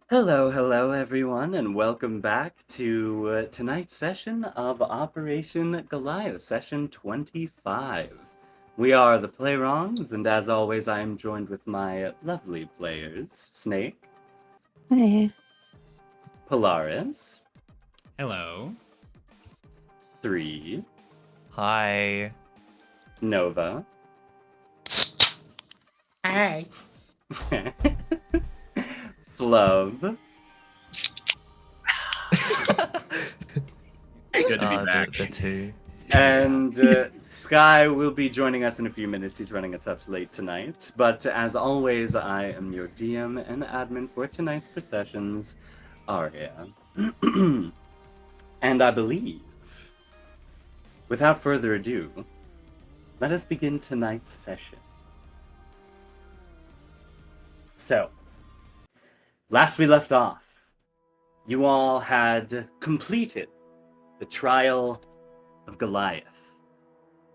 Hello, everyone, and welcome back to tonight's session of Operation Goliath, session 25. We are the Playrongs, and as always, I am joined with my lovely players, Snake, Hey. Polaris, Hello. 3, Hi. Nova, Hi. Flub, Good to be back. The two. and Sky will be joining us in a few minutes. He's running a touch late tonight. But as always, I am your DM and admin for tonight's processions, Aria. And I believe, without further ado, let us begin tonight's session. So, last we left off, you all had completed the trial of Goliath.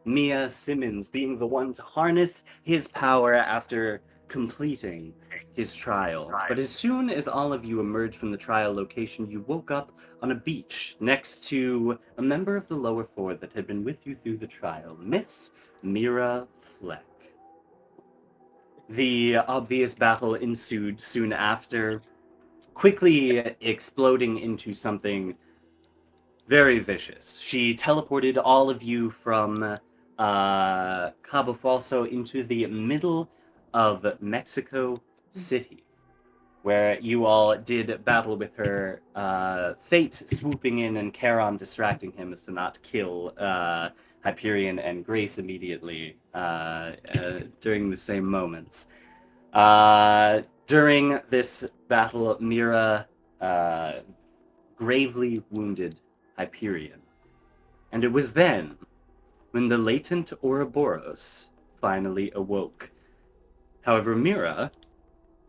Mia Simmons being the one to harness his power after completing his trial. But as soon as all of you emerged from the trial location, you woke up on a beach next to a member of the lower four that had been with you through the trial, Miss Mira Fleck. The obvious battle ensued soon after, quickly exploding into something very vicious. She teleported all of you from Cabo Falso into the middle of Mexico City, where you all did battle with her, Fate swooping in and Charon distracting him as to not kill Hyperion and Grace immediately during the same moments. During this battle, Mira gravely wounded Hyperion. And it was then when the latent Ouroboros finally awoke. However, Mira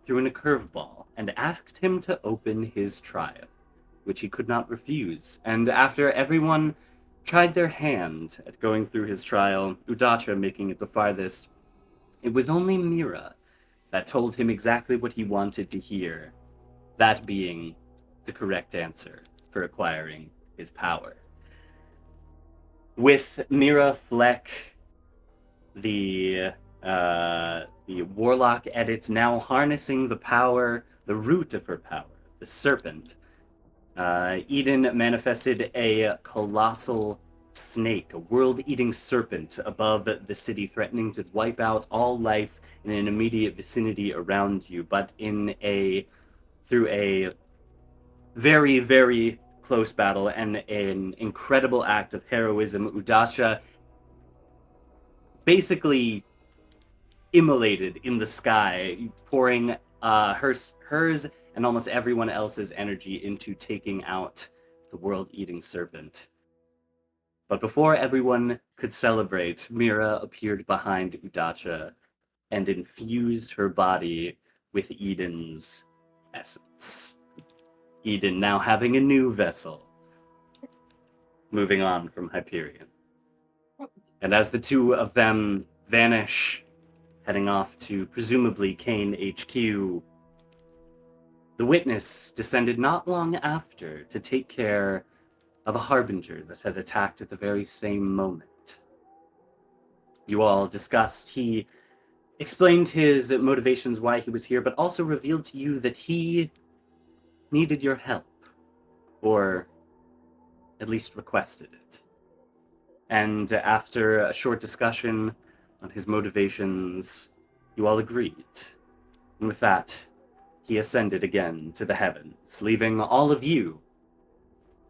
threw in a curveball and asked him to open his trial, which he could not refuse. And after everyone tried their hand at going through his trial, Udatra making it the farthest, it was only Mira that told him exactly what he wanted to hear, that being the correct answer for acquiring his power. With Mira Fleck, the warlock edit now harnessing the power, the root of her power, the serpent, Eden manifested a colossal snake, a world-eating serpent above the city, threatening to wipe out all life in an immediate vicinity around you, but through a very, very close battle and an incredible act of heroism, Udasha basically immolated in the sky, pouring hers and almost everyone else's energy into taking out the world-eating serpent. But before everyone could celebrate, Mira appeared behind Udasha and infused her body with Eden's essence. Eden now having a new vessel, moving on from Hyperion. And as the two of them vanish, heading off to presumably CAIN HQ, the witness descended not long after to take care of a harbinger that had attacked at the very same moment. You all discussed, he explained his motivations why he was here, but also revealed to you that he needed your help, or at least requested it. And after a short discussion on his motivations, you all agreed. And with that, he ascended again to the heavens, leaving all of you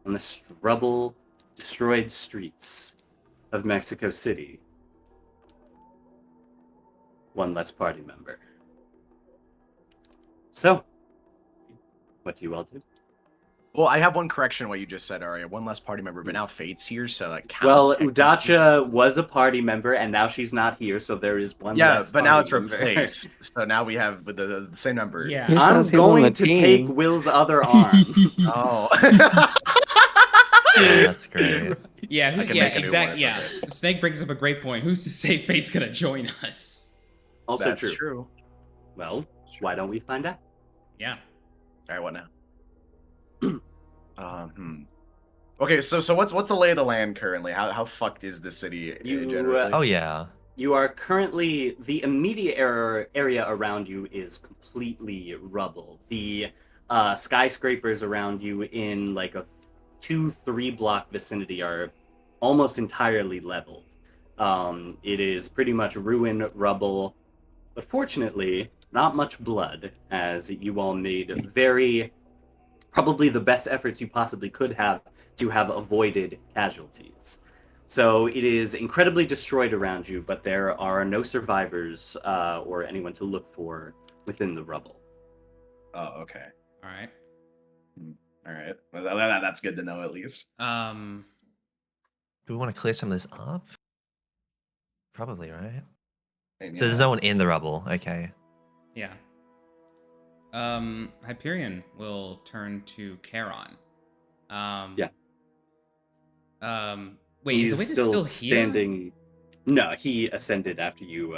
on the rubble, destroyed streets of Mexico City. One less party member. So, what do you all do? Well, I have one correction on what you just said, Aria. One less party member, but now Fate's here, so it counts. Well, Udasha was a party member, and now she's not here, so there is one less but now it's party member. replaced. So now we have the same number. Yeah. Who I'm says he's on going the to team? take Will's other arm. Oh. Yeah, that's great. Yeah, I can make a new exactly. one, Yeah, it's okay. Snake brings up a great point. Who's to say Fate's gonna join us? Also That's true. true. Well, why don't we find out? Yeah. All right, what now? Okay, so what's the lay of the land currently? How fucked is the city generally? Oh yeah. You are currently, the immediate area around you is completely rubble. The skyscrapers around you in like a 2-3 block vicinity are almost entirely leveled. It is pretty much ruin, rubble, but fortunately, not much blood, as you all made probably the best efforts you possibly could have to have avoided casualties. So it is incredibly destroyed around you, but there are no survivors or anyone to look for within the rubble. Oh, okay. All right. All right. Well, that's good to know at least. Do we want to clear some of this up? Probably, right? And, So there's no one in the rubble. Okay. Yeah. Hyperion will turn to Charon. Yeah. Wait, is the witness still here? standing? No, he ascended after you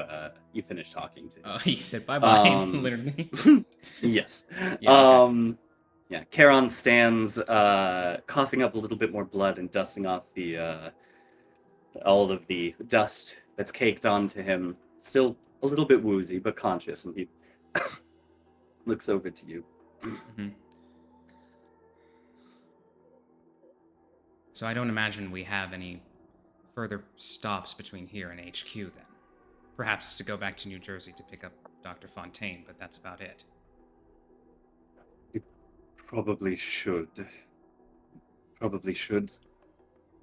finished talking to him. Oh, he said bye-bye, literally. Yes. Yeah, Yeah, Charon stands, coughing up a little bit more blood and dusting off the all of the dust that's caked onto him. Still a little bit woozy, but conscious, and he looks over to you. Mm-hmm. So I don't imagine we have any further stops between here and HQ then. Perhaps to go back to New Jersey to pick up Dr. Fontaine, but that's about it. You probably should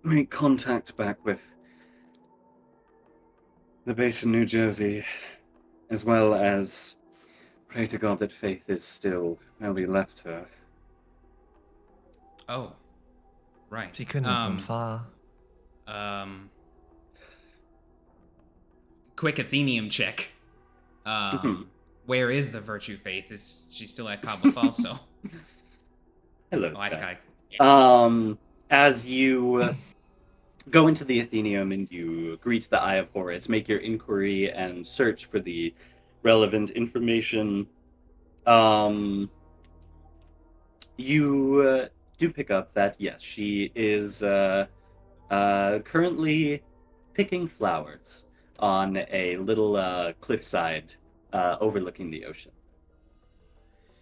make contact back with the base in New Jersey, as well as pray to God that Faith is still where we left her. Oh, right. She couldn't have gone far. Quick Athenium check. Where is the Virtue Faith? Is she still at Cabo Falso? Hello, Sky. As you go into the Athenium and you greet the Eye of Horus, make your inquiry and search for the relevant information, you do pick up that, yes, she is currently picking flowers on a little cliffside overlooking the ocean.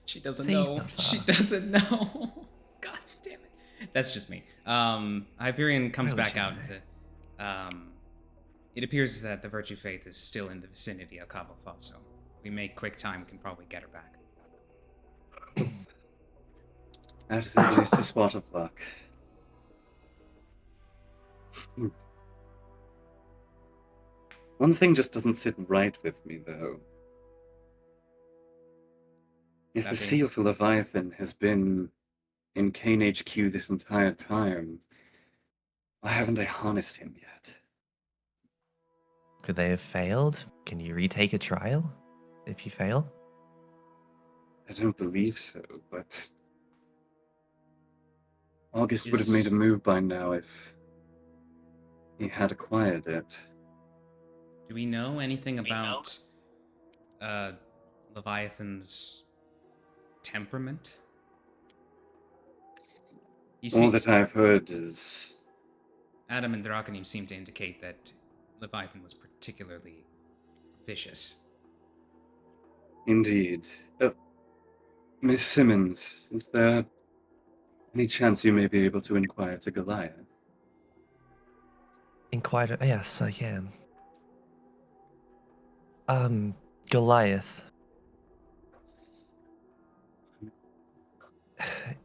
She doesn't Safe know. not She far. doesn't know. God damn it. That's just me. Hyperion comes Really back out and should said, it appears that the Virtue Faith is still in the vicinity of Cabo Falso. If we make quick time, we can probably get her back. That is at least a spot of luck. One thing just doesn't sit right with me, though. If the Sea of Leviathan has been in CAIN HQ this entire time, why haven't they harnessed him yet? Could they have failed? Can you retake a trial if you fail? I don't believe so, but August would have made a move by now if he had acquired it. Do we know anything about Leviathan's temperament? All that I've heard is Adam and Draconim seem to indicate that Leviathan was particularly vicious. indeed. Miss Simmons, is there any chance you may be able to inquire to Goliath? Inquire. Yes, I can. Goliath.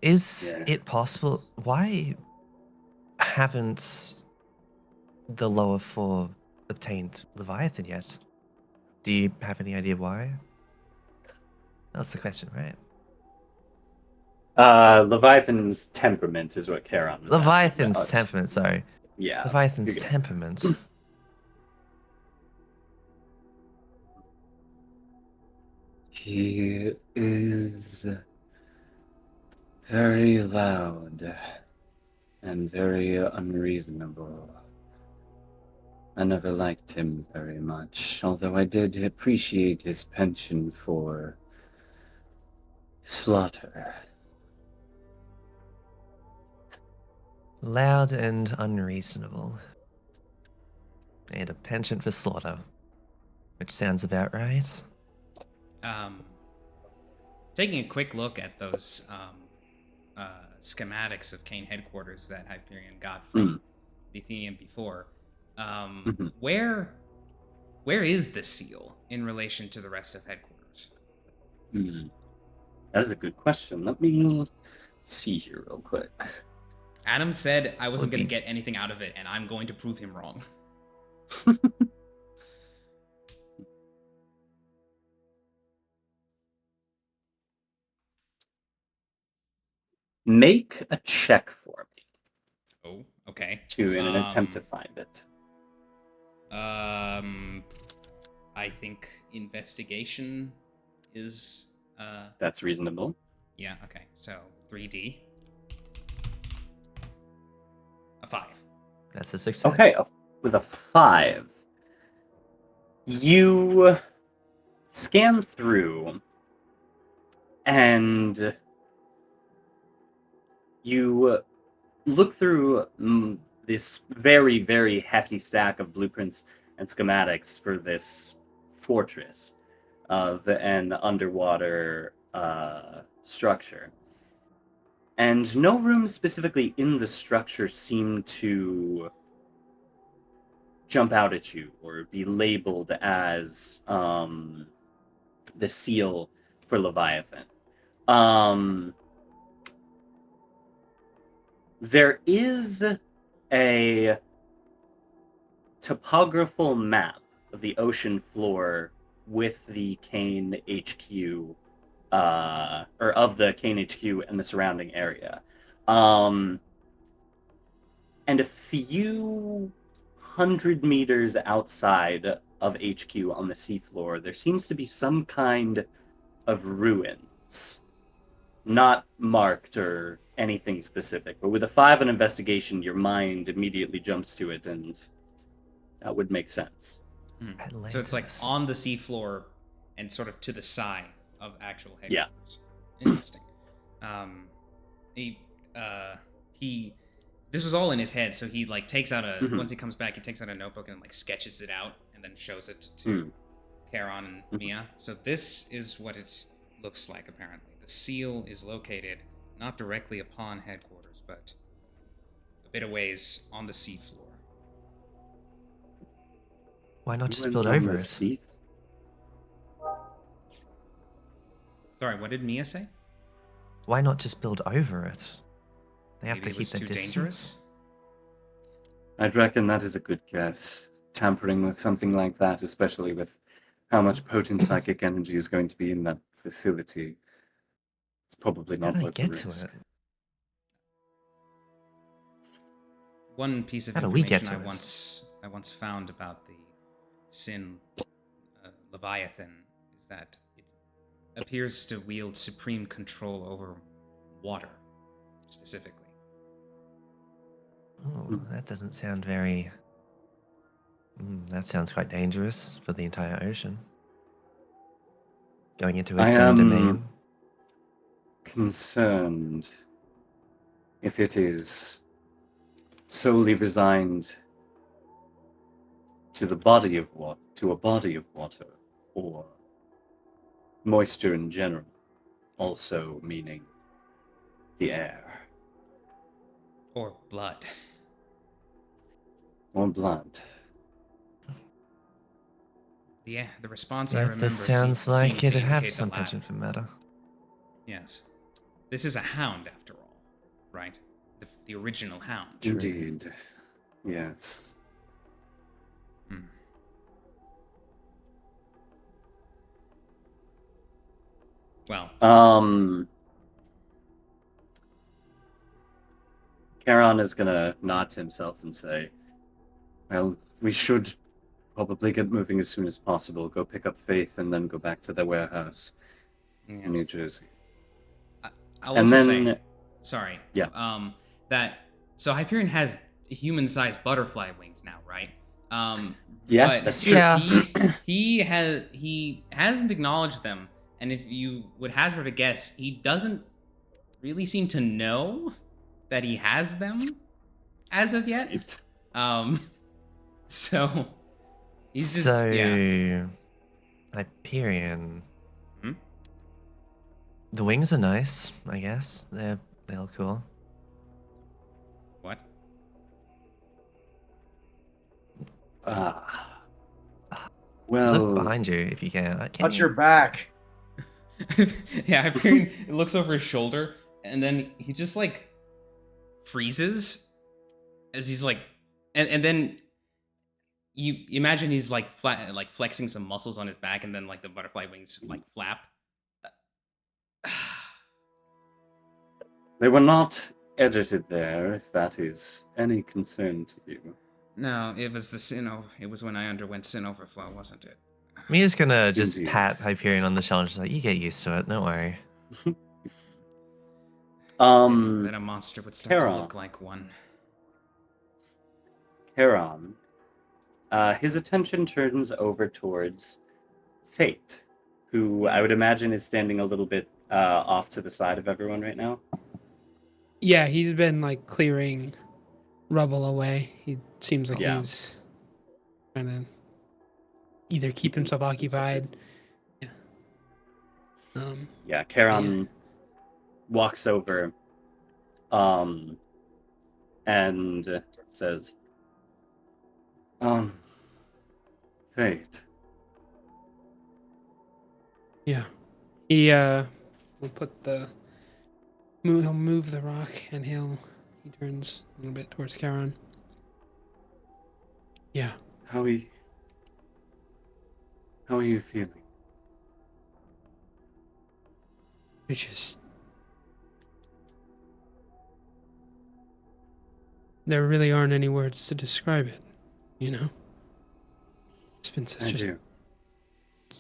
Is it possible? Why haven't the lower four obtained Leviathan yet? Do you have any idea why? That's the question, right? Leviathan's temperament is what Charon was Leviathan's asking about. temperament, sorry. Yeah. Leviathan's temperament. He is very loud and very unreasonable. I never liked him very much, although I did appreciate his penchant for slaughter. Loud and unreasonable. And a penchant for slaughter. Which sounds about right. Taking a quick look at those schematics of CAIN headquarters that Hyperion got from the Athenian before, where is the seal in relation to the rest of headquarters? That is a good question. Let me see here real quick. Adam said I wasn't going to get anything out of it, and I'm going to prove him wrong. Make a check for me. Oh, okay. In an attempt to find it. I think investigation is That's reasonable. Yeah, okay. So 3D. A 5. That's a success. Okay, with a 5, you scan through and you look through this very, very hefty stack of blueprints and schematics for this fortress of an underwater structure. And no rooms specifically in the structure seem to jump out at you or be labeled as the seal for Leviathan. There is a topographical map of the ocean floor with the CAIN HQ, or of the CAIN HQ and the surrounding area. And a few 100 meters outside of HQ on the seafloor, there seems to be some kind of ruins. Not marked or anything specific, but with a 5 on investigation, your mind immediately jumps to it, and that would make sense. So it's like on the seafloor and sort of to the side of actual headquarters. Yeah. Interesting. This was all in his head, so he like takes out once he comes back, he takes out a notebook and like sketches it out and then shows it to Charon and Mia. So this is what it looks like apparently. The seal is located not directly upon headquarters, but a bit a ways on the seafloor. Why not just build over it? Sorry, what did Mia say? Why not just build over it? They have Maybe to keep their too distance. Dangerous? I'd reckon that is a good guess. Tampering with something like that, especially with how much potent psychic energy is going to be in that facility, it's probably not worth the risk. One piece of How do we get information to it? I once found about the Sin Leviathan is that it appears to wield supreme control over water, specifically. Oh, that doesn't sound very... that sounds quite dangerous for the entire ocean. Going into its own domain. Concerned if it is solely resigned to a body of water, or moisture in general, also meaning the air. Or blood. Or blood. Yeah, the response I remember This sounds seemed like to it'd have indicate some the latter. penchant for matter. Yes. This is a hound, after all, right? The original hound. Indeed. Yes. Well. Charon is gonna nod to himself and say, well, we should probably get moving as soon as possible. Go pick up Faith and then go back to the warehouse in New Jersey. I'll also say, sorry. Yeah. So Hyperion has human-sized butterfly wings now, right? Yeah, but that's true. he hasn't acknowledged them And if you would hazard a guess, he doesn't really seem to know that he has them as of yet. Right. So he's just So, Hyperion. Hmm? The wings are nice, I guess. They look cool. What? Well, Look behind you if you can. Watch your back. Yeah, Hyperion looks over his shoulder and then he just like freezes as he's like, and then you imagine he's like like flexing some muscles on his back, and then like the butterfly wings like flap. they were not edited there, if that is any concern to you. No, it was the sin. It was when I underwent sin overflow, wasn't it? Mia's gonna just Indeed. pat Hyperion on the shoulder. She's like, you get used to it. Don't worry. Then a monster would start to Charon. look like one. Charon, his attention turns over towards Fate, who I would imagine is standing a little bit off to the side of everyone right now. Yeah, he's been like clearing rubble away. He seems like Yeah. he's trying to either keep himself occupied. Yeah. Yeah, Charon walks over and says, Fate. Yeah. He will put the he'll move the rock and he turns a little bit towards Charon. Yeah. How are you feeling? I just there really aren't any words to describe it, you know? It's been I such a do.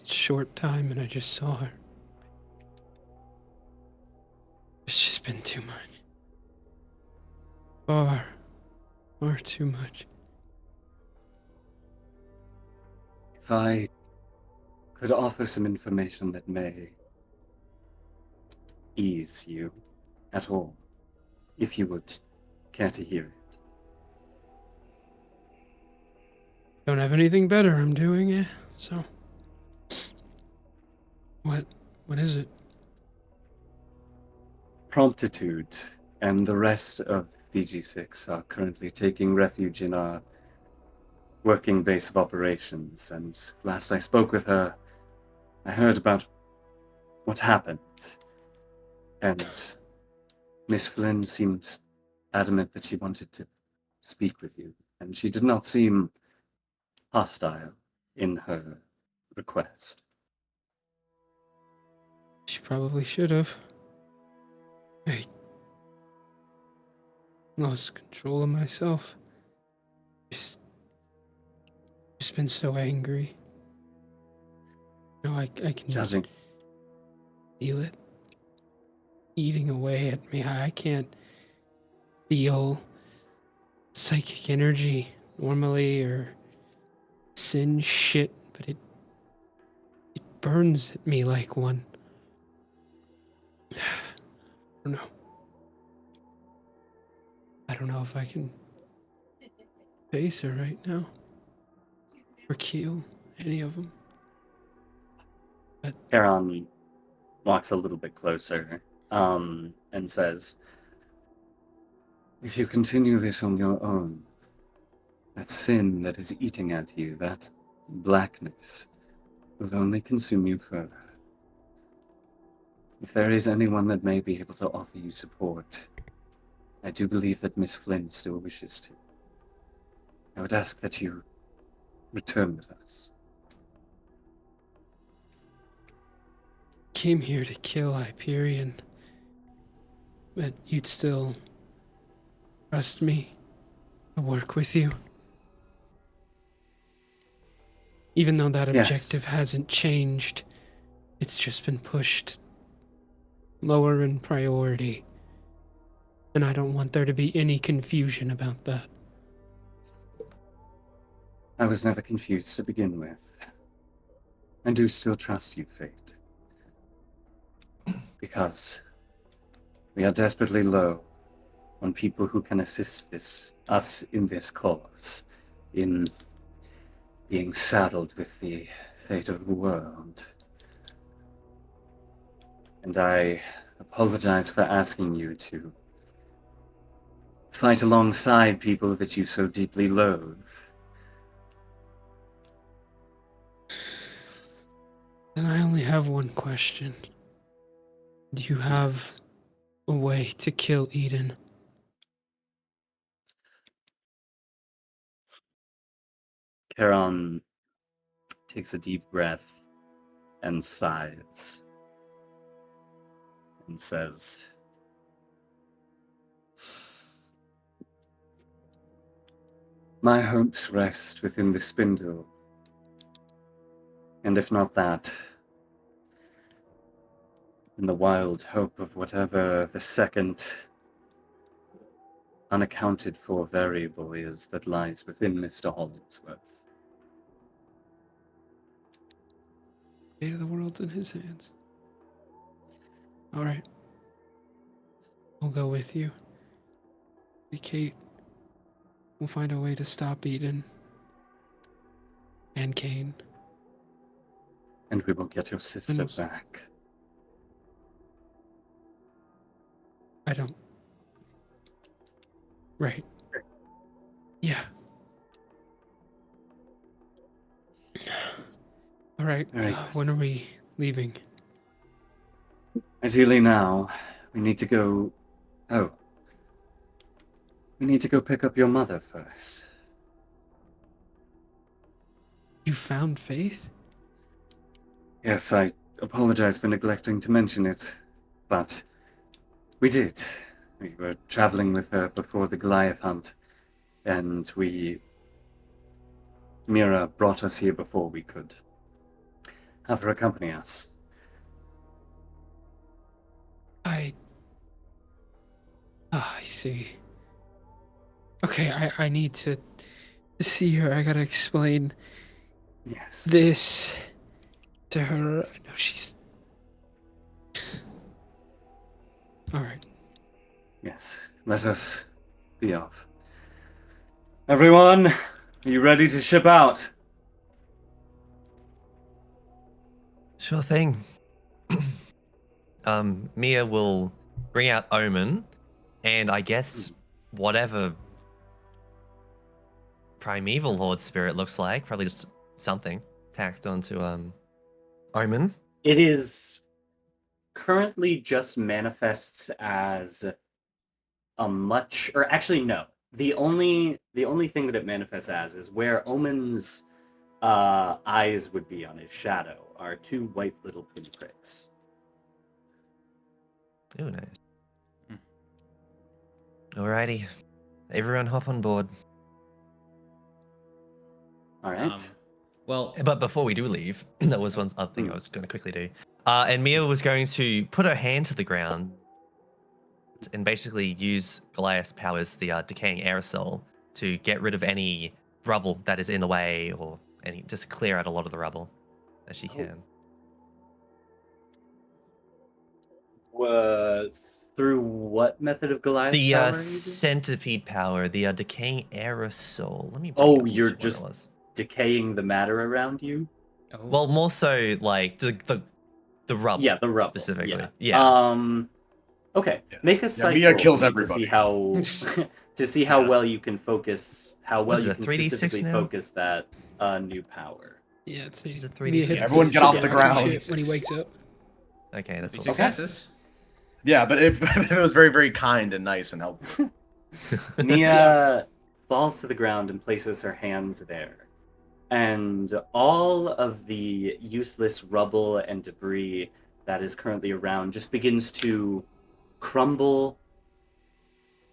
short time and I just saw her. It's just been too much. Far too much. If I could offer some information that may ease you at all, if you would care to hear it. Don't have anything better I'm doing it, so. What is it? Promptitude and the rest of VG6 are currently taking refuge in our working base of operations, and last I spoke with her, I heard about what happened, and Miss Flynn seemed adamant that she wanted to speak with you, and she did not seem hostile in her request. She probably should have. I lost control of myself. Just been so angry. Now I can Judging. feel it eating away at me. I can't feel psychic energy normally or sin shit, but it burns at me like one. I don't know. I don't know if I can face her right now or kill any of them. Charon walks a little bit closer and says, if you continue this on your own, that sin that is eating at you, that blackness, will only consume you further. If there is anyone that may be able to offer you support, I do believe that Miss Flynn still wishes to. I would ask that you return with us. Came here to kill Hyperion, but you'd still trust me to work with you? Even though that Yes. objective hasn't changed, it's just been pushed lower in priority. And I don't want there to be any confusion about that. I was never confused to begin with. I do still trust you, Fate. because we are desperately low on people who can assist us in this cause, in being saddled with the fate of the world. And I apologize for asking you to fight alongside people that you so deeply loathe. Then I only have one question. Do you have a way to kill Eden? Charon takes a deep breath and sighs and says, "My hopes rest within the spindle, and if not that, in the wild hope of whatever the second unaccounted for variable is that lies within Mr. Hollingsworth." Fate of the world's in his hands. All right. I'll go with you. Hey, Kate. We'll find a way to stop Eden. And CAIN. And we will get your sister And back. I don't. Right. Yeah. All right. Very good. When are we leaving? Ideally now, we need to go... Oh. We need to go pick up your mother first. You found Faith? Yes, I apologize for neglecting to mention it, but we did. We were traveling with her before the Goliath hunt, and Mira brought us here before we could have her accompany us. I see. Okay, I need to see her. I gotta explain Yes. this to her. I know she's... Alright. Yes, let us be off. Everyone, are you ready to ship out? Sure thing. Mia will bring out Omen, and I guess whatever primeval horde spirit looks like, probably just something tacked onto Omen. It is currently just manifests as a much, or actually no. The only thing that it manifests as is where Omen's eyes would be on his shadow are two white little pinpricks. Ooh, nice. Alrighty, everyone hop on board. All right. Well, But before we do leave, that was one other thing I was going to quickly do. And Mia was going to put her hand to the ground and basically use Goliath's powers, the decaying aerosol, to get rid of any rubble that is in the way, or just clear out a lot of the rubble as she can. Through what method of Goliath The power are you doing? centipede power, the decaying aerosol. Let me. Oh, you're just decaying the matter around you? oh, Well, more so like the rubble. Yeah, the rubble. Specifically. Yeah. Okay. Yeah. Make a psych Mia roll kills for me to see how Yeah. well you can focus, how well Was you it can 3d6 specifically now? focus that new power. Yeah, it's It's a 3D Mia shit. hits Everyone the get off shit the out of his ground. shit when he wakes up. Okay, that's three awesome. successes. Yeah, but if it was very, very kind and nice and helpful. Mia falls to the ground and places her hands there. And all of the useless rubble and debris that is currently around just begins to crumble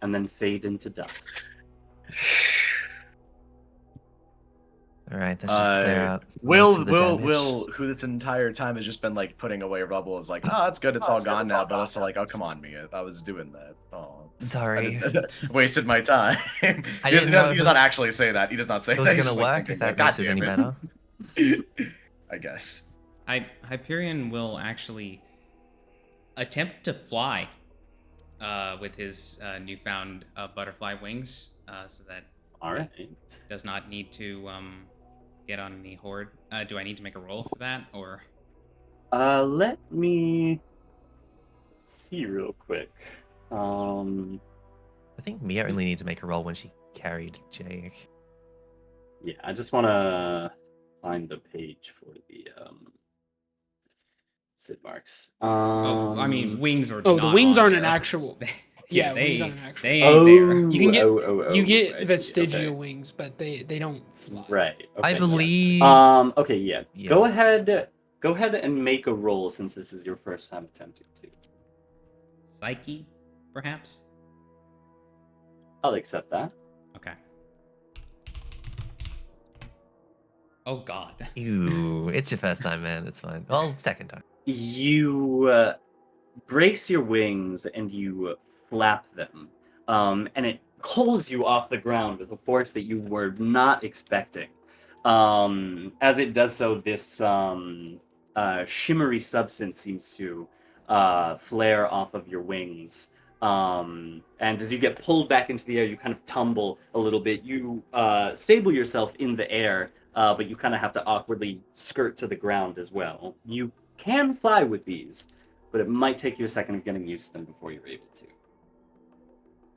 and then fade into dust. All right, that should clear out. most Will, of the Will, damage. Will, who this entire time has just been like putting away rubble, is like, oh, that's good, it's all gone now. But also like, oh, come on, Mia, I was doing that. Oh, Sorry. wasted my time. I He didn't know does not actually say that. He does not say It was that. He's gonna just, like, work thinking, if that like, makes it any "God better. damn it." I guess. Hyperion will actually attempt to fly with his newfound butterfly wings, so that All right. does not need to get on any horde. Do I need to make a roll for that, or? Let me see real quick. I think Mia only needed to make a roll when she carried Jake. Yeah, I just want to find the page for the Sid marks. Oh, I mean, wings are. Oh, the not wings on aren't an there. actual. Yeah, wings they aren't an actual. they ain't there. You can get you I get see, vestigial okay. wings, but they don't fly. Right. Okay, I yes. believe. Okay, yeah. Yeah. Go ahead and make a roll since this is your first time attempting to. Psyche, perhaps. I'll accept that. Okay. Oh God. Ew, it's your first time, man. It's fine. Well, second time. You brace your wings and you flap them, and it pulls you off the ground with a force that you were not expecting. As it does so, this shimmery substance seems to flare off of your wings. And as you get pulled back into the air, you kind of tumble a little bit. You stable yourself in the air, but you kind of have to awkwardly skirt to the ground as well. You can fly with these, but it might take you a second of getting used to them before you're able to.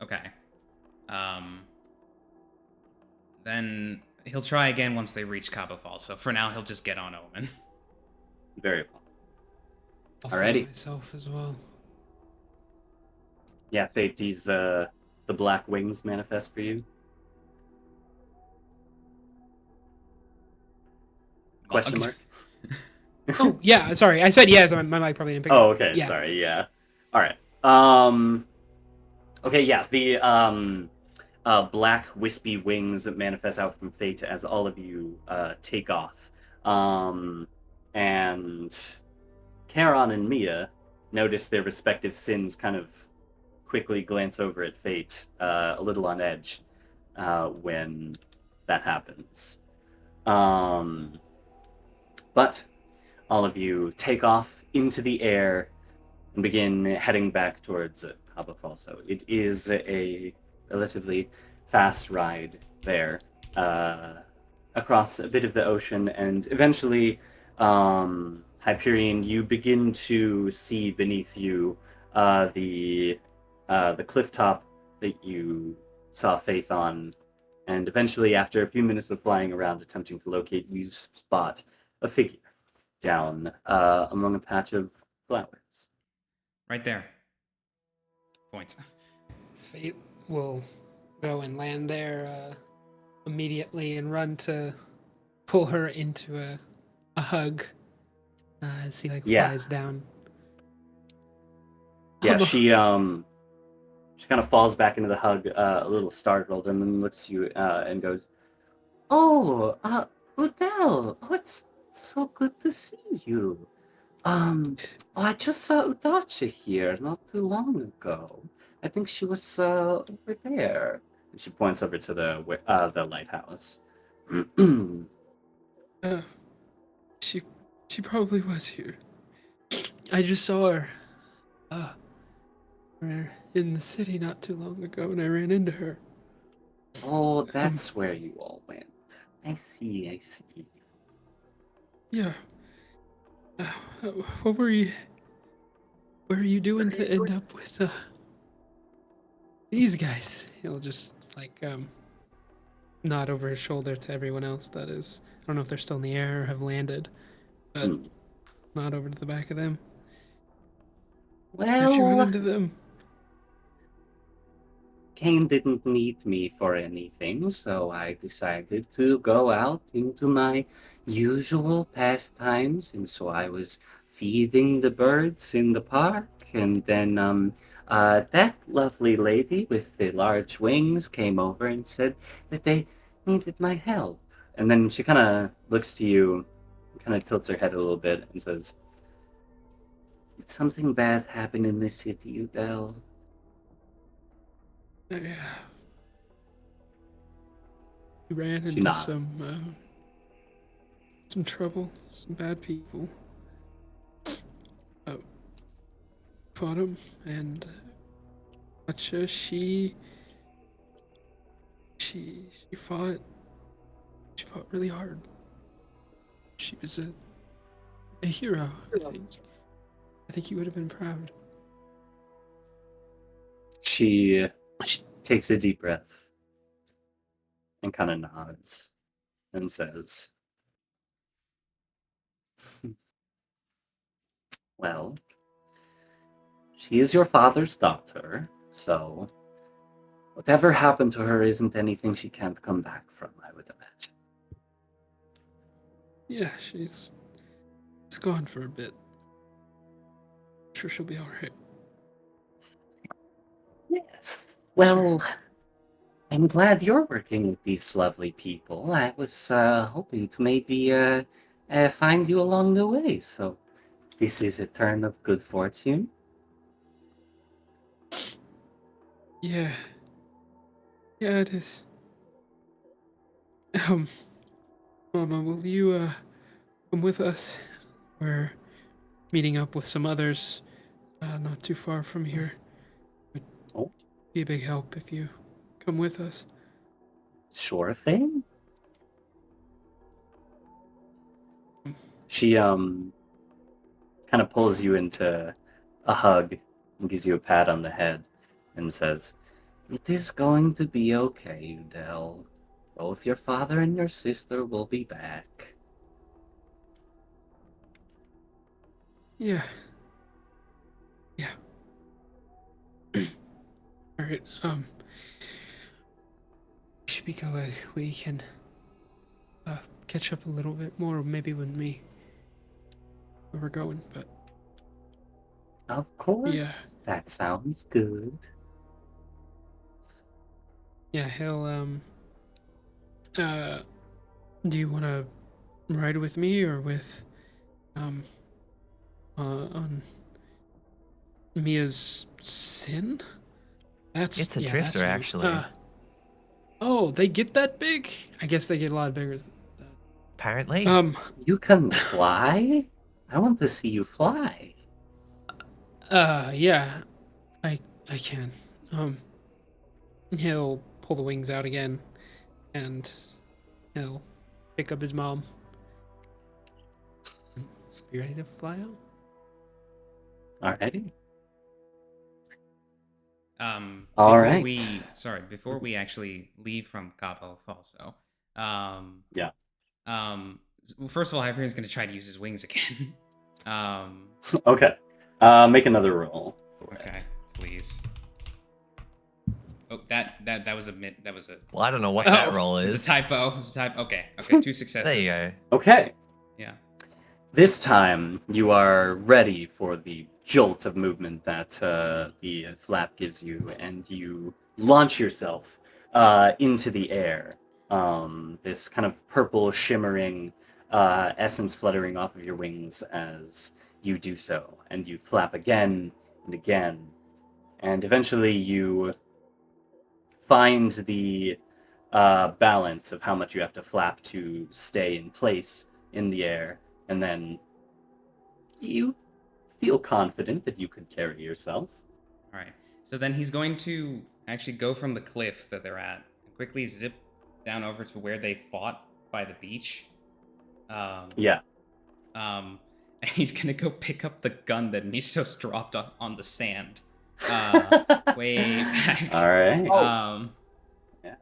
Okay. Then he'll try again once they reach Cabo Falls. So for now, he'll just get on Omen. Very well. I'll Alrighty. fly myself as well. Yeah, Fate, these the black wings manifest for you? Question mark? Oh yeah, sorry. I said yes. My mic probably didn't pick Oh, up. okay. Yeah. Sorry. Yeah. All right. Okay. Yeah. The black wispy wings that manifest out from Fate as all of you take off. And Charon and Mia notice their respective sins kind of quickly glance over at Fate, a little on edge, when that happens. But all of you take off into the air and begin heading back towards Cabo Falls. So it is a relatively fast ride there, across a bit of the ocean, and eventually, Hyperion, you begin to see beneath you the cliff top that you saw Faith on, and eventually, after a few minutes of flying around attempting to locate, you spot a figure down among a patch of flowers. Right there. Points. Fate will go and land there immediately and run to pull her into a hug as he Yeah. flies down. Yeah, she kind of falls back into the hug, a little startled, and then looks at you and goes, "Oh, Udell, oh, it's so good to see you. I just saw Udacha here not too long ago. I think she was over there." And she points over to the lighthouse. She probably was here. I just saw her. We're in the city not too long ago, and I ran into her. Oh, that's where you all went. I see. Yeah. What were you? What are you doing to end up with these guys? He'll just nod over his shoulder to everyone else. That is, I don't know if they're still in the air or have landed, but nod over to the back of them. How'd you run Well, into them? CAIN didn't need me for anything, so I decided to go out into my usual pastimes, and so I was feeding the birds in the park, and then that lovely lady with the large wings came over and said that they needed my help. And then she kind of looks to you, kind of tilts her head a little bit, and says, "Did something bad happen in this city, Udell?" Yeah. We ran She into nods. some trouble, some bad people. fought him, and Gotcha, she fought really hard. She was a hero, I think. I think he would have been proud. She takes a deep breath and kind of nods and says, well, she is your father's daughter, so whatever happened to her isn't anything she can't come back from, I would imagine. Yeah, she's gone for a bit. Sure she'll be alright. Yes. Well, I'm glad you're working with these lovely people. I was hoping to maybe find you along the way, so this is a turn of good fortune. Yeah. Yeah, it is. Mama, will you come with us? We're meeting up with some others not too far from here. It'd Oh. be a big help if you come with us. Sure thing. She kind of pulls you into a hug and gives you a pat on the head and says, "It is going to be okay, Udell. Both your father and your sister will be back." Yeah. Yeah. Alright, should we go? We can catch up a little bit more, maybe when where we're going, but Of course. Yeah. That sounds good. yeah, he'll do you wanna ride with me or with on Mia's sin? It's a that's drifter, new. actually. Oh, they get that big? I guess they get a lot bigger than Apparently. that. You can fly? I want to see you fly. Yeah, I can. He'll pull the wings out again, and he'll pick up his mom. Be ready to fly out? Alrighty. Before right. before we actually leave from Cabo Falso, Yeah. well, first of all, Hyperion's going to try to use his wings again. Okay. Make another roll. Okay, please. Oh, that was a Well, I don't know what that roll is. It's a typo. Okay, 2 successes. There you go. Okay. Yeah. This time you are ready for the jolt of movement that the flap gives you, and you launch yourself into the air. This kind of purple shimmering essence fluttering off of your wings as you do so, and you flap again and again, and eventually you find the balance of how much you have to flap to stay in place in the air, and then you feel confident that you could carry yourself. All right. So then he's going to actually go from the cliff that they're at and quickly zip down over to where they fought by the beach. Yeah. And he's gonna go pick up the gun that Misos dropped on the sand. Way back. All right. Yeah.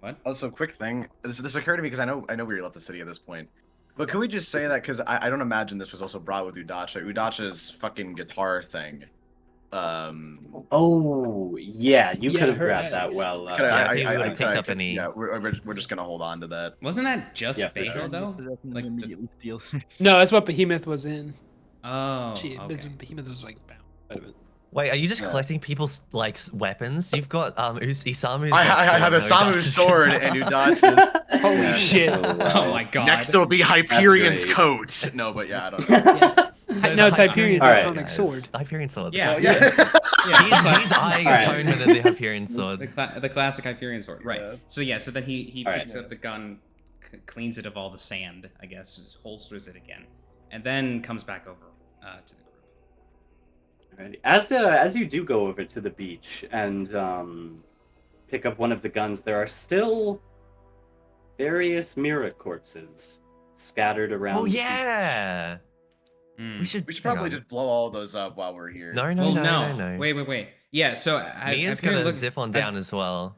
What? Also, quick thing. This occurred to me because I know we left the city at this point. But can we just say that, because I don't imagine this was also brought with Udacha's fucking guitar thing. Oh, yeah, you Yeah, could have her grabbed that ass. well. he would've picked up any- Yeah, we're just gonna hold on to that. Wasn't that just Yeah, for Beto sure. though? Possessing them Like immediately steals. No, that's what Behemoth was in. Oh. Behemoth Okay. was like bound. Wait a minute. Wait, are you just Yeah. collecting people's like weapons? You've got Isamu's. I have Isamu's sword and Udacha's. Holy shit. Oh my god. Next will be Hyperion's great. coat. No, but yeah, I don't know. No, it's Hyperion's Alright, iconic sword. Hyperion sword. Yeah. Yeah. He's eyeing Alright. atonement of the Hyperion sword. The classic Hyperion sword, right? Yeah. So then he Alright. picks up the gun, cleans it of all the sand, I guess, just holsters it again, and then comes back over to the group. Alrighty. As you do go over to the beach and pick up one of the guns, there are still various mirror corpses scattered around. Oh the beach. yeah. Hmm. We should. We should hang probably on. just blow all those up while we're here. No, Well, no. Wait. Yeah, so Mia's Hyperion gonna look- zip on Hy- down as well.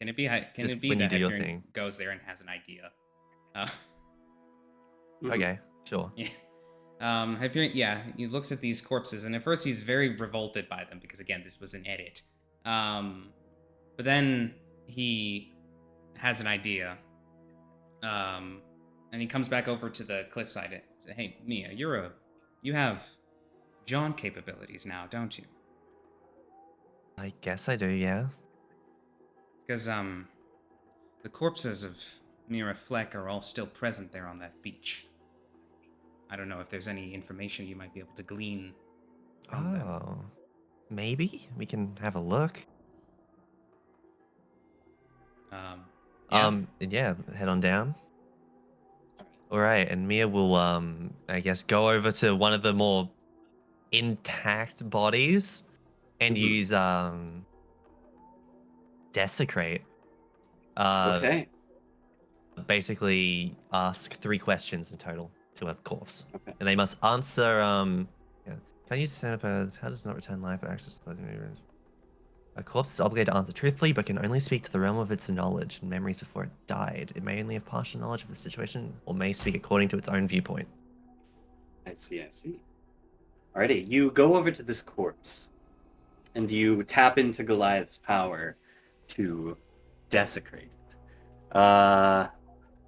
Can it be? Can Just it be when you that do your Hyperion thing. goes there and has an idea? Mhm. Okay, sure. Yeah. Hyperion, yeah, he looks at these corpses, and at first he's very revolted by them because, again, this was an edit. But then he has an idea, and he comes back over to the cliffside and says, "Hey, Mia, you have John capabilities now, don't you? I guess I do. Yeah. Because the corpses of Mira Fleck are all still present there on that beach. I don't know if there's any information you might be able to glean from them." Oh, maybe we can have a look. Yeah. And yeah, head on down. All right, and Mia will I guess go over to one of the more intact bodies and Mhm. use desecrate. Okay. Basically ask 3 questions in total to a corpse. Okay. And they must answer yeah. Can you stand up how does not return life or access to clothing rooms? A corpse is obligated to answer truthfully, but can only speak to the realm of its knowledge and memories before it died. It may only have partial knowledge of the situation, or may speak according to its own viewpoint. I see. Alrighty, you go over to this corpse, and you tap into Goliath's power to desecrate it.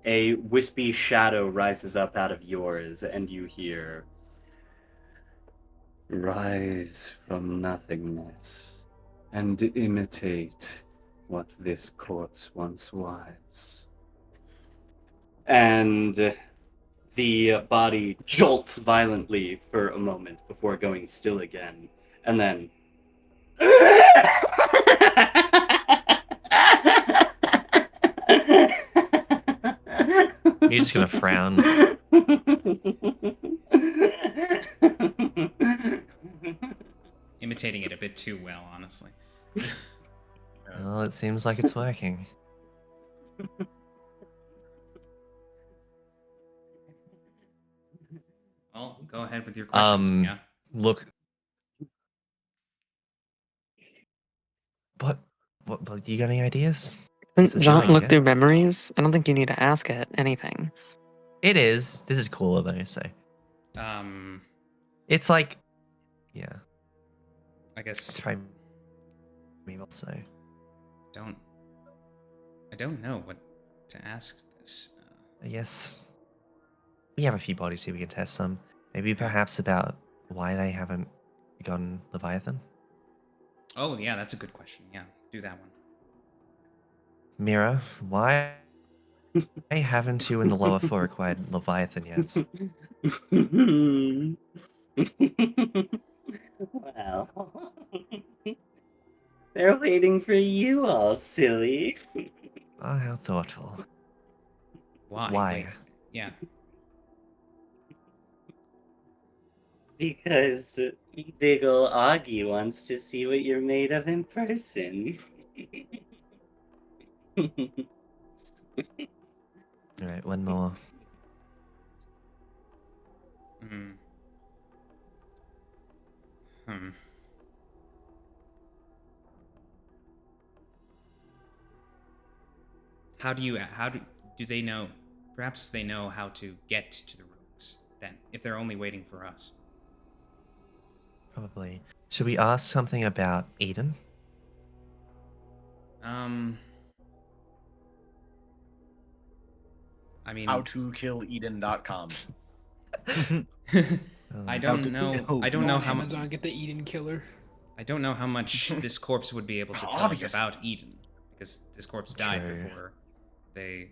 A wispy shadow rises up out of yours, and you hear, "Rise from nothingness and imitate what this corpse once was." And the body jolts violently for a moment before going still again, and then You're just gonna frown. Imitating it a bit too well, honestly. Well, it seems like it's working. Well, go ahead with your questions, Mia. Look. What? You got any ideas? This Doesn't is your John look idea. through memories? I don't think you need to ask it anything. It is. This is cooler than I say. It's like, yeah. I guess Try me also. I don't know what to ask this. I guess we have a few bodies here. We can test some. Maybe perhaps about why they haven't gotten Leviathan. Oh, yeah, that's a good question. Yeah, do that one. Mira, why haven't you in the lower floor acquired Leviathan yet? Well, they're waiting for you, all silly. Oh, how thoughtful. Why? Why? Wait, yeah. Because big ol' Augie wants to see what you're made of in person. Alright, one more. How do they know? Perhaps they know how to get to the ruins then, if they're only waiting for us. Probably. Should we ask something about Eden? I mean, HowToKillEden.com. I don't know. I don't know how much. Amazon get the Eden killer. I don't know how much this corpse would be able to tell Obvious. us about Eden, because this corpse died True. before they,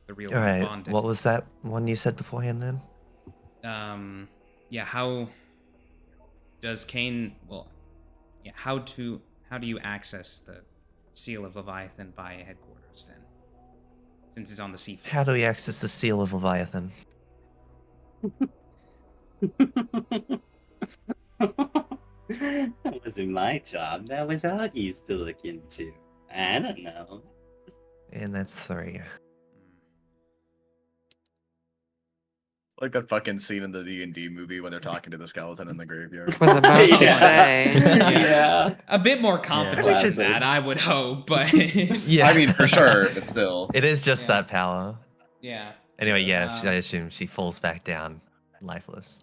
the real one Alright, bonded. what was that one you said beforehand then? Yeah. How does CAIN? Well, yeah. How do you access the seal of Leviathan by headquarters then? Since it's on the seafloor. How do we access the seal of That wasn't my job. That was Augie's to look into. I don't know. And that's 3. Like that fucking scene in the D&D movie when they're talking to the skeleton in the graveyard. Was about to Yeah. say. Yeah. A bit more competent Yeah. than that, I would hope, but Yeah. I mean, for sure, but still. It is just Yeah. that power. yeah. Anyway, yeah, Um, I assume she falls back down, lifeless.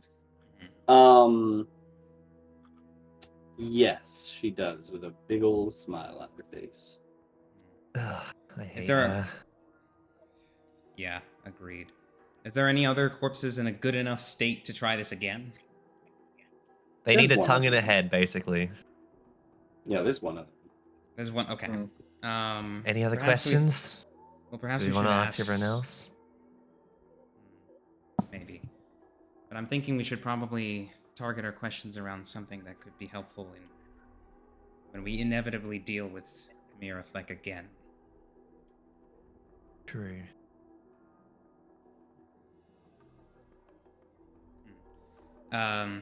Yes, she does, with a big old smile on her face. Ugh, I hate there a- her. Yeah, agreed. Is there any other corpses in a good enough state to try this again? They There's need a one tongue of and a them. head, basically. Yeah, there's one of them. There's one. Okay. Any other perhaps questions? Well, perhaps Do we you want should to ask everyone else? Maybe. But I'm thinking we should probably target our questions around something that could be helpful in when we inevitably deal with Miraflek again. True.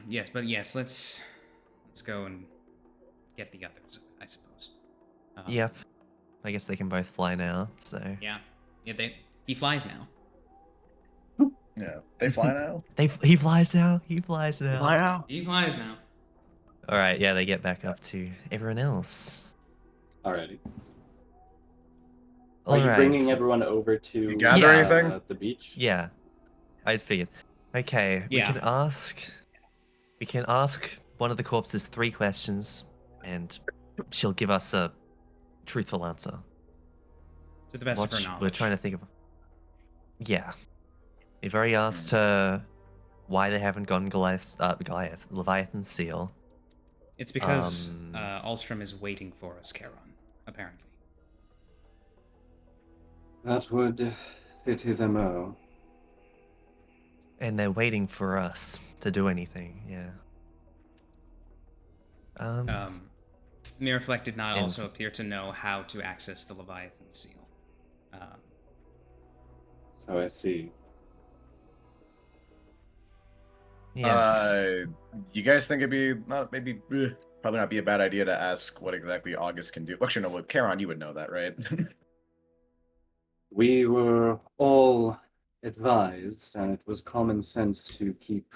Yes, but yes, let's go and get the others, I suppose. Yep. I guess they can both fly now, so. Yeah. He flies now. Yeah. They fly now? He flies now. He flies now. now? He flies now. All right, yeah, they get back up to everyone else. Alrighty. All Are you right. bringing everyone over to You gather anything? the beach? Yeah, I figured. Okay, Yeah. we can ask one of the corpses 3 questions, and she'll give us a truthful answer. To the best of her knowledge. We're trying to think of. Yeah, we've already asked her why they haven't gotten Goliath, Leviathan's seal. It's because Um, Alstrom is waiting for us, Charon, apparently. That would fit his MO. And they're waiting for us to do anything. Yeah. Miraflek did not and- also appear to know how to access the Leviathan seal. So I see. Yes. You guys think it'd be probably not be a bad idea to ask what exactly August can do? Actually, no. Well, Charon, you would know that, right? We were all advised, and it was common sense to keep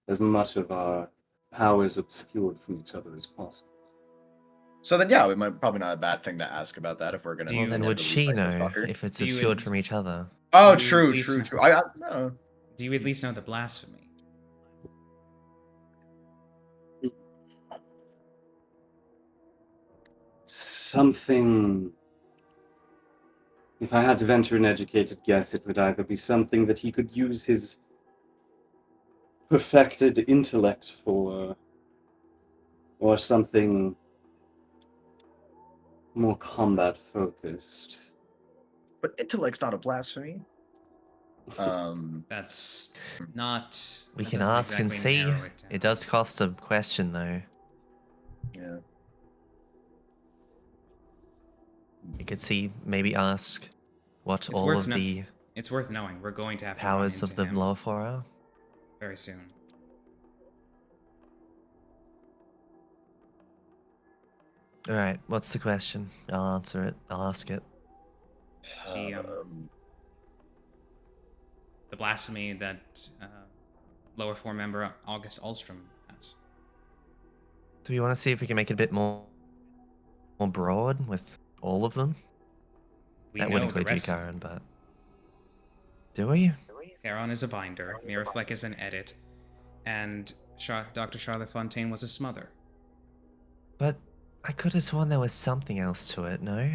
as much of our powers obscured from each other as possible. So then, yeah, we might probably not a bad thing to ask about that if we're gonna. Do Well, you- then would inevitably she fight this know fucker. if it's Do you obscured in- from each other? Oh, Do you true, at least- true, true. I no. Do you at least know the blasphemy? Something. If I had to venture an educated guess, it would either be something that he could use his perfected intellect for, or something more combat focused. But intellect's not a blasphemy. That's not. We that can doesn't ask and exactly see. narrow it down. It does cost a question, though. Yeah. You could see, maybe ask what It's all worth of no- the It's worth knowing. We're going to have to run powers of into the him lower 4 are. very soon. All right, what's the question? I'll answer it. I'll ask it. The blasphemy that lower 4 member August Alstrom has. Do we want to see if we can make it a bit more broad with all of them? We That know would the include you, rest. Karen, but do we? Charon is a binder, Miraflek is an edit, and Dr. Charlotte Fontaine was a smother. But I could have sworn there was something else to it. No,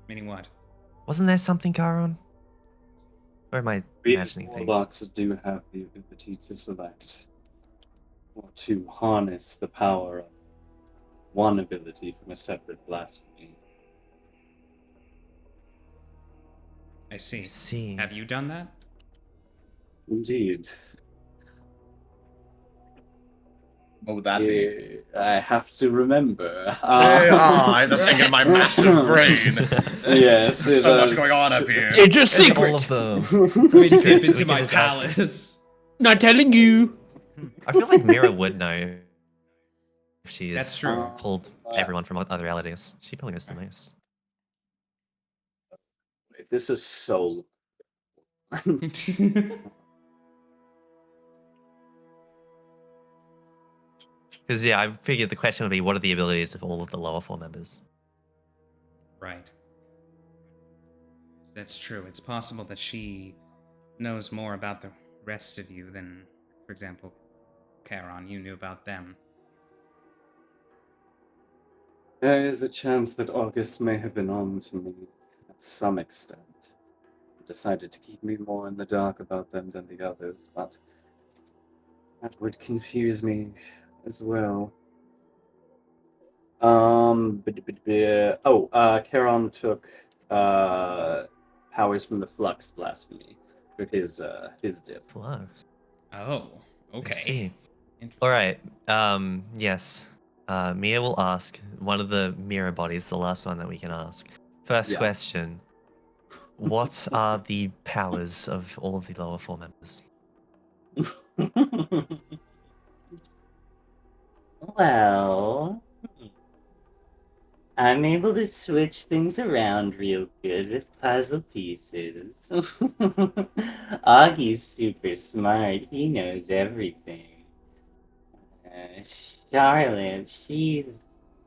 Meaning what? wasn't there something, Karen? Or am I imagining things? Warlocks do have the ability to select or to harness the power of one ability from a separate blasphemy. I see. I see. Have you done that? Indeed. What would that be? I have to remember. Hey, I'm just thinking my massive brain. Yes, There's so much going on up here. It's just It's secret. all of them. Let me dip Secrets, into we my can just ask- palace. Not telling you. I feel like Mira would know if she's That's true. pulled everyone from other realities. She probably knows the most. This is so. Because yeah, I figured the question would be, what are the abilities of all of the lower four members? Right. That's true. It's possible that she knows more about the rest of you than, for example, Charon. You knew about them. There is a chance that August may have been on to me at some extent. Decided to keep me more in the dark about them than the others, but that would confuse me as well. Charon took powers from the Flux Blasphemy for his dip. Flux. Oh, I okay. see. Interesting. All right. Yes. Mia will ask one of the mirror bodies, the last one that we can ask. First Yeah. question. What are the powers of all of the lower four members? Well, I'm able to switch things around real good with puzzle pieces. Augie's super smart. He knows everything. Charlotte, she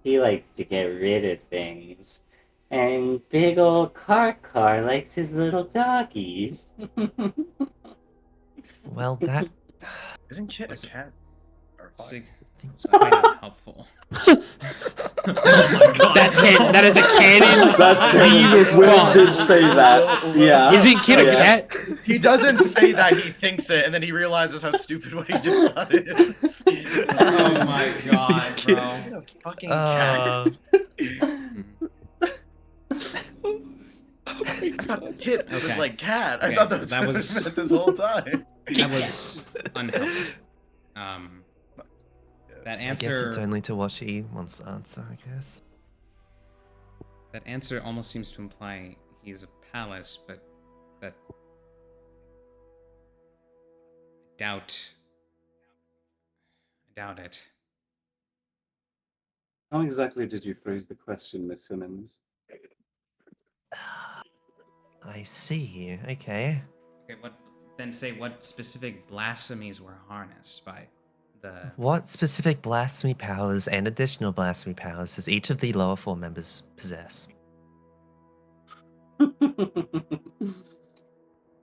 likes to get rid of things. And big old Car likes his little doggy. Well, that. Isn't Kit a Was it- cat? Or a fox? Sig- it's quite unhelpful. Oh my god. That is a canon. That's canon. Will did say that. Yeah. Isn't Kid a Yeah. cat? He doesn't say that, he thinks it, and then he realizes how stupid what he just thought it is. Oh my god, bro. What a fucking cat. I thought Kit was Okay. like cat. I Okay, thought that was, that was- meant this whole time. That was unhelpful. That I guess it's answer only to what she wants to answer, I guess. that answer almost seems to imply he is a palace, but that I doubt it. How exactly did you phrase the question, Miss Simmons? I see. Okay. Okay, what specific blasphemies were harnessed by the What specific blasphemy powers and additional blasphemy powers does each of the lower four members possess?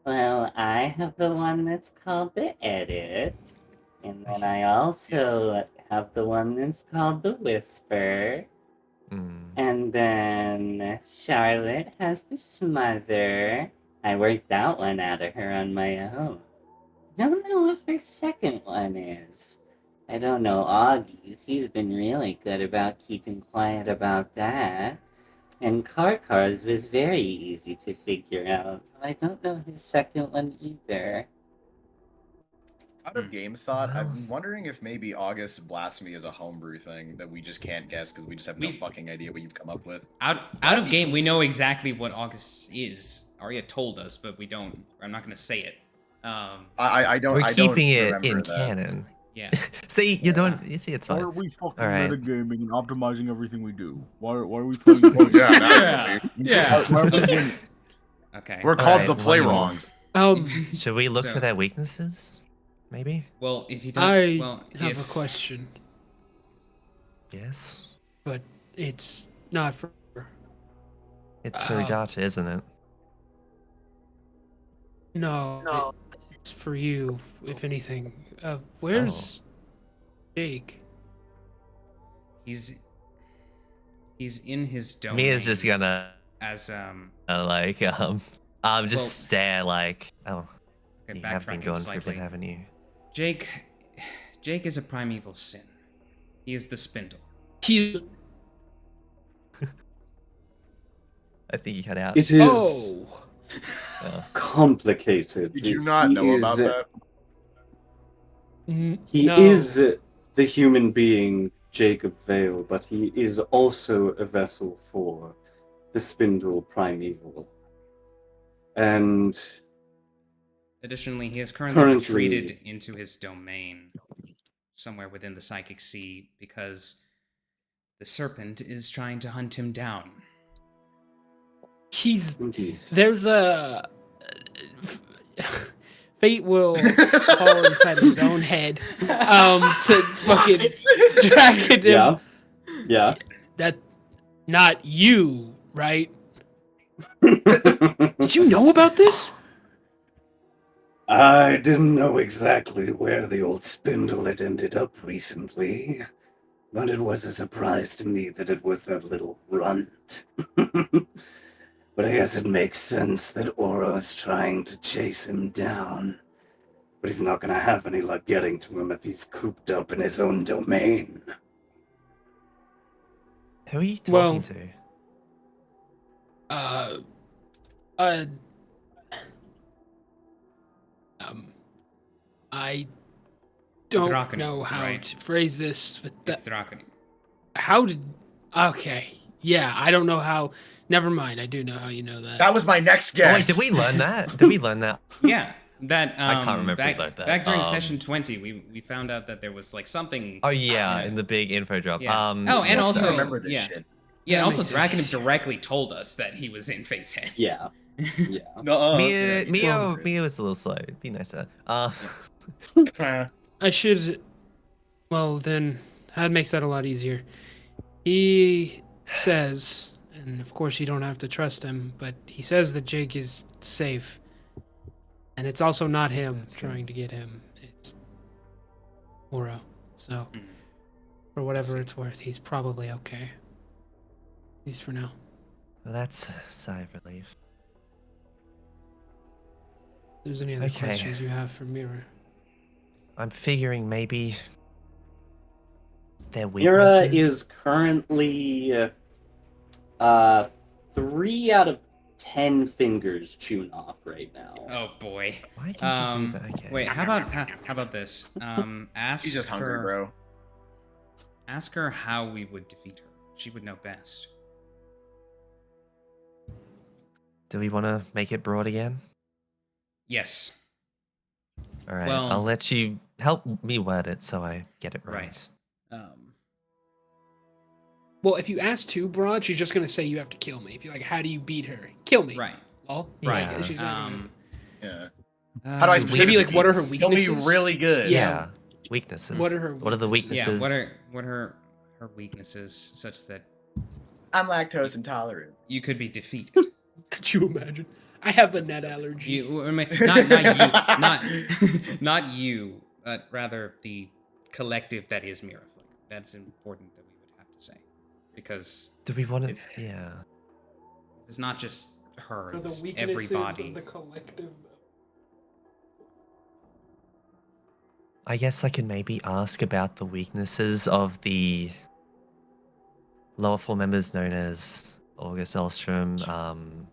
Well, I have the one that's called the Edit. And then I also have the one that's called the Whisper. And then Charlotte has the Smother. I worked that one out of her on my own. I don't know what her second one is. I don't know Augie's. He's been really good about keeping quiet about that. And Karkar's was very easy to figure out. I don't know his second one either. Out of game thought, Well. I'm wondering if maybe August Blasphemy is a homebrew thing that we just can't guess because we just have no fucking idea what you've come up with. out of game. We know exactly what August is. Aria told us, but we don't. I'm not gonna say it. I don't. We're I keeping don't it remember in that. canon. Yeah. See, you don't. You see, it's Why fine. are we fucking Alright. metagaming and optimizing everything we do? Why are we playing? Yeah. Why are we doing- Okay. We're called Alright, the one Play more. Wrongs. Should we look So- for their weaknesses? Maybe? Well, if you don't, I well, have if, a question, Yes. but it's not for. It's for Data, isn't it? No, it's for you, if anything. Where's Jake? He's in his domain. Mia's just gonna as just Well- stare like, oh, okay, you have been backtracking going for a slightly. bit, haven't you? Jake is a primeval sin. He is the spindle. He's. I think you cut out. It is Oh. complicated. Did you not know about that? He No. is the human being Jacob Vale, but he is also a vessel for the Spindle Primeval. And Additionally, he is currently Currently- retreated into his domain. somewhere within the psychic sea because the serpent is trying to hunt him down. Indeed. There's a fate will fall inside his own head to fucking drag it in. Yeah. That not you, right? Did you know about this? I didn't know exactly where the old spindle had ended up recently, but it was a surprise to me that it was that little runt. But I guess it makes sense that Oro's trying to chase him down. But he's not going to have any luck getting to him if he's cooped up in his own domain. Who are you talking Well, to? I don't Draconim, know how right? to phrase this. But It's Draconim. how did? Okay, yeah, I don't know how. Never mind. I do know how you know that. That was my next Oh, guess. wait, did we learn that? Did we learn that? Yeah, that I can't remember if we back, learned that. back during session 20, we found out that there was like something. Oh yeah, Yeah. in the big info drop. Yeah. Oh, and I also remember this yeah. shit. Yeah, That also makes sense. Draconim directly told us that he was in Fate's Head. Yeah. Yeah. No, Mia was a little slow. Be nicer. I should. Well, then that makes that a lot easier. He says, and of course you don't have to trust him, but he says that Jake is safe, and it's also not him That's true. trying to get him. It's Oro. So, Mm. for whatever it's worth, he's probably okay. At least for now. Well, that's a sigh of relief. If there's any other Okay. questions you have for Mira? I'm figuring maybe their Mira weaknesses. is currently 3 out of 10 fingers chewed off right now. Oh boy. Why can she do that? Okay. Wait, how about this? Ask He's just hungry, her. bro. Ask her how we would defeat her. She would know best. Do we want to make it broad again? Yes. All right. Well- I'll let you help me word it so I get it right. Right. Well, if you ask too broad, she's just gonna say you have to kill me. If you're like, how do you beat her? Kill me. Right. Lol. Right. Yeah. She's not gonna- Yeah. How do I um, specifically maybe like what are her He'll weaknesses? be really good. Yeah. Weaknesses. What are her What are the weaknesses? weaknesses? Yeah. What are her weaknesses such that I'm lactose intolerant. you could be defeated? Could you imagine? I have a nut allergy. You, I mean, not you, not you, but rather the collective that is Miraflame. That's important that we would have to say, because Do we want to? It's- Yeah. it's not just her; Or the it's weaknesses everybody. of the collective. I guess I can maybe ask about the weaknesses of the lower four members known as August Elstrom,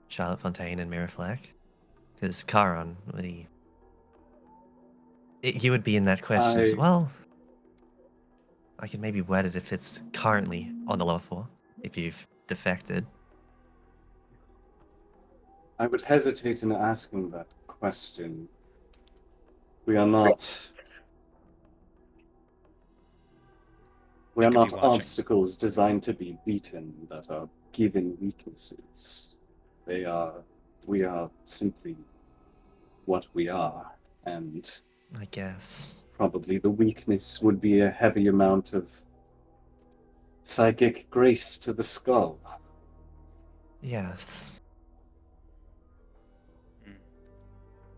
Charlotte Fontaine, and Miraflak. Because Charon, you would be in that question as I- well. I can maybe word it if it's currently on the lower four, if you've defected. I would hesitate in asking that question. We are not. We I are could be not watching. obstacles designed to be beaten that are given weaknesses. We are simply what we are, and I guess. probably the weakness would be a heavy amount of psychic grace to the skull. Yes.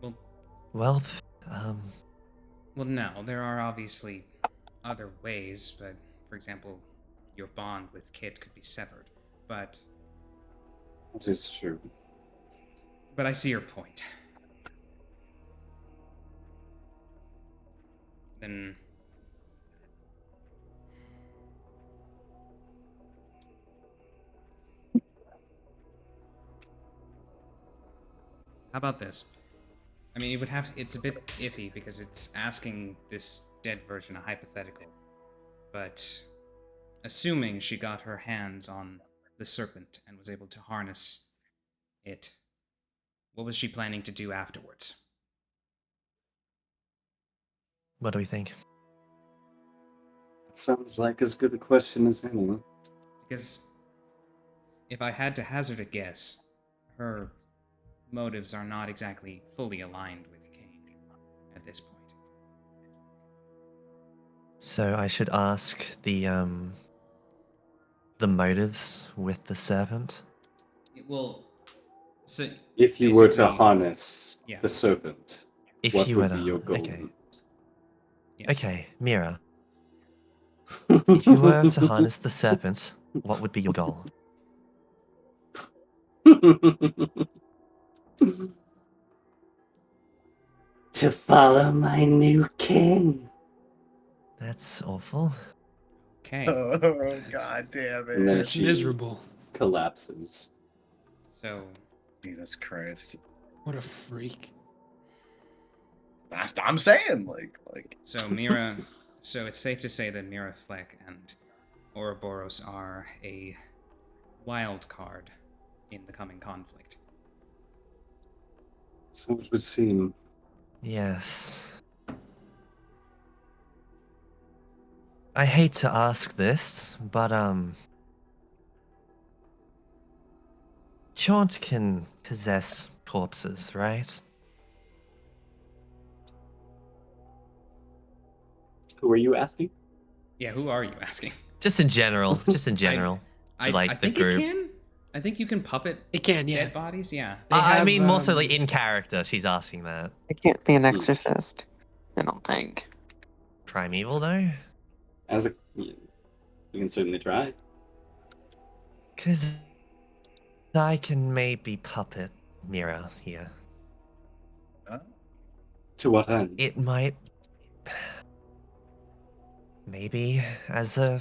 Well, Well, well, no, there are obviously other ways, but for example, your bond with Kit could be severed. But That is true. I see your point. Then how about this? I mean, it would have. It's a bit iffy because it's asking this dead version a hypothetical. But assuming she got her hands on the serpent and was able to harness it, what was she planning to do afterwards? what do we think? Sounds like as good a question as any. Because if I had to hazard a guess, her motives are not exactly fully aligned with CAIN at this point. So I should ask the motives with the serpent. Well, so If you were to basically- harness Yeah. the serpent, If what you would were be to- your goal? okay. yes. Okay, Mira. If you were to harness the serpent, what would be your goal? To follow my new king. That's awful. Okay. Oh god damn And then it. That's she miserable. collapses. So Jesus Christ. What a freak. I'm saying, like. So Mira, so it's safe to say that Mira Fleck and Ouroboros are a wild card in the coming conflict. So it would seem. Yes. I hate to ask this, but Chaunt can possess corpses, right? Who are you asking? Yeah, who are you asking? Just in general. Just in general. I like the think group. you can. I think you can puppet It can, yeah. dead bodies. Yeah. They I have, mean, more so like in character, she's asking that. I can't be an exorcist. I don't think. Primeval, though? As a, you can certainly try. Because I can maybe puppet Mira here. To what end? It might. Maybe as a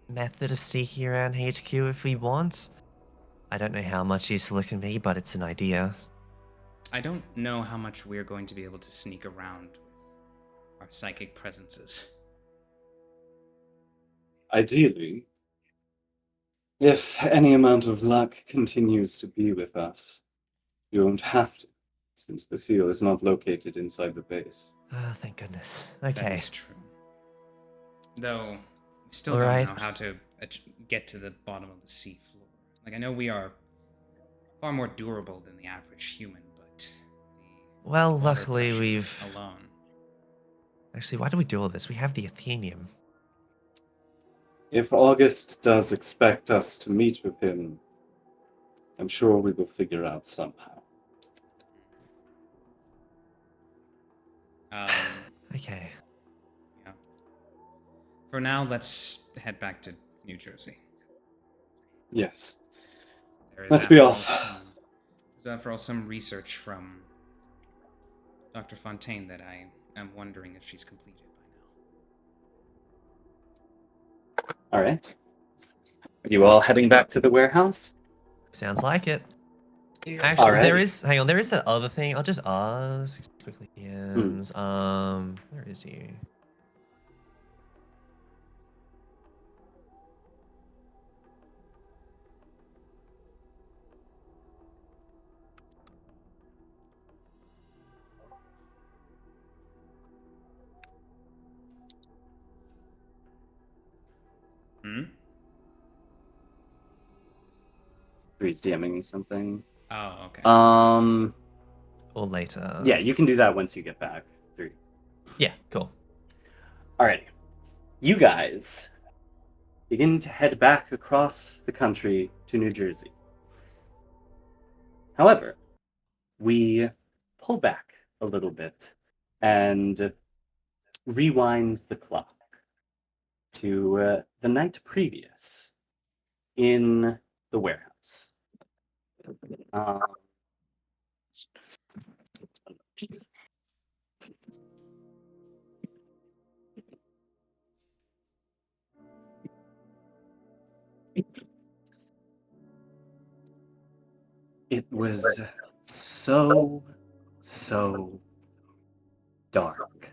method of sneaking around HQ if we want. I don't know how much useful it can be, but it's an idea. I don't know how much we're going to be able to sneak around with our psychic presences. Ideally, if any amount of luck continues to be with us, you won't have to, since the seal is not located inside the base. Ah, thank goodness. That Okay. is true. Though, we still Alright. don't know how to get to the bottom of the sea floor. Like, I know we are far more durable than the average human, but the Well, water luckily pressure we've. alone. Actually, why do we do all this? We have the Athenium. If August does expect us to meet with him, I'm sure we will figure out somehow. Okay. Yeah. For now, let's head back to New Jersey. Yes. There is, Let's be after all, off. there's, after all, some research from Dr. Fontaine that I am wondering if she's completed by now. All right. Are you all heading back to the warehouse? Sounds like it. Actually, Alright. hang on, there is that other thing. I'll just ask quickly. Jens. Where is he? Hmm? He's DMing you something. Oh, okay. Or later. Yeah, you can do that once you get back. 3. Yeah, cool. Alrighty. You guys begin to head back across the country to New Jersey. However, we pull back a little bit and rewind the clock to the night previous in the warehouse. It was so dark.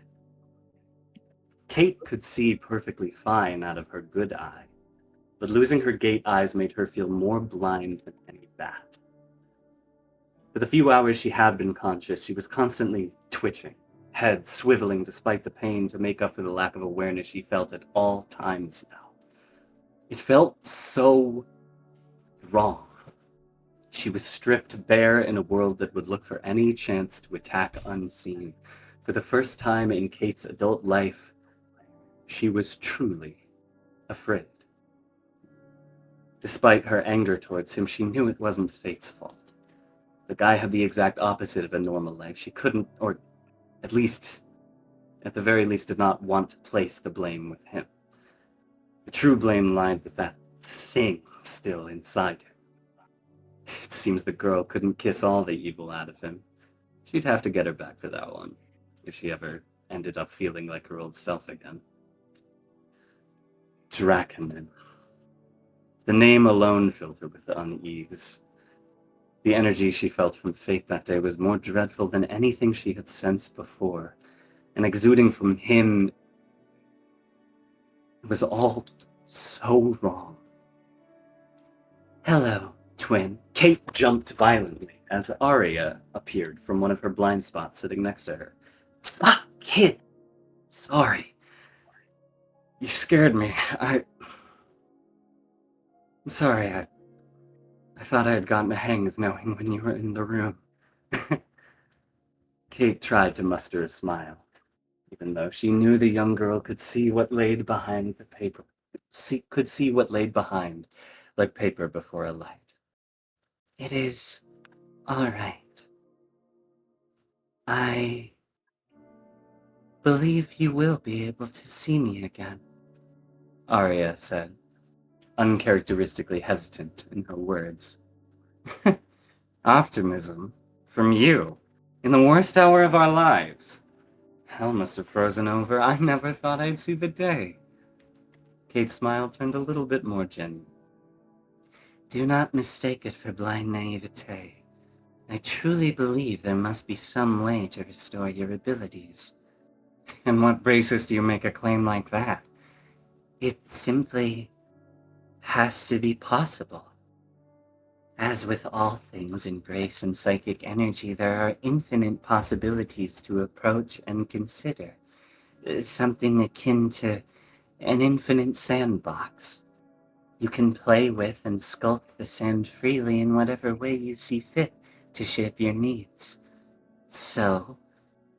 Kate could see perfectly fine out of her good eye, but losing her gate eyes made her feel more blind than any bat. For the few hours she had been conscious, she was constantly twitching, head swiveling despite the pain to make up for the lack of awareness she felt at all times now. It felt so wrong. She was stripped bare in a world that would look for any chance to attack unseen. For the first time in Kate's adult life, she was truly afraid. Despite her anger towards him, she knew it wasn't fate's fault. The guy had the exact opposite of a normal life. She couldn't, or at the very least, did not want to place the blame with him. The true blame lied with that thing still inside her. It seems the girl couldn't kiss all the evil out of him. She'd have to get her back for that one, if she ever ended up feeling like her old self again. Draconin. The name alone filled her with unease. The energy she felt from fate that day was more dreadful than anything she had sensed before, and exuding from him, it was all so wrong. Hello, twin. Kate jumped violently as Aria appeared from one of her blind spots sitting next to her. Fuck, kid. Sorry. You scared me. I'm sorry. I thought I had gotten a hang of knowing when you were in the room. Kate tried to muster a smile, even though she knew the young girl could see what laid behind the paper. Could see what laid behind, like paper before a light. It is all right. I believe you will be able to see me again, Aria said, uncharacteristically hesitant in her words. Optimism? From you? In the worst hour of our lives? Hell must have frozen over. I never thought I'd see the day. Kate's smile turned a little bit more genuine. Do not mistake it for blind naivete. I truly believe there must be some way to restore your abilities. And what basis do you make a claim like that? It simply has to be possible. As with all things in grace and psychic energy, there are infinite possibilities to approach and consider. Something akin to an infinite sandbox. You can play with and sculpt the sand freely in whatever way you see fit to shape your needs. So,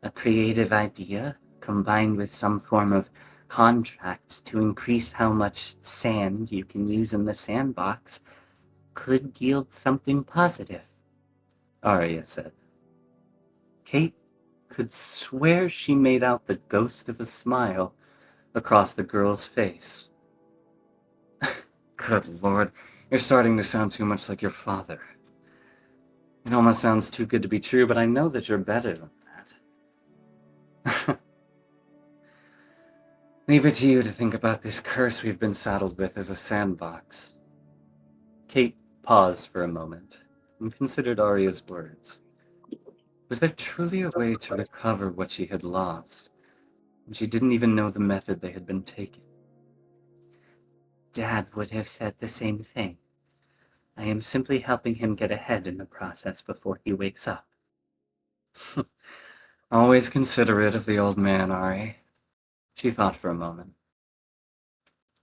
a creative idea combined with some form of contract to increase how much sand you can use in the sandbox could yield something positive, Aria said. Kate could swear she made out the ghost of a smile across the girl's face. Good Lord, you're starting to sound too much like your father. It almost sounds too good to be true, but I know that you're better than that. Leave it to you to think about this curse we've been saddled with as a sandbox. Kate paused for a moment and considered Aria's words. Was there truly a way to recover what she had lost, when she didn't even know the method they had been taking? Dad would have said the same thing. I am simply helping him get ahead in the process before he wakes up. Always considerate of the old man, Ari. She thought for a moment.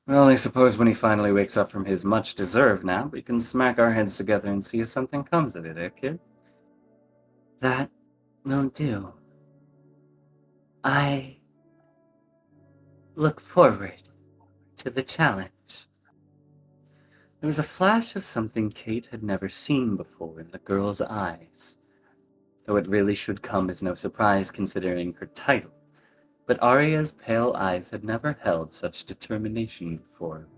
Well, I suppose when he finally wakes up from his much-deserved nap, we can smack our heads together and see if something comes of it, eh, kid? That will do. I look forward to the challenge. There was a flash of something Kate had never seen before in the girl's eyes, though it really should come as no surprise considering her title. But Aria's pale eyes had never held such determination before.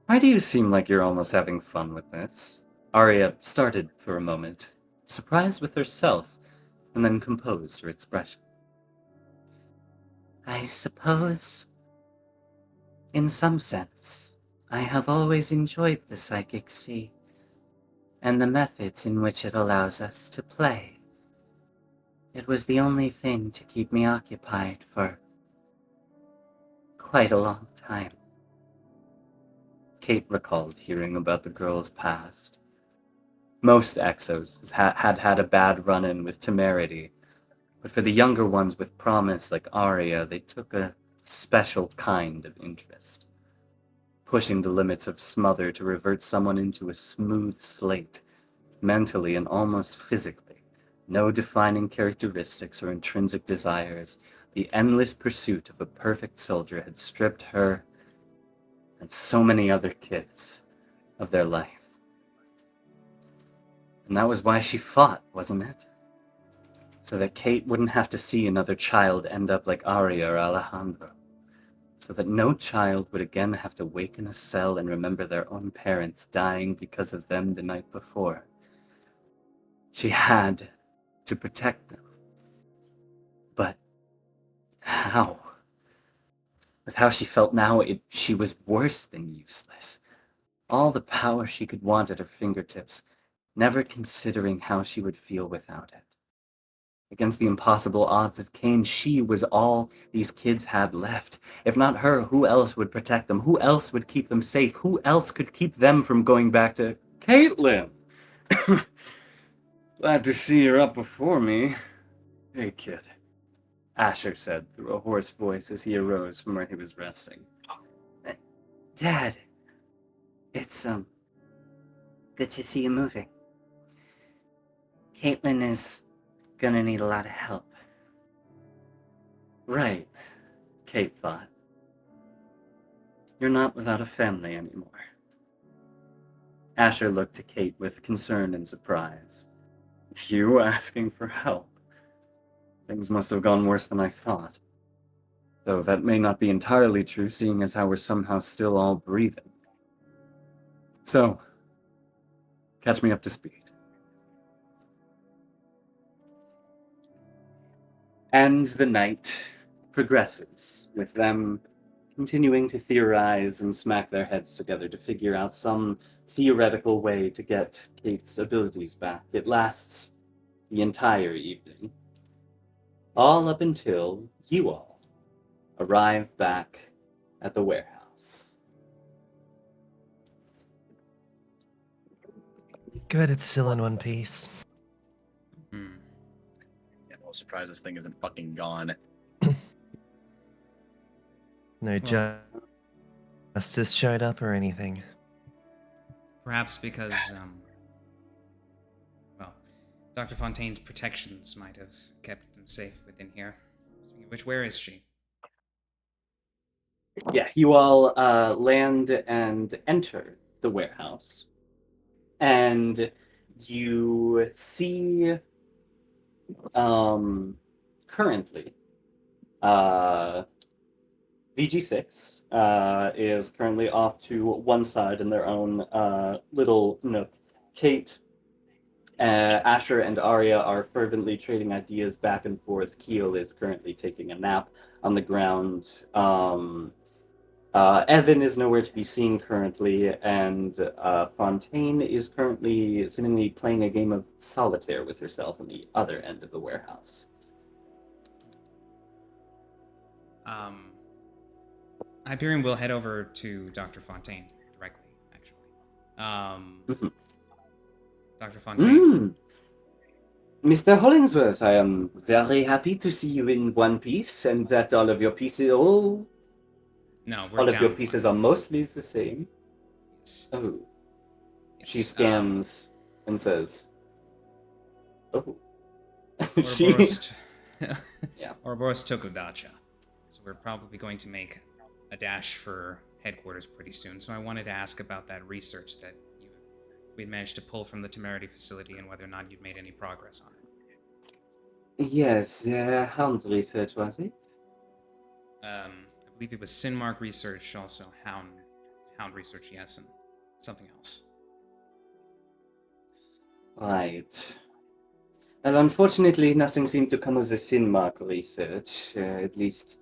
Why do you seem like you're almost having fun with this? Aria started for a moment, surprised with herself, and then composed her expression. I suppose, in some sense, I have always enjoyed the psychic sea, and the methods in which it allows us to play. It was the only thing to keep me occupied for quite a long time. Kate recalled hearing about the girl's past. Most Exos had had a bad run-in with temerity, But for the younger ones with promise like Aria, they took a special kind of interest, pushing the limits of smother to revert someone into a smooth slate, mentally and almost physically. No defining characteristics or intrinsic desires. The endless pursuit of a perfect soldier had stripped her and so many other kids of their life. And that was why she fought, wasn't it? So that Kate wouldn't have to see another child end up like Aria or Alejandro. So that no child would again have to wake in a cell and remember their own parents dying because of them the night before. She had to protect them. But how? With how she felt now, she was worse than useless. All the power she could want at her fingertips, never considering how she would feel without it. Against the impossible odds of CAIN, she was all these kids had left. If not her, who else would protect them? Who else would keep them safe? Who else could keep them from going back to Caitlin? Glad to see you're up before me. Hey, kid, Asher said through a hoarse voice as he arose from where he was resting. Dad, it's, good to see you moving. Caitlin is gonna need a lot of help. Right, Kate thought. You're not without a family anymore. Asher looked to Kate with concern and surprise. You asking for help? Things must have gone worse than I thought. Though that may not be entirely true, seeing as how we're somehow still all breathing. So, catch me up to speed. And the night progresses, with them continuing to theorize and smack their heads together to figure out some theoretical way to get Kate's abilities back. It lasts the entire evening, all up until you all arrive back at the warehouse. Good, it's still in one piece. Yeah, I'm a little surprised this thing isn't fucking gone. No justice showed up or anything. Perhaps because, well, Dr. Fontaine's protections might have kept them safe within here. Speaking of which, where is she? Yeah, you all land and enter the warehouse. And you see currently VG6 is currently off to one side in their own little nook. Kate, Asher, and Aria are fervently trading ideas back and forth. Keel is currently taking a nap on the ground. Evan is nowhere to be seen currently, and Fontaine is currently seemingly playing a game of solitaire with herself on the other end of the warehouse. Hyperion will head over to Dr. Fontaine directly, actually. Dr. Fontaine. Mr. Hollingsworth, I am very happy to see you in one piece, and that all of your pieces, No, we're all of down your one. pieces are mostly the same. Yes. Oh. Yes, She scans and says, oh. She... Ouroboros Yeah. Ouroboros Tokudacha. So we're probably going to make a dash for headquarters pretty soon. So I wanted to ask about that research that we'd managed to pull from the Temerity facility and whether or not you'd made any progress on it. Yes, Hound research, was it? I believe it was Sinmark research, also Hound research, yes, and something else. Right. Well, unfortunately, nothing seemed to come of the Sinmark research, at least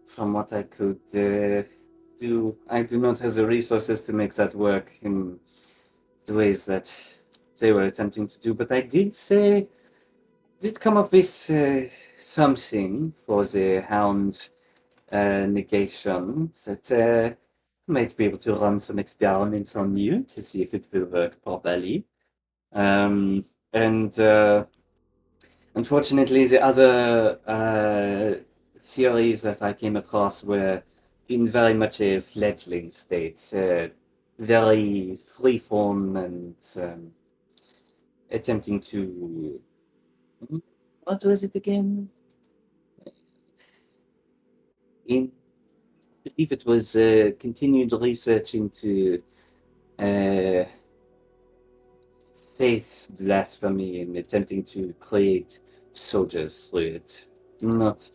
from what I could do. I do not have the resources to make that work in the ways that they were attempting to do, but I did come up with something for the Hound negation that might be able to run some experiments on you to see if it will work properly. And Unfortunately, the other theories that I came across were in very much a fledgling state, very freeform and attempting to. What was it again? In, I believe it was continued research into uh, faith blasphemy and attempting to create soldiers through it. Not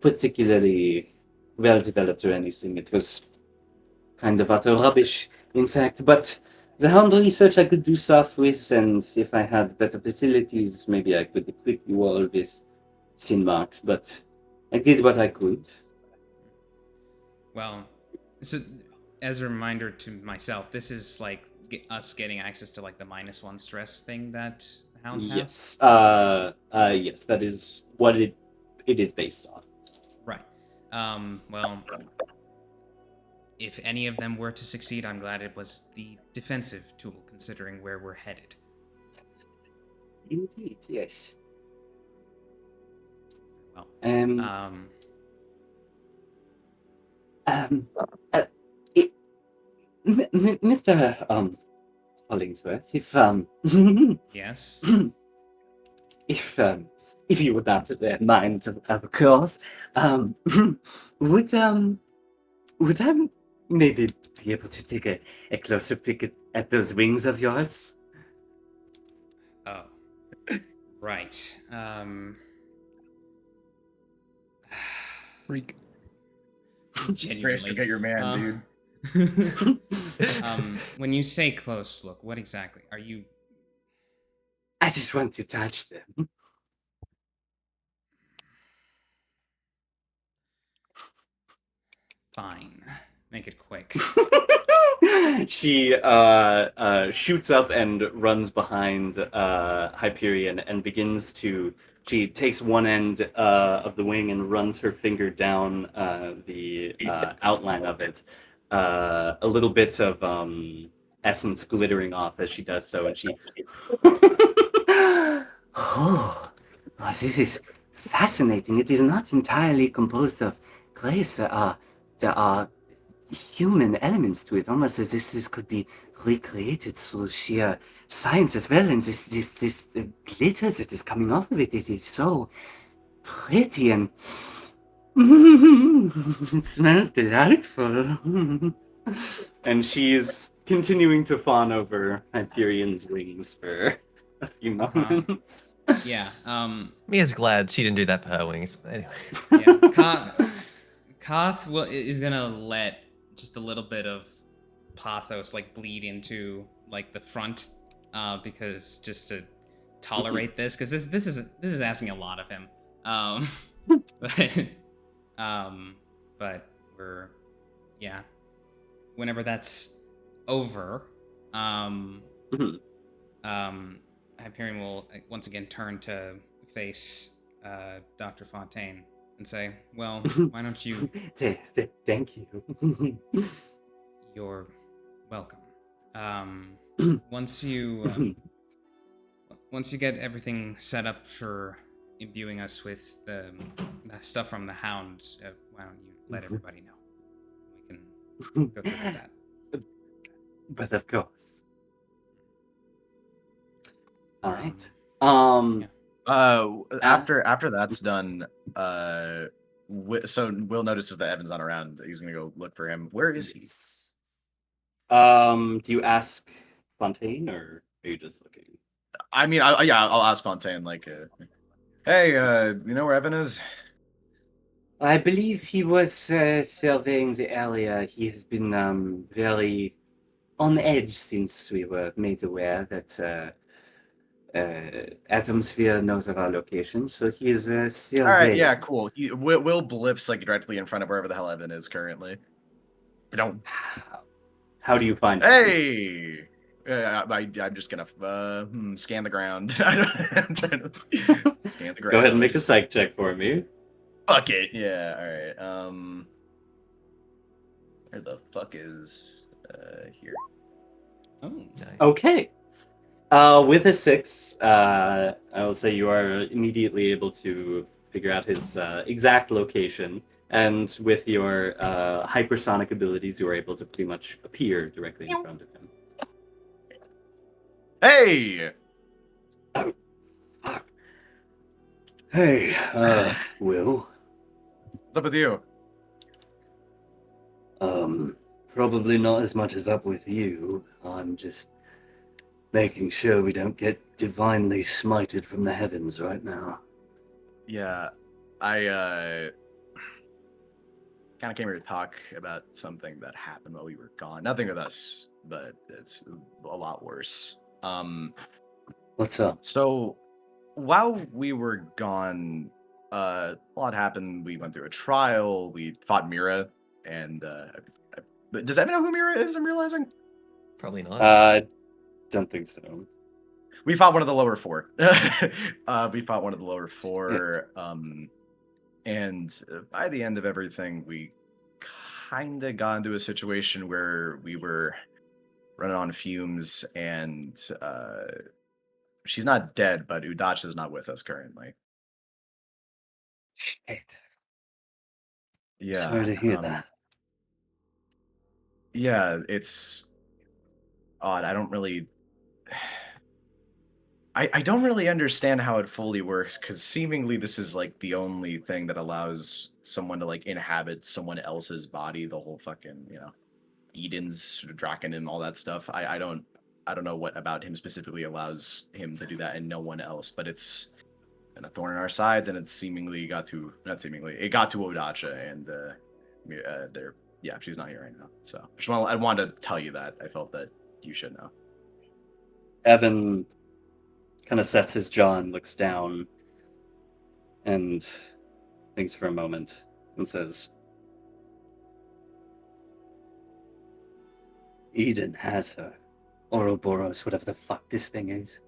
particularly well developed or anything. It was kind of utter rubbish, in fact. But the hound research I could do stuff with, and if I had better facilities, maybe I could equip you all with sin marks. But I did what I could. Well, so as a reminder to myself, this is like us getting access to like the -1 stress thing that the hounds have. Yes. Yes, that is what it is based on. Right. Well, if any of them were to succeed, I'm glad it was the defensive tool, considering where we're headed. Indeed, yes. Well, It, Mr. Hollingsworth, if yes. if you would not mind, of course, would would I maybe be able to take a closer peek at those wings of yours? Oh, right. Freak. Grace, Genuinely. forget your man, dude. When you say close look, what exactly are you? I just want to touch them. Fine. Make it quick. She shoots up and runs behind Hyperion and begins to. She takes one end of the wing and runs her finger down the outline of it. A little bit of essence glittering off as she does so, and she. Oh, this is fascinating. It is not entirely composed of glaze. There are human elements to it, almost as if this could be recreated through sheer science as well. And this glitter that is coming off of it, it is so pretty and it smells delightful. And she's continuing to fawn over Hyperion's wings for a few moments. Yeah. Mia's glad she didn't do that for her wings. Anyway. Yeah. Koth is gonna let just a little bit of pathos like bleed into like the front, because just to tolerate this, because this is asking a lot of him. But we're whenever that's over, Hyperion will once again turn to face Dr. Fontaine and say, well, why don't you... Thank you. You're welcome. Once you get everything set up for imbuing us with the stuff from the hounds, why don't you let everybody know? We can go through with that. But of course. All right. After that's done, so Will notices that Evan's not around. He's gonna go look for him. Where is he? Do you ask Fontaine, or are you just looking? I mean, I'll ask Fontaine. Like, hey, you know where Evan is? I believe he was surveying the area. He has been very on edge since we were made aware that Atomsphere knows of our location, so he is surveying. All right, yeah, cool. Will blips like directly in front of wherever the hell Evan is currently. Don't. How do you find him? Hey! I'm just gonna scan the ground. I'm trying to scan the ground. Go ahead and make a psych check for me. Fuck it. Yeah. All right. Where the fuck is here? Oh. Okay. With a 6, I will say you are immediately able to figure out his exact location, and with your hypersonic abilities, you are able to pretty much appear directly in front of him. Hey! Hey, Will. What's up with you? Probably not as much as up with you. I'm just making sure we don't get divinely smited from the heavens right now. Yeah, I kind of came here to talk about something that happened while we were gone. Nothing with us, but it's a lot worse. What's up? So while we were gone, a lot happened. We went through a trial. We fought Mira, and but does anyone know who Mira is? I'm realizing Probably not. Don't think so. we fought one of the lower 4. We fought one of the lower 4. And by the end of everything, we kind of got into a situation where we were running on fumes, and she's not dead, but Udacha's not with us currently. Shit. Yeah. Sorry to hear that. Yeah, it's odd. I don't really I don't really understand how it fully works, because seemingly this is like the only thing that allows someone to like inhabit someone else's body, the whole fucking, Eden's, Draken and all that stuff. I don't know what about him specifically allows him to do that and no one else, but it's a thorn in our sides, and it seemingly got to it got to Odacha, and she's not here right now. So I wanted to tell you that. I felt that you should know. Evan kind of sets his jaw and looks down and thinks for a moment and says, Eden has her. Ouroboros, whatever the fuck this thing is.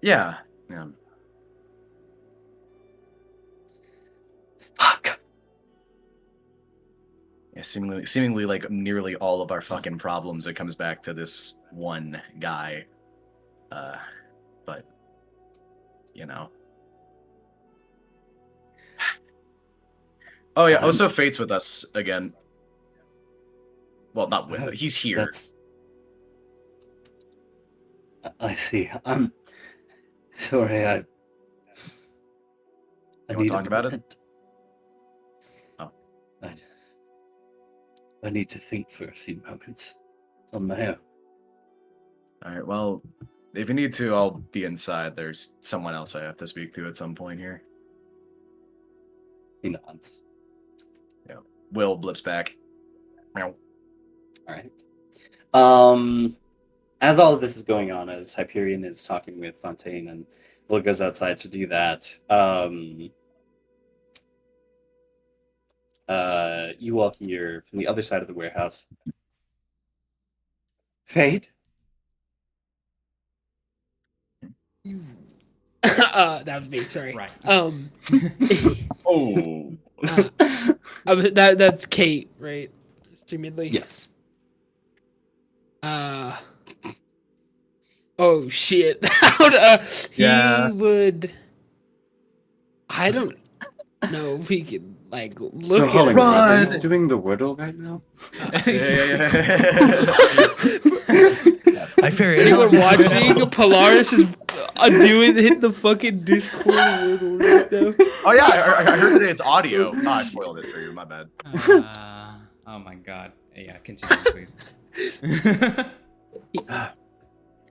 Yeah. Fuck. Yeah, seemingly like nearly all of our fucking problems, it comes back to this one guy. But Oh yeah, also Fate's with us again. Well, not with, he's here. I see. I'm sorry, I You want need to talk about it? Oh. I need to think for a few moments on my own. Alright, well, if you need to, I'll be inside. There's someone else I have to speak to at some point here. he nods. Yeah. Will blips back. Meow. All right. As all of this is going on, as Hyperion is talking with Fontaine and Will goes outside to do that, you all hear from the other side of the warehouse, Fate? That was me. Sorry. Right. Oh. That's Kate, right? Assumedly. Yes. Oh shit. He would. I don't know if he could like look So, at Holly, her. are you doing the Wordle right now? Hyperion. Anyone watching Polaris is hitting the fucking Discord Wordle right now. Oh yeah, I heard today it's audio. Oh, I spoiled it for you. My bad. Oh my god. Yeah, continue, please.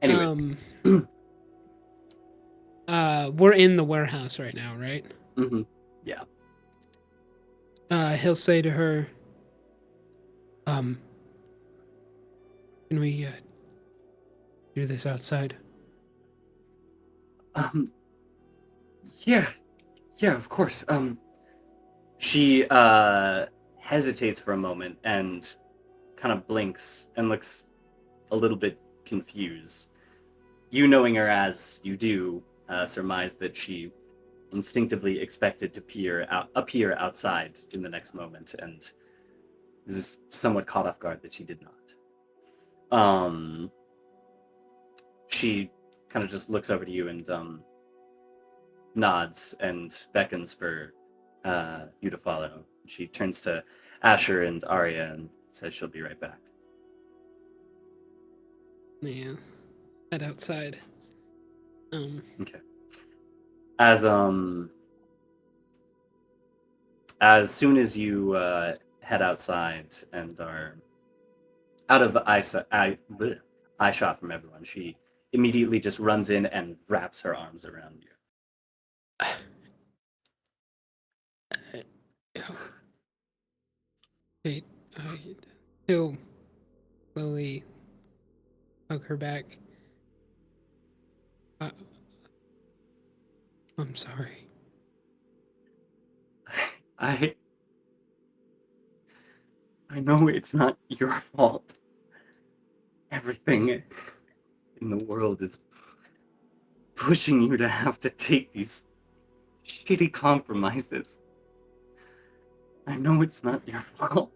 Anyways. We're in the warehouse right now, right? Mm-hmm. Yeah. He'll say to her, can we do this outside? Yeah, of course. She hesitates for a moment and kind of blinks and looks a little bit confused. You, knowing her as you do, surmise that she instinctively expected to appear outside in the next moment, and is somewhat caught off guard that she did not. she kind of just looks over to you and nods and beckons for you to follow. She turns to Asher and Aria and says she'll be right back. Yeah. Head outside. Okay. As soon as you head outside and are out of eyeshot from everyone, she immediately just runs in and wraps her arms around you. Wait, he'll slowly hug her back. I'm sorry. I know it's not your fault. Everything in the world is pushing you to have to take these shitty compromises. I know it's not your fault.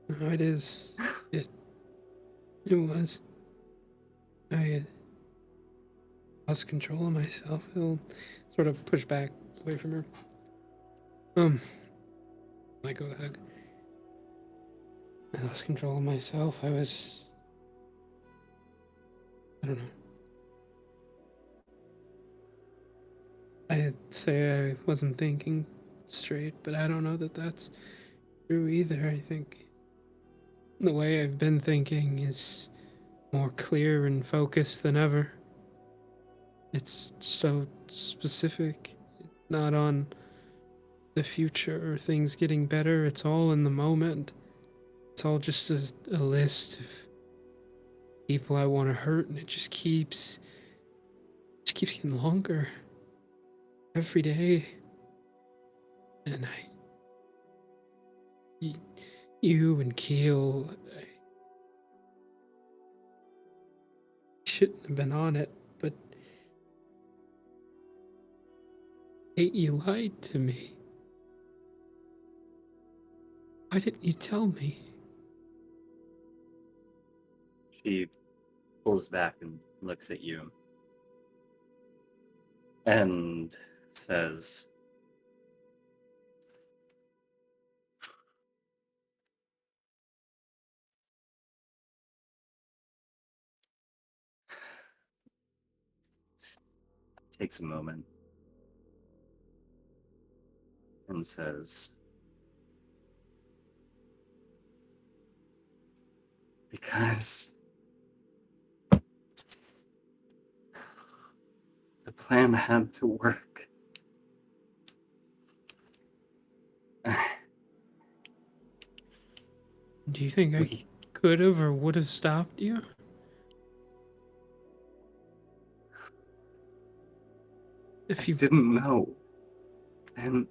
No, it is. It was. I lost control of myself. He'll sort of push back away from her. Let go of the hug. I lost control of myself. I don't know. I'd say I wasn't thinking straight, but I don't know that that's true either. I think the way I've been thinking is more clear and focused than ever. It's so specific, not on the future or things getting better. It's all in the moment. It's all just a list of people I want to hurt, and it just keeps getting longer every day. And you and Keel, I shouldn't have been on it, but you lied to me. Why didn't you tell me? She pulls back and looks at you and says, takes a moment and says, because the plan had to work. Do you think I could have or would have stopped you? If you didn't know. And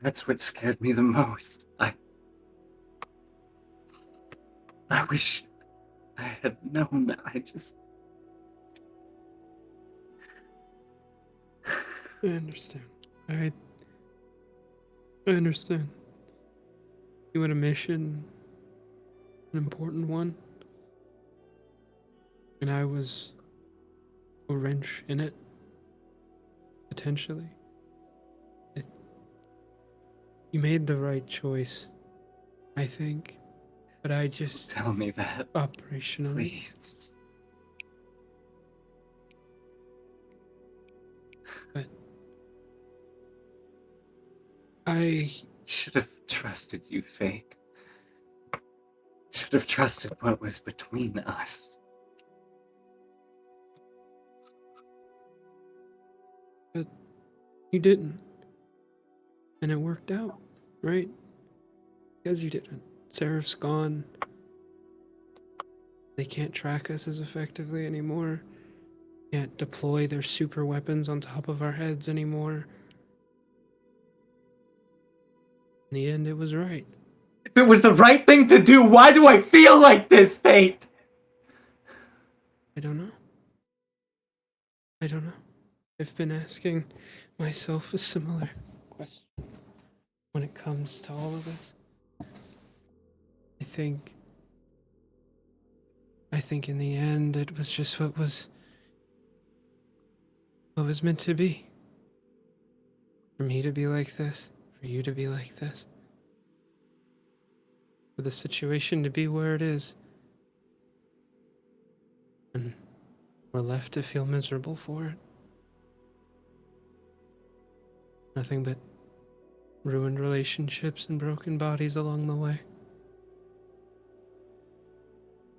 that's what scared me the most. I wish I had known. I understand. I understand. You had a mission, an important one, and I was a wrench in it, potentially. You made the right choice, I think, but I just... Tell me that, operationally... please. But I should have trusted you, Fate. Should have trusted what was between us. But you didn't. And it worked out, right? Because you didn't. Seraph's gone. They can't track us as effectively anymore. Can't deploy their super weapons on top of our heads anymore. In the end, it was right. If it was the right thing to do, why do I feel like this, Fate? I don't know. I've been asking myself a similar question when it comes to all of this. I think I think in the end it was just what was meant to be. For me to be like this, for you to be like this, for the situation to be where it is. And we're left to feel miserable for it. Nothing but ruined relationships and broken bodies along the way.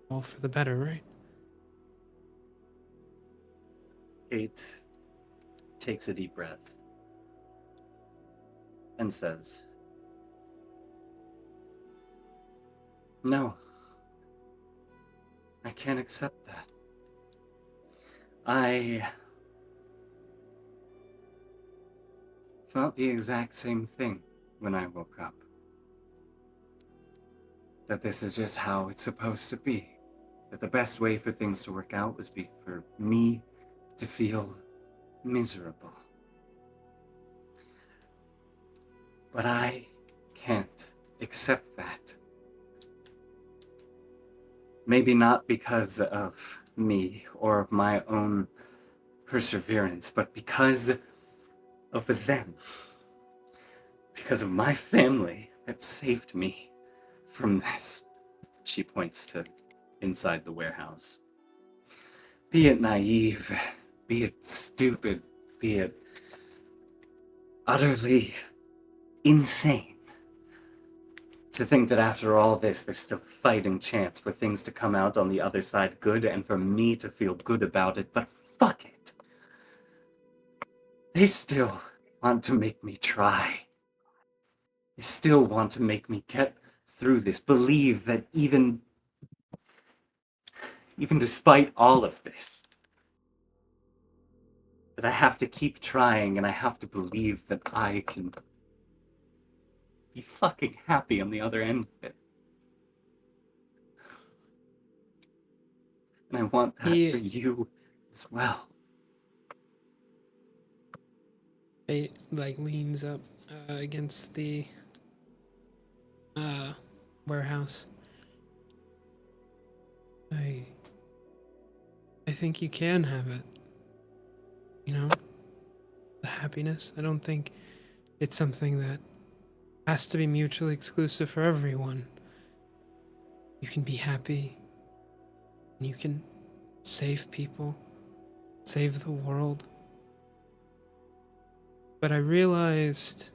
All for the better, right? Kate takes a deep breath and says, "No, I can't accept that. I felt the exact same thing when I woke up. That this is just how it's supposed to be. That the best way for things to work out was for me to feel miserable. But I can't accept that. Maybe not because of me or of my own perseverance, but because of them. Because of my family that saved me from this." She points to inside the warehouse. Be it naive, be it stupid, be it utterly insane to think that after all this, there's still a fighting chance for things to come out on the other side good and for me to feel good about it, but fuck it. They still want to make me try. They still want to make me get through this, believe that even despite all of this, that I have to keep trying and I have to believe that I can be fucking happy on the other end of it. And I want that for you as well. It leans up against the warehouse. I think you can have it. You know, the happiness. I don't think it's something that has to be mutually exclusive for everyone. You can be happy. And you can save people, save the world. But I realized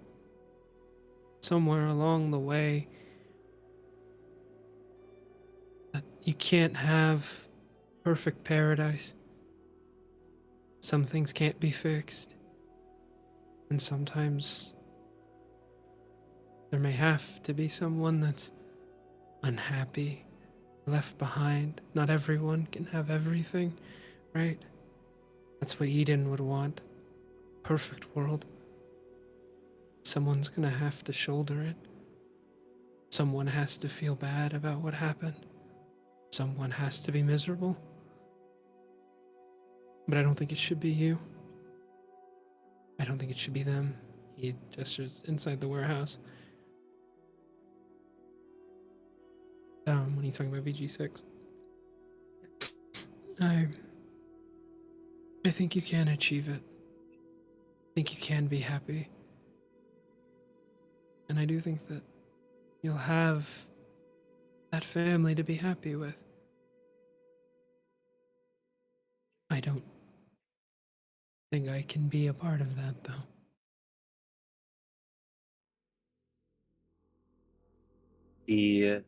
somewhere along the way that you can't have perfect paradise. Some things can't be fixed. And sometimes there may have to be someone that's unhappy, left behind. Not everyone can have everything, right? That's what Eden would want. Perfect world. Someone's gonna have to shoulder it. Someone has to feel bad about what happened. Someone has to be miserable. But I don't think it should be you. I don't think it should be them. He gestures inside the warehouse. When he's talking about VG6. I think you can achieve it. I think you can be happy. And I do think that you'll have that family to be happy with. I don't think I can be a part of that, though. He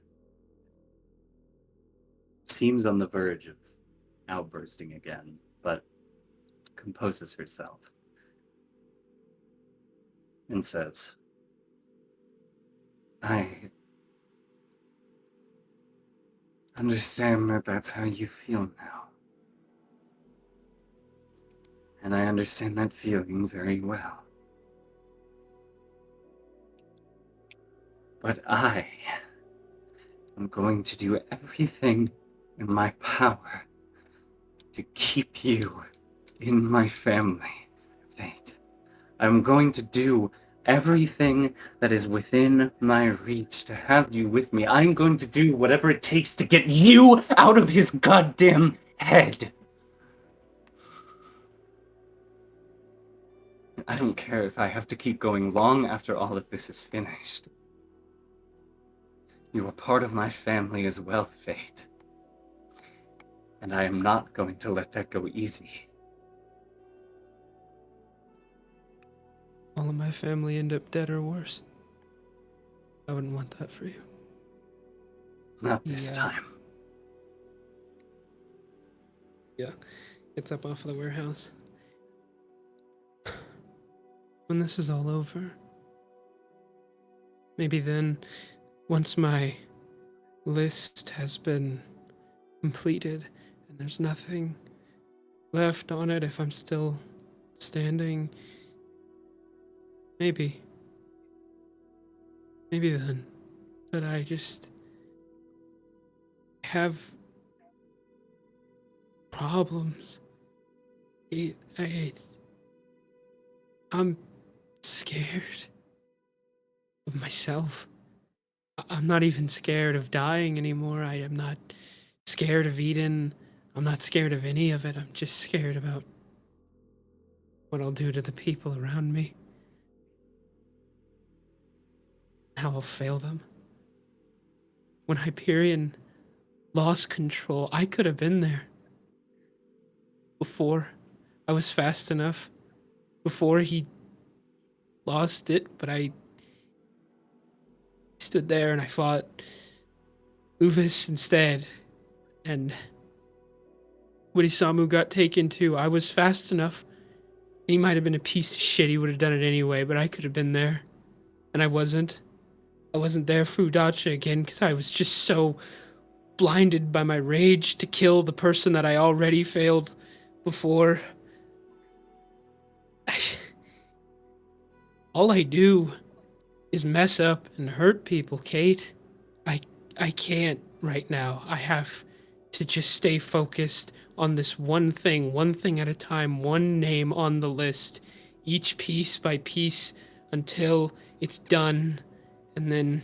seems on the verge of outbursting again, but composes herself and says, "I understand that that's how you feel now. And I understand that feeling very well. But I am going to do everything in my power to keep you in my family, Fate. I'm going to do everything that is within my reach to have you with me. I'm going to do whatever it takes to get you out of his goddamn head. I don't care if I have to keep going long after all of this is finished. You are part of my family as well, Fate. And I am not going to let that go easy. All of my family end up dead or worse. I wouldn't want that for you. Not this time. Yeah. Gets up off of the warehouse. When this is all over, maybe then, once my list has been completed and there's nothing left on it, if I'm still standing, maybe then. But I just have problems. I'm scared of myself. I'm not even scared of dying anymore. I am not scared of Eden. I'm not scared of any of it. I'm just scared about what I'll do to the people around me. How I'll fail them. When Hyperion lost control, I could have been there. Before I was fast enough. Before he lost it, but I stood there and I fought Uvis instead. And when Isamu got taken too, I was fast enough. He might have been a piece of shit, he would have done it anyway, but I could have been there. And I wasn't. I wasn't there for Udacha again because I was just so blinded by my rage to kill the person that I already failed before. All I do is mess up and hurt people, Kate. I can't right now. I have to just stay focused on this one thing at a time, one name on the list, each piece by piece until it's done, and then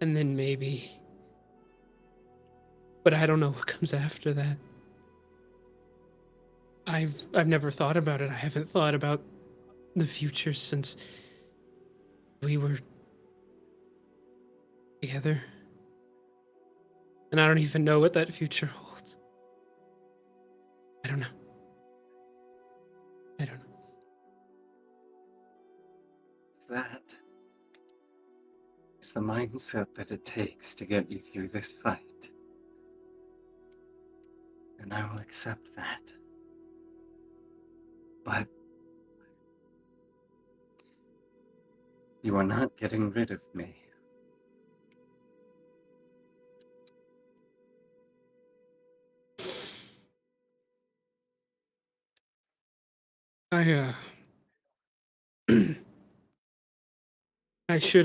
maybe. But I don't know what comes after that. I've never thought about it. I haven't thought about the future since we were together. And I don't even know what that future holds. I don't know. That is the mindset that it takes to get you through this fight. And I will accept that. But you are not getting rid of me. I should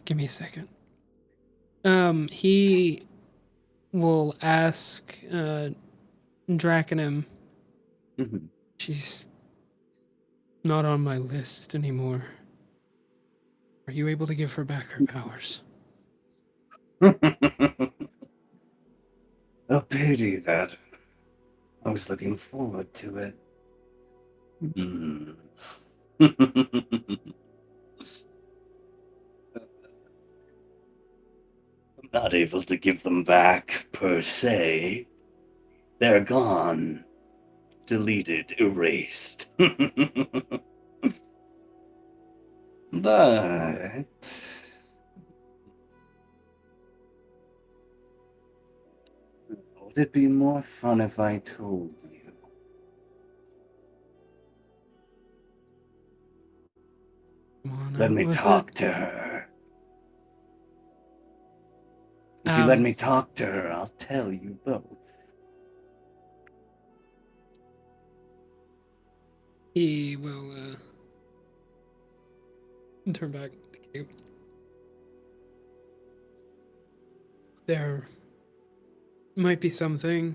give me a second. He will ask Draconim. Mhm. She's not on my list anymore. Are you able to give her back her powers? A pity that. I was looking forward to it. Hmm. I'm not able to give them back, per se. They're gone. Deleted, erased. But would it be more fun if I told you? Come on, Let out me with talk it. to her. If you let me talk to her, I'll tell you both. He will turn back to Kate. There might be something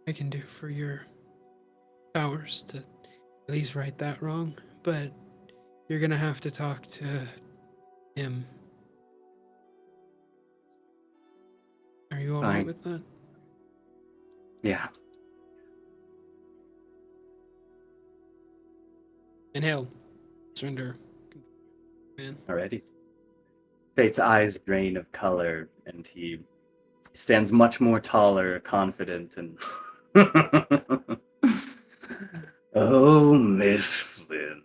I can do for your powers to at least right that wrong, but you're gonna have to talk to him. Are you alright Fine. with that? Yeah. And he'll surrender. Man. Alrighty. Fate's eyes drain of color, and he stands much more taller, confident, and oh, Miss Flynn.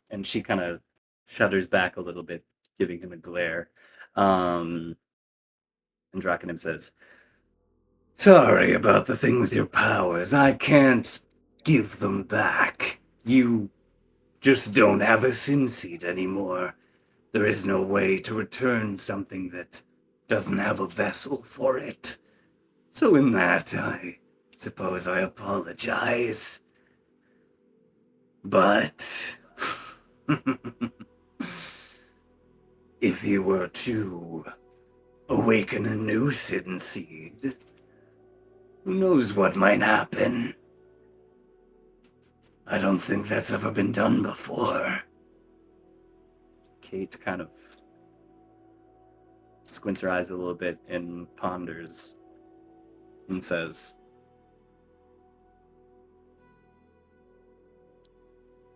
And she kind of shudders back a little bit, giving him a glare. And Draconim says, "Sorry about the thing with your powers. I can't give them back. You just don't have a sin seed anymore. There is no way to return something that doesn't have a vessel for it. So in that, I suppose I apologize. But if you were to awaken a new sin seed, who knows what might happen? I don't think that's ever been done before." Kate kind of squints her eyes a little bit and ponders and says,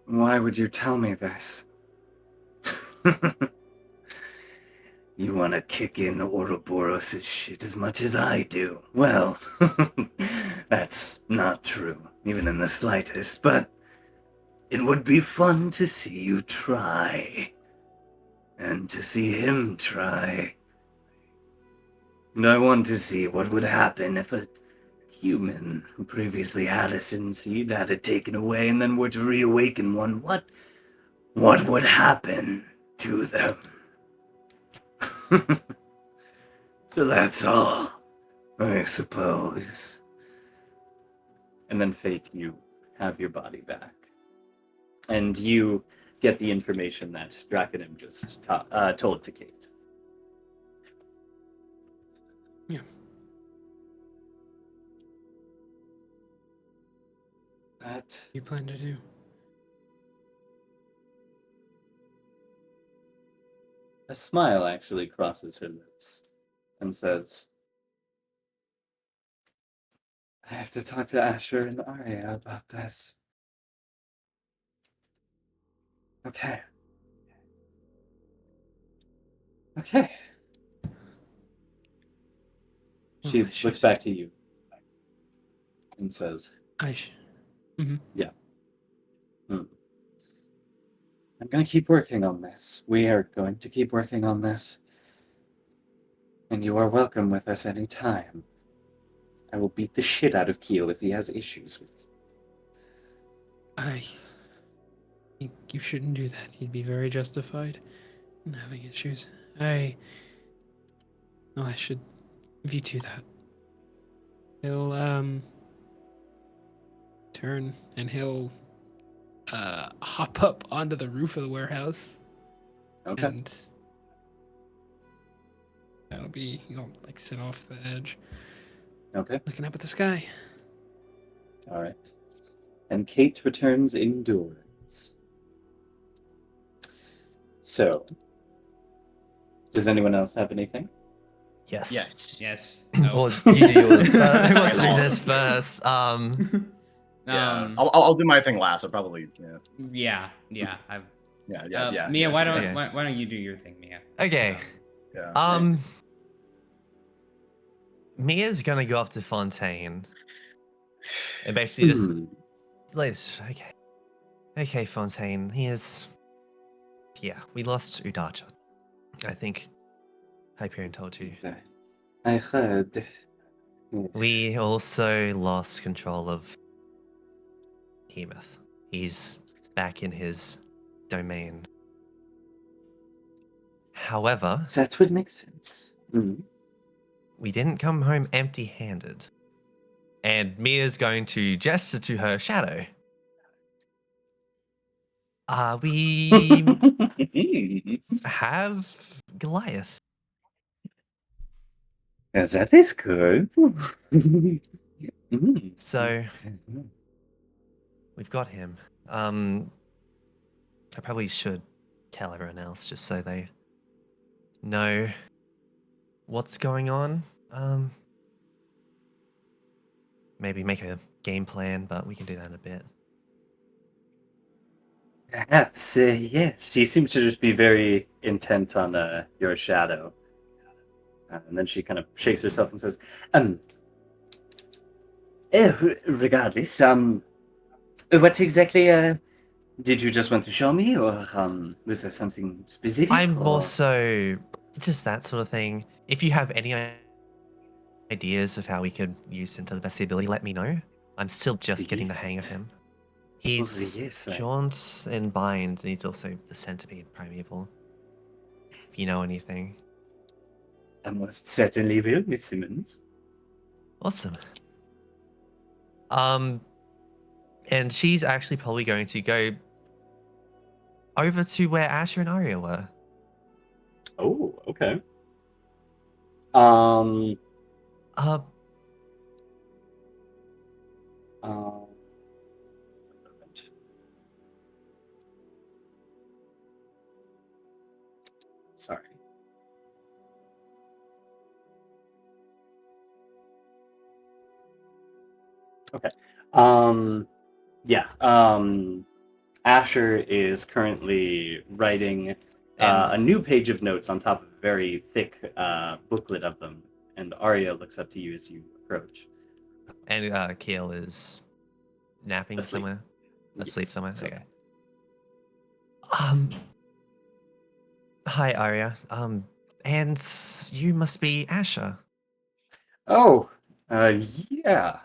"Why would you tell me this?" You want to kick in Ouroboros' shit as much as I do. Well, that's not true, even in the slightest, but it would be fun to see you try. And to see him try. And I want to see what would happen if a human who previously had a sin seed had it taken away and then were to reawaken one. What would happen to them? So that's all, I suppose. And then Fate, you have your body back. And you get the information that Draconim just told to Kate. Yeah. That You plan to do? a smile actually crosses her lips and says, "I have to talk to Asher and Aria about this." Okay. Okay. Well, She I should. looks back to you and says, Yeah. "I'm going to keep working on this. We are going to keep working on this. And you are welcome with us any time. I will beat the shit out of Keel if he has issues with you." I think you shouldn't do that. You'd be very justified in having issues. I should view to that. He'll turn and he'll hop up onto the roof of the warehouse. Okay. And he'll like sit off the edge. Okay. Looking up at the sky. All right. And Kate returns indoors. So, does anyone else have anything? Yes. Yes. Or you do yours. Who wants to do this first? Yeah, I'll do my thing last. I'll probably Yeah. yeah. Mia, why Okay. don't you do your thing, Mia? Okay. Yeah. Mia's gonna go up to Fontaine and basically just let's okay, Fontaine. We lost Udacha. I think Hyperion told you. I heard. Yes. We also lost control of Hemoth. He's back in his domain. However, That would make sense. we didn't come home empty-handed. And Mia's going to gesture to her shadow. We have Goliath. Yes, that is good. So we've got him. I probably should tell everyone else just so they know what's going on. Maybe make a game plan, but we can do that in a bit. Perhaps, yes. She seems to just be very intent on your shadow. And then she kind of shakes herself and says, regardless, what exactly, did you just want to show me, or, was there something specific? I'm or... also just that sort of thing. If you have any ideas of how we could use him to the best of the ability, let me know. I'm still just getting the hang of him. He's yes, Jaunt and Bind, and he's also the Centipede Primeval. If you know anything. I most certainly will, Miss Simmons. Awesome. And she's actually probably going to go over to where Asher and Aria were. Oh, okay. Sorry. Okay. Yeah. Asher is currently writing a new page of notes on top of a very thick booklet of them, and Aria looks up to you as you approach. And Keel is napping Asleep. somewhere. Asleep Yes, somewhere. so- Okay. Hi Aria. And you must be Asher. Oh, yeah.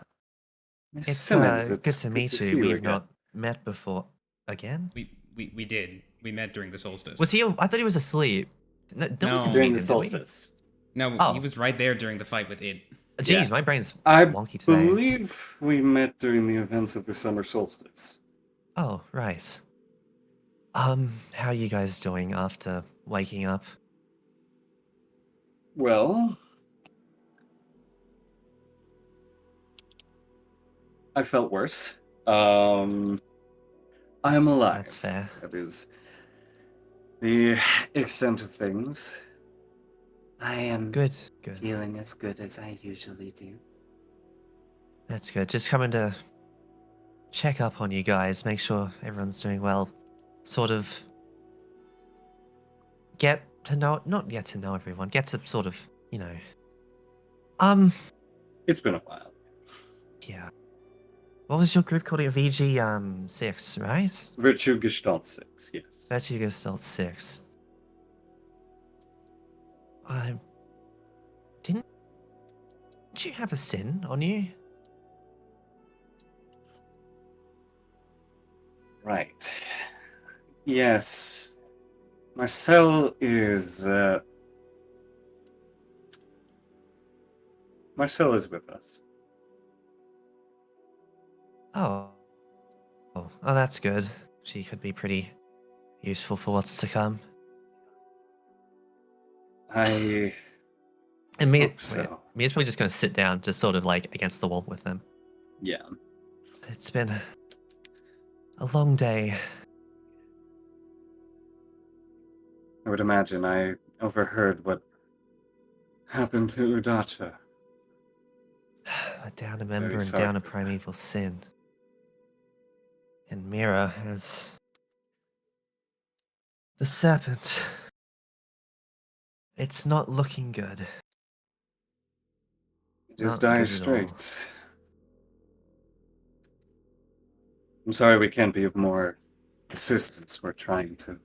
Miss It's Simmons, good to meet see you. We've again. not met before. Again? We did. We met during the solstice. Was he? I thought he was asleep. No, No. we didn't During meet the him, did we? solstice. No, Oh. he was right there during the fight with it. Jeez, Yeah. my brain's I wonky today. believe we met during the events of the summer solstice. Oh, right. How are you guys doing after waking up? Well, I felt worse. I am alive. That's fair. That is the extent of things. I am Good. feeling as good as I usually do. That's good. Just coming to check up on you guys, make sure everyone's doing well. Sort of get to know, not get to know everyone, get to sort of, you know. It's been a while. Yeah. What was your group called? VG 6, right? Virtue Gestalt 6, yes. Virtue Gestalt 6. Didn't you have a sin on you? Right. Yes. Marcel is with us. Oh, that's good. She could be pretty useful for what's to come. I And hope so. Mia's probably just going to sit down, just sort of like against the wall with them. Yeah. It's been a long day. I would imagine I overheard what happened to Udacha. A down a member Very and sorry down a for that. primeval sin. And Mira as the serpent. It's not looking good. It is Not dire good at all. straits. I'm sorry we can't be of more assistance. We're trying to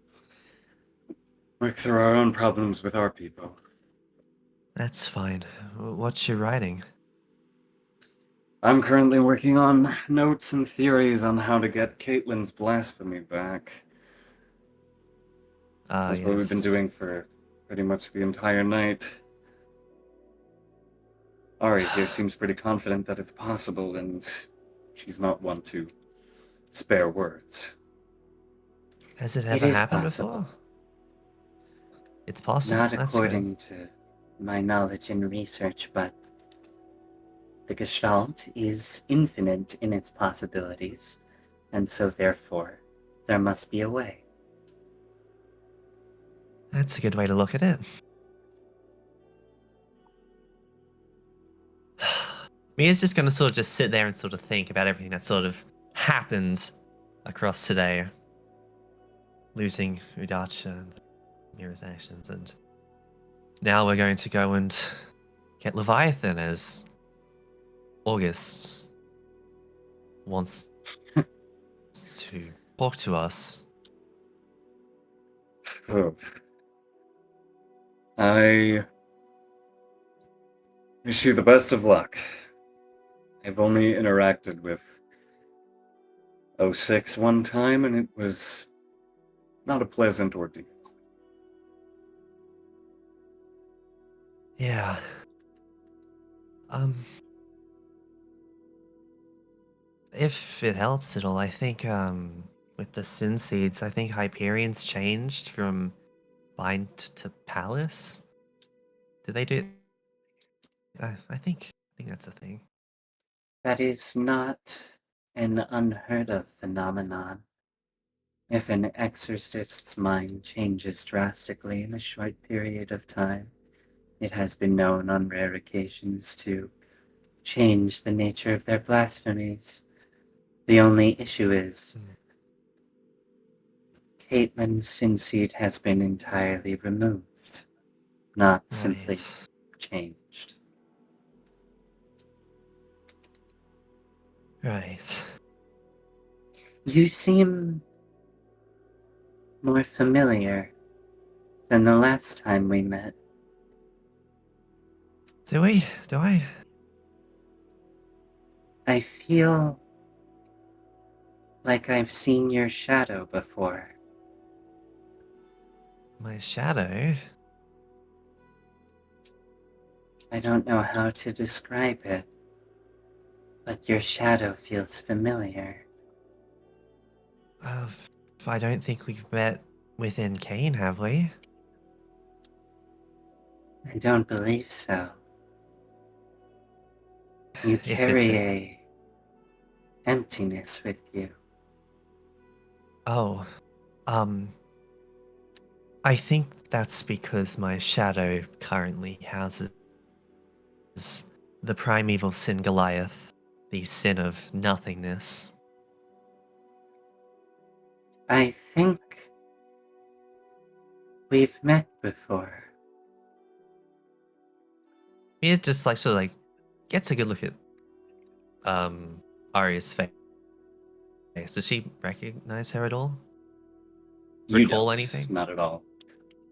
work through our own problems with our people. That's fine. What's your writing? I'm currently working on notes and theories on how to get Caitlin's blasphemy back. That's what we've been doing for pretty much the entire night. Aria here seems pretty confident that it's possible, and she's not one to spare words. Has it It ever is happened possible. before? It's possible. Not That's according to my knowledge and research, but the Gestalt is infinite in its possibilities. And so therefore, there must be a way. That's a good way to look at it. Mia's just going to sort of just sit there and sort of think about everything that sort of happened across today. Losing Udacha and Mira's actions, and now we're going to go and get Leviathan as August wants to talk to us. Oh. I wish you the best of luck. I've only interacted with 06 one time, and it was not a pleasant ordeal. Yeah. If it helps at all, I think with the Sin Seeds, I think Hyperion's changed from Bind to Palace. Did they do? I think that's a thing. That is not an unheard of phenomenon. If an exorcist's mind changes drastically in a short period of time, it has been known on rare occasions to change the nature of their blasphemies. The only issue is Caitlin's sin seed has been entirely removed, not simply changed. Right. You seem more familiar than the last time we met. Do we? Do I? I feel like I've seen your shadow before. My shadow? I don't know how to describe it, but your shadow feels familiar. I don't think we've met within CAIN, have we? I don't believe so. You If it's carry a emptiness with you. Oh, I think that's because my shadow currently houses the primeval sin Goliath, the sin of nothingness. I think we've met before. Mia just like sort of like gets a good look at Aria's face. Does she recognize her at all? You Recall don't, anything? not at all.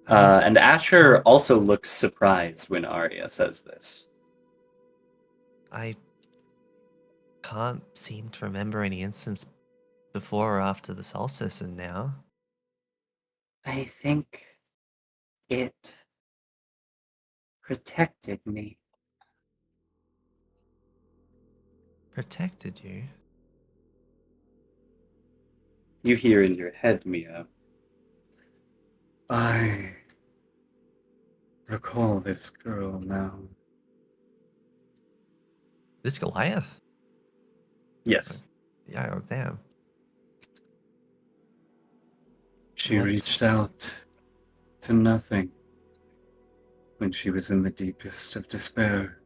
I And Asher can't- also looks surprised when Aria says this. I can't seem to remember any instance before or after the solstice, and now. I think it protected me. Protected you? You hear in your head, Mia, I recall this girl now. This Goliath? Yes, Yeah, oh, damn. she reached What's- out to nothing when she was in the deepest of despair.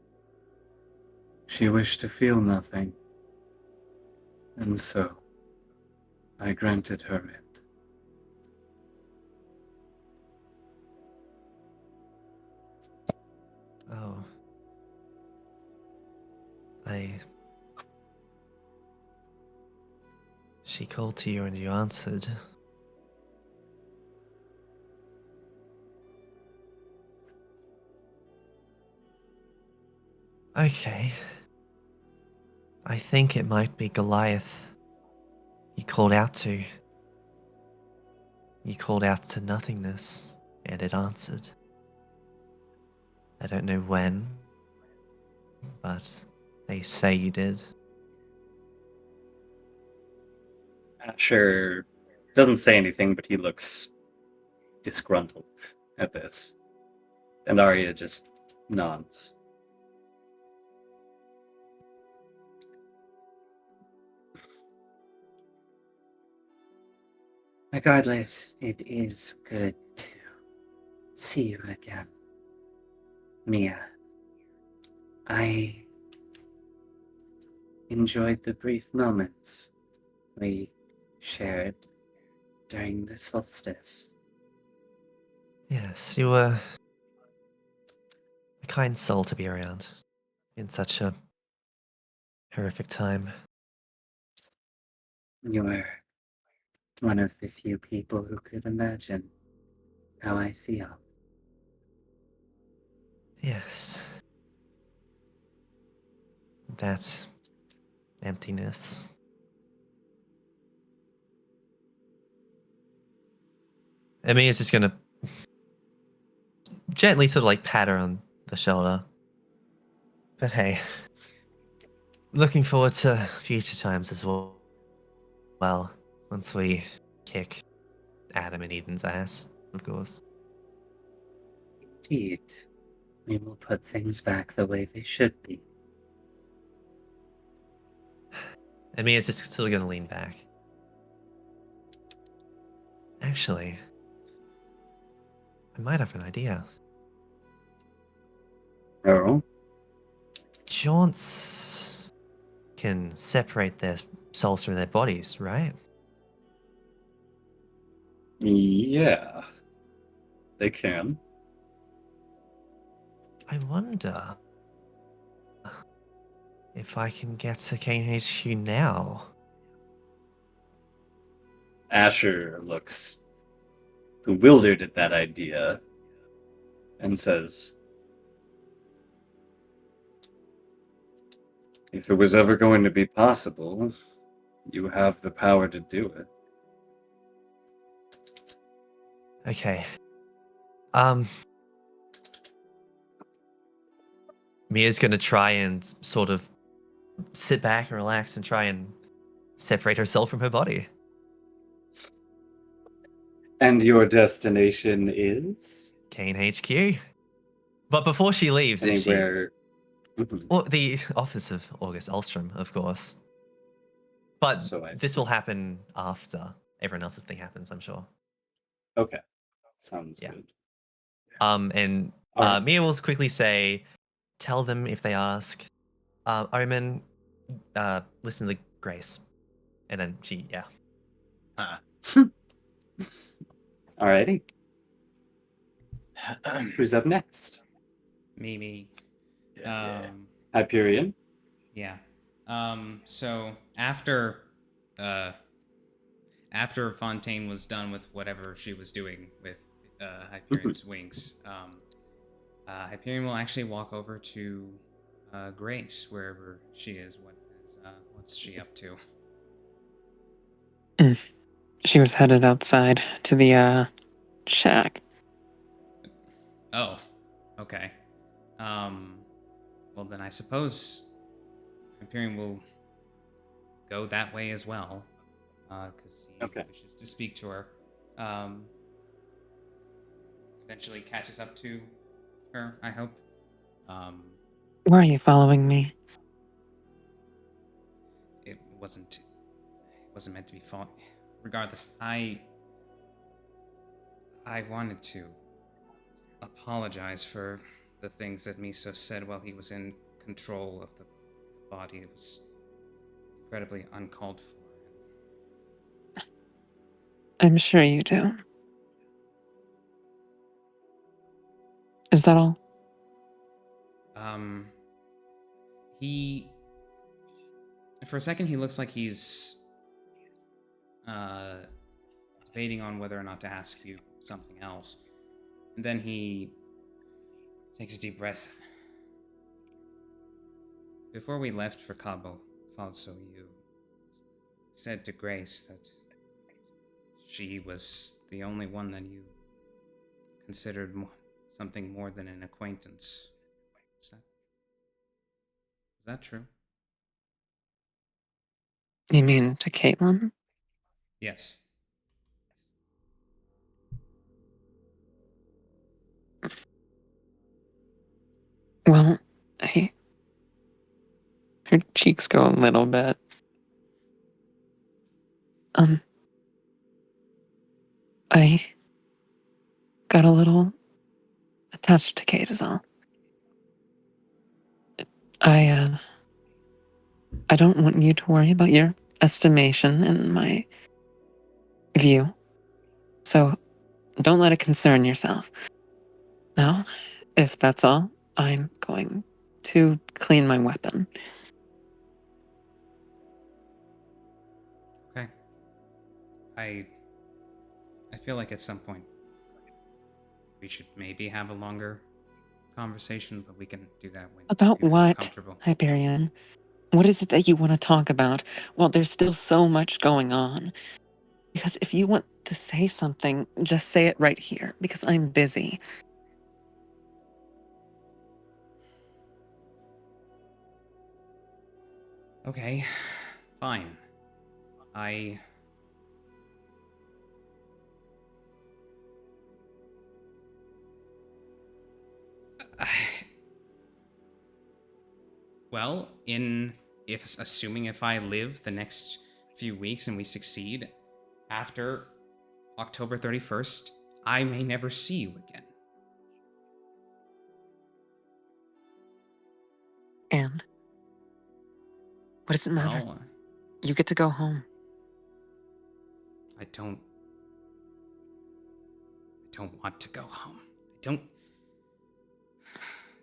She wished to feel nothing, and so I granted her it. Oh. She called to you and you answered. Okay. I think it might be Goliath you called out to. You called out to nothingness, and it answered. I don't know when, but they say you did. Asher doesn't say anything, but he looks disgruntled at this. And Arya just nods. Regardless, it is good to see you again. Mia, I enjoyed the brief moments we shared during the solstice. Yes, you were a kind soul to be around in such a horrific time. You were one of the few people who could imagine how I feel. Yes. That emptiness. Emia's just gonna gently sort of like pat her on the shoulder. But hey, looking forward to future times as well. Well, once we kick Adam and Eden's ass, of course. Indeed, we will put things back the way they should be. Emia's just sort of gonna lean back. Actually, I might have an idea. Oh? Jaunts can separate their souls from their bodies, right? Yeah, they can. I wonder if I can get to CAIN HQ now. Asher looks bewildered at that idea and says, if it was ever going to be possible, you have the power to do it. Okay. Mia's gonna try and sort of sit back and relax and try and separate herself from her body. And your destination is? CAIN HQ. But before she leaves, if she... Anywhere. Well, the office of August Ulstrom, of course. But So I this see. will happen after everyone else's thing happens, I'm sure. Okay. Sounds Yeah. good. And Alright. Mia will quickly say, tell them if they ask, Omen, listen to Grace. And then she, yeah. Alrighty. Who's up next? Me. Yeah. Hyperion. Yeah. So after Fontaine was done with whatever she was doing with Hyperion's wings, Hyperion will actually walk over to Grace wherever she is. What's she up to? She was headed outside to the shack. Oh, okay. Well then I suppose Hyperion will go that way as well, because he wishes to speak to her. Eventually catches up to her, I hope. Why are you following me? It wasn't meant to be fought. Regardless, I wanted to apologize for the things that Miso said while he was in control of the body. It was incredibly uncalled for. I'm sure you do. Is that all? He... For a second, he looks like he's debating on whether or not to ask you something else. And then he takes a deep breath. Before we left for Cabo Falso, you said to Grace that she was the only one that you considered something more than an acquaintance. Is that true? You mean to Caitlin? Yes. Well, her cheeks go a little bit. I got a little attached to Kate is all. I don't want you to worry about your estimation in my view. So don't let it concern yourself. Now, if that's all, I'm going to clean my weapon. Okay. I feel like at some point we should maybe have a longer conversation, but we can do that when About you feel what, comfortable. Hyperion? What is it that you want to talk about? Well, there's still so much going on. Because if you want to say something, just say it right here, because I'm busy. Okay, fine. Well, assuming if I live the next few weeks and we succeed, after October 31st, I may never see you again. And what does it matter? Well, You get to go home. I don't want to go home. There's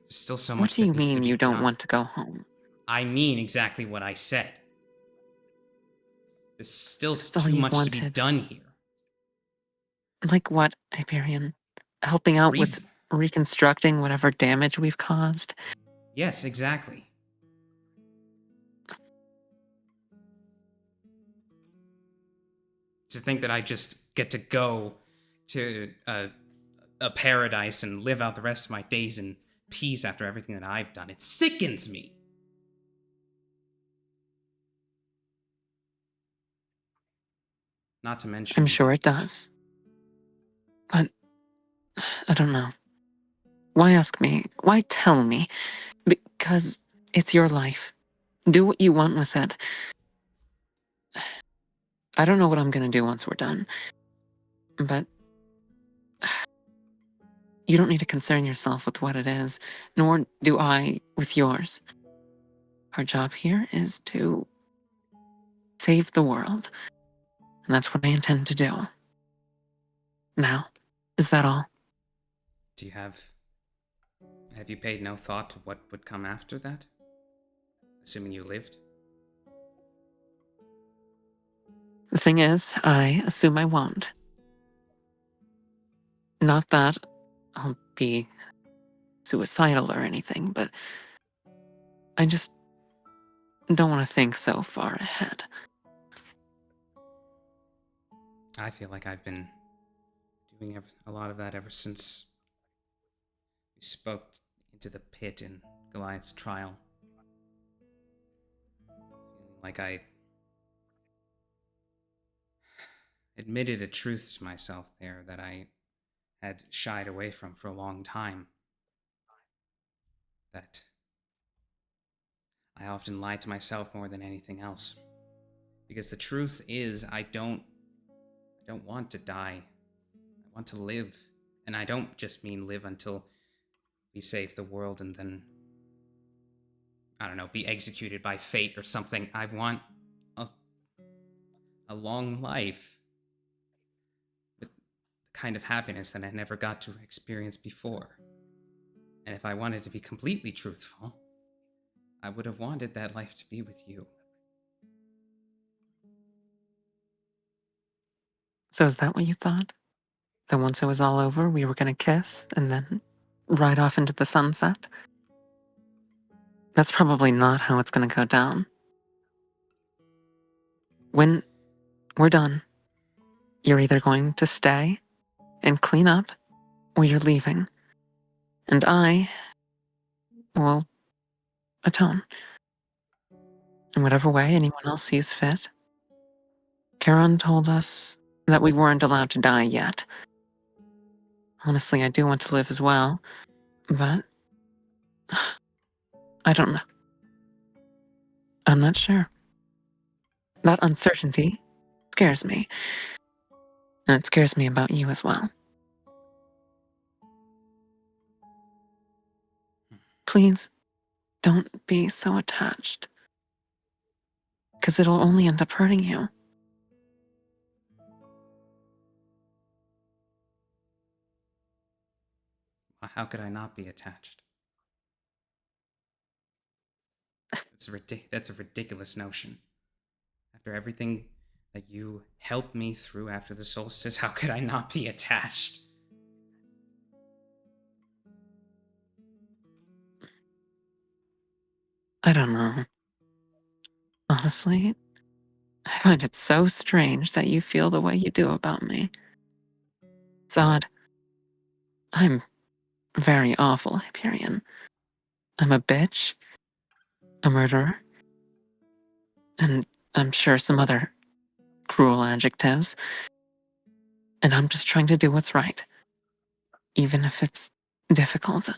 still so What much do that you needs to mean be you don't done. want to go home? I mean exactly what I said. There's still That's all too you much to be wanted. done here. Like what, Hyperion? Helping out Re- with reconstructing whatever damage we've caused? Yes, exactly. To think that I just get to go to a paradise and live out the rest of my days in peace after everything that I've done, it sickens me. Not to mention, I'm sure it does. But I don't know. Why ask me? Why tell me? Because it's your life. Do what you want with it. I don't know what I'm gonna do once we're done. But you don't need to concern yourself with what it is, nor do I with yours. Our job here is to save the world. And that's what I intend to do. Now, is that all? Have you paid no thought to what would come after that? Assuming you lived? The thing is, I assume I won't. Not that I'll be suicidal or anything, but I just don't want to think so far ahead. I feel like I've been doing a lot of that ever since we spoke into the pit in Goliath's trial. Feeling like I admitted a truth to myself there that I had shied away from for a long time. That I often lied to myself more than anything else. Because the truth is, I don't want to die. I want to live. And I don't just mean live until we save the world and then, I don't know, be executed by fate or something. I want a long life with the kind of happiness that I never got to experience before. And if I wanted to be completely truthful, I would have wanted that life to be with you. So is that what you thought? That once it was all over, we were gonna kiss and then ride off into the sunset? That's probably not how it's gonna go down. When we're done, you're either going to stay and clean up, or you're leaving. And I will atone. In whatever way anyone else sees fit. Charon told us that we weren't allowed to die yet. Honestly, I do want to live as well, but I don't know. I'm not sure. That uncertainty scares me. And it scares me about you as well. Please, don't be so attached. Because it'll only end up hurting you. How could I not be attached? That's a ridiculous notion. After everything that you helped me through after the solstice, how could I not be attached? I don't know. Honestly, I find it so strange that you feel the way you do about me. It's odd. I'm very awful, Hyperion. I'm a bitch, a murderer, and I'm sure some other cruel adjectives. And I'm just trying to do what's right, even if it's difficult.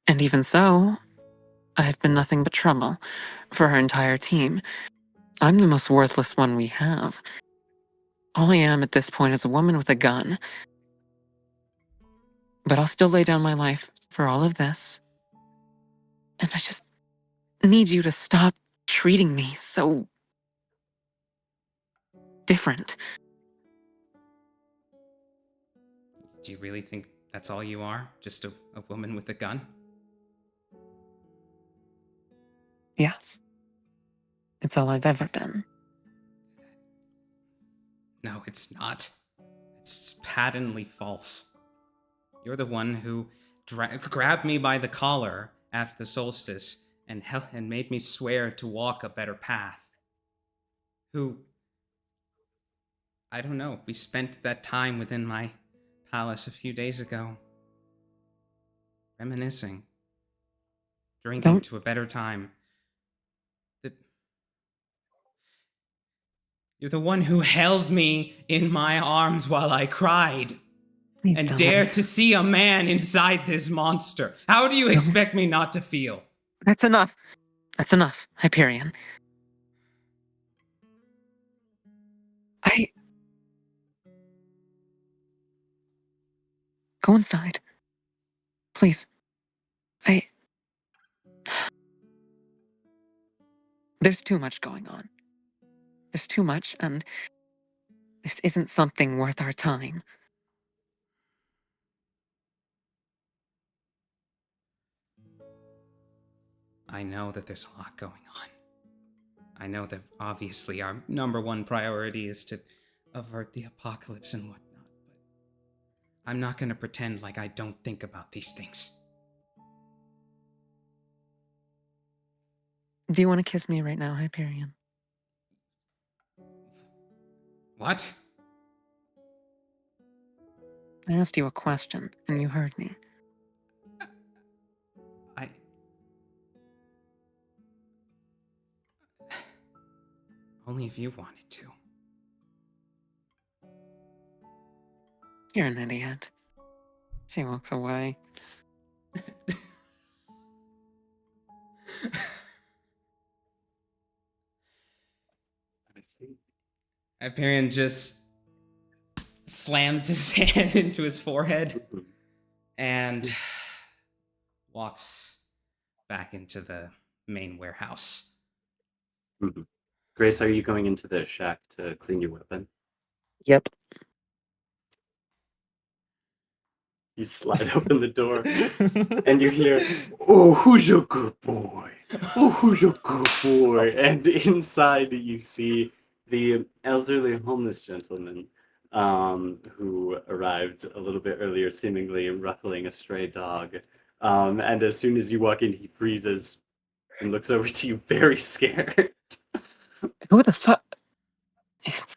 And even so, I've been nothing but trouble for our entire team. I'm the most worthless one we have. All I am at this point is a woman with a gun. But I'll still lay down my life for all of this. And I just need you to stop treating me so different. Do you really think that's all you are? Just a woman with a gun? Yes. It's all I've ever been. No, it's not. It's patently false. You're the one who grabbed me by the collar after the solstice and made me swear to walk a better path. Who, I don't know, we spent that time within my palace a few days ago, reminiscing, drinking to a better time. You're the one who held me in my arms while I cried. Please And don't. dared to see a man inside this monster. How do you expect me not to feel? That's enough. That's enough, Hyperion. Go inside. Please. There's too much going on. There's too much, and this isn't something worth our time. I know that there's a lot going on. I know that obviously our number one priority is to avert the apocalypse and whatnot, but I'm not going to pretend like I don't think about these things. Do you want to kiss me right now, Hyperion? What? I asked you a question, and you heard me. Only if you wanted to. You're an idiot. She walks away. I see. Hyperion just slams his hand into his forehead and walks back into the main warehouse. Mm-hmm. Grace, are you going into the shack to clean your weapon? Yep. You slide open the door, and you hear, "Oh, who's your good boy? Oh, who's your good boy?" And inside you see the elderly homeless gentleman who arrived a little bit earlier, seemingly ruffling a stray dog. And as soon as you walk in, he freezes and looks over to you very scared. Who the fuck? It's...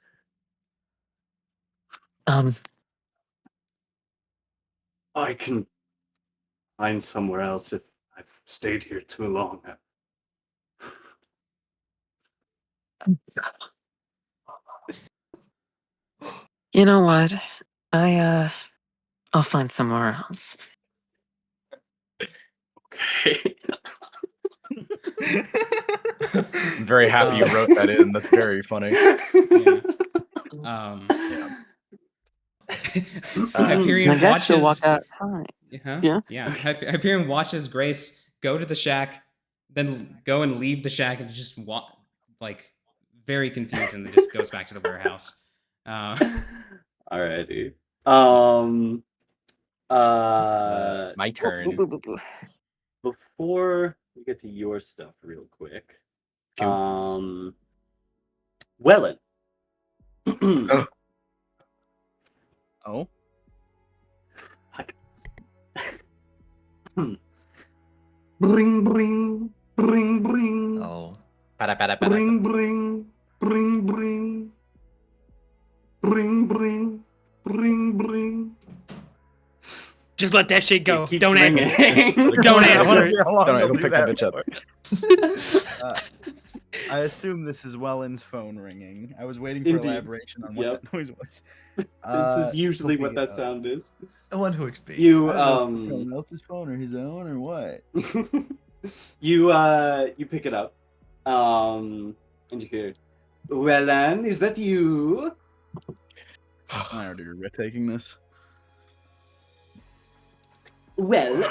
I can find somewhere else if I've stayed here too long. You know what? I'll find somewhere else. Okay. I'm very happy you wrote that in. That's very funny. Yeah. Hyperion I guess she'll walk watches. out fine. Yeah. Yeah. Hyperion watches Grace go to the shack, then go and leave the shack, and just walk like very confused, and then just goes back to the warehouse. Alrighty. My turn. Before we get to your stuff, real quick. Cool. Welan. Oh. Bring, bring, bring, bring. Oh. Bring, bring, bring, bring. Bring, bring, bring, bring. Just let that shit go. It keeps Don't ringing. Don't answer it. Don't pick that bitch up. I assume this is Welland's phone ringing. I was waiting for Indeed. elaboration on what Yep. that noise was. This is usually he'll what pick that it up. sound is. I wonder who it could be. You I don't know if it's someone else's phone or his own or what. you pick it up. And you hear, Welan, is that you? I already regret taking this. Well,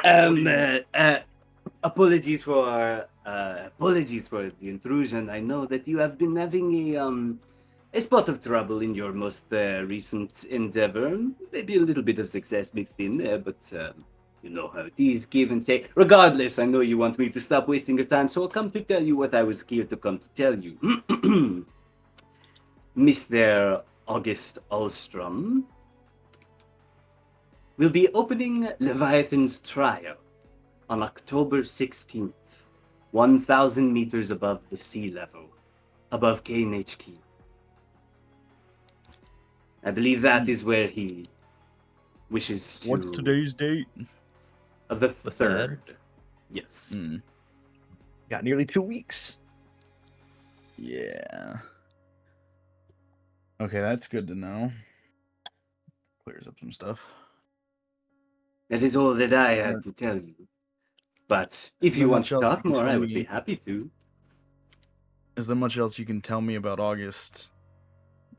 apologies for the intrusion. I know that you have been having a spot of trouble in your most recent endeavor. Maybe a little bit of success mixed in there, but you know how it is, give and take. Regardless, I know you want me to stop wasting your time, so I'll come to tell you what I was here to come to tell you. Mr. August Alstrom will be opening Leviathan's Trial on October 16th, 1,000 meters above the sea level, above CAIN HQ. I believe that is where he wishes to... What's today's date? The The 3rd. Yes. Got nearly 2 weeks. Yeah. Okay, that's good to know. Clears up some stuff. That is all that I had to tell you. But if you Not want much to else you talk can more, tell I would me. be happy to. Is there much else you can tell me about August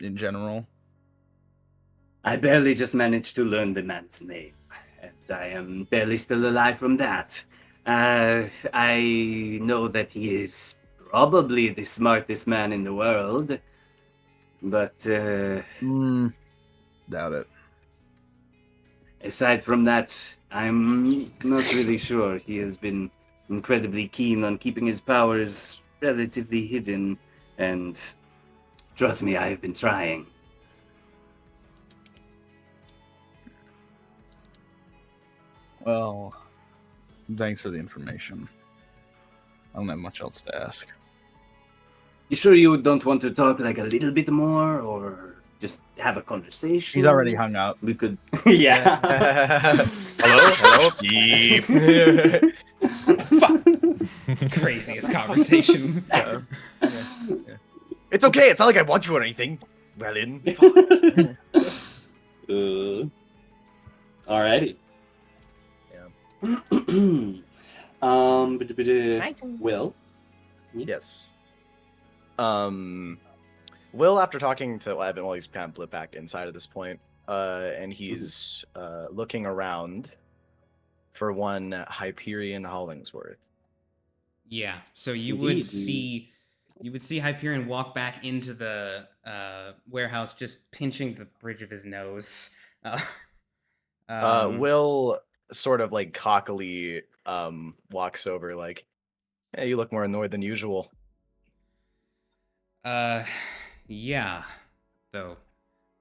in general? I barely just managed to learn the man's name, and I am barely still alive from that. I know that he is probably the smartest man in the world, but Doubt it. aside from that, I'm not really sure. He has been incredibly keen on keeping his powers relatively hidden, and trust me, I have been trying. Well, thanks for the information. I don't have much else to ask. You sure you don't want to talk like a little bit more, or just have a conversation? He's already hung up. We could, yeah. Hello? Beep. Craziest conversation. It's okay. It's not like I want you or anything. Welland. Alrighty. Will. Yes. Will, after talking to Evan, well, he's kind of blipped back inside at this point, and he's looking around for one Hyperion Hollingsworth. Yeah. So you Indeed. would see Hyperion walk back into the warehouse, just pinching the bridge of his nose. Will sort of like cockily walks over, like, "Hey, you look more annoyed than usual." Yeah. Though,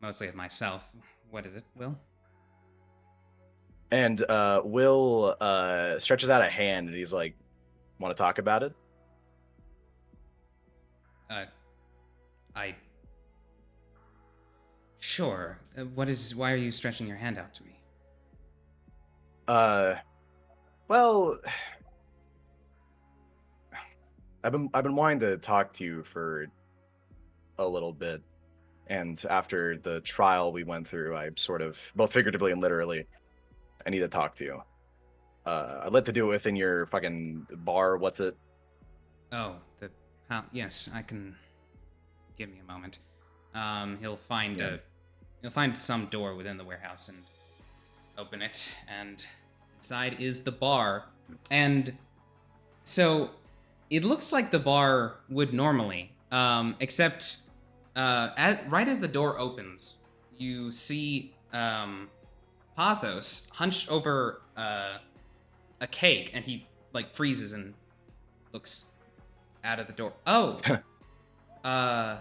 mostly of myself. What is it, Will? And Will stretches out a hand, and he's like, "Want to talk about it?" Sure. Why are you stretching your hand out to me? Well, I've been wanting to talk to you for a little bit, and after the trial we went through, I sort of, both figuratively and literally, I need to talk to you. I'd like to do it within your fucking bar. What's it? Oh, yes, I can. Give me a moment. He'll find some door within the warehouse and open it, and inside is the bar. And so it looks like the bar would normally, except right as the door opens, you see Pathos hunched over a cake, and he like freezes and looks out of the door. Oh, hi,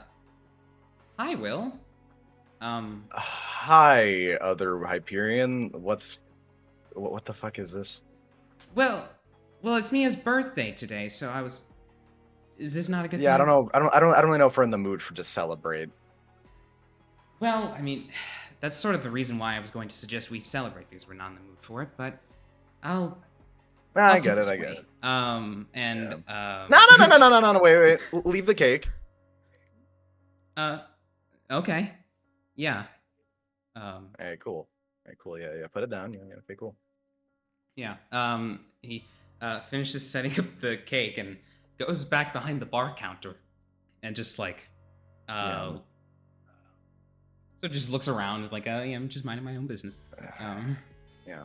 Will. Hi, other Hyperion. What the fuck is this? Well, it's Mia's birthday today, so I was. Is this not a good Yeah, time? I don't know. I don't really know if we're in the mood for just celebrate. Well, I mean, that's sort of the reason why I was going to suggest we celebrate, because we're not in the mood for it. But I'll I take get it. this I away. get it. No. Wait. Leave the cake. Okay. Yeah. Hey, cool. Yeah. Put it down. Yeah. Okay, cool. Yeah. He finishes setting up the cake and goes back behind the bar counter and just like so just looks around, is like, yeah, I'm just minding my own business. Yeah.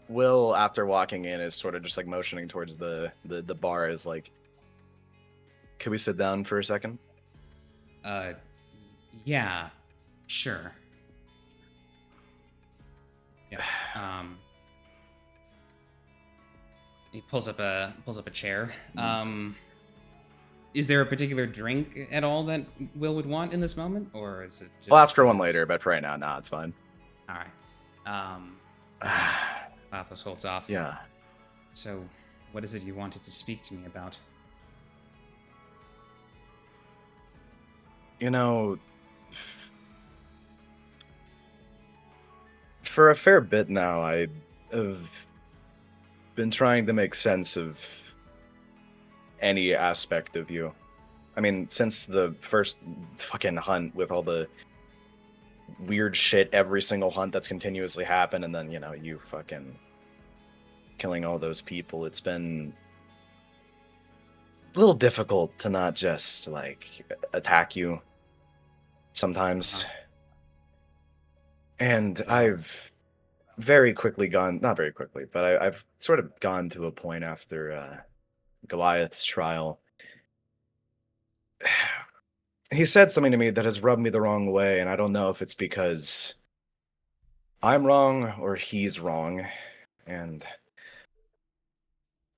Will, after walking in, is sort of just like motioning towards the bar, is like, could we sit down for a second? Yeah, sure. Yeah. He pulls up a chair. Is there a particular drink at all that Will would want in this moment, or is it just? I'll ask her one later, but for right now, nah, it's fine. All right. Pathos holds off. Yeah. So, what is it you wanted to speak to me about? You know, for a fair bit now, I have been trying to make sense of any aspect of you. I mean, since the first fucking hunt with all the weird shit, every single hunt that's continuously happened, and then, you know, you fucking killing all those people, it's been a little difficult to not just, like, attack you sometimes. And I've very quickly gone, not very quickly, but I've sort of gone to a point after Goliath's trial. He said something to me that has rubbed me the wrong way, and I don't know if it's because I'm wrong or he's wrong. And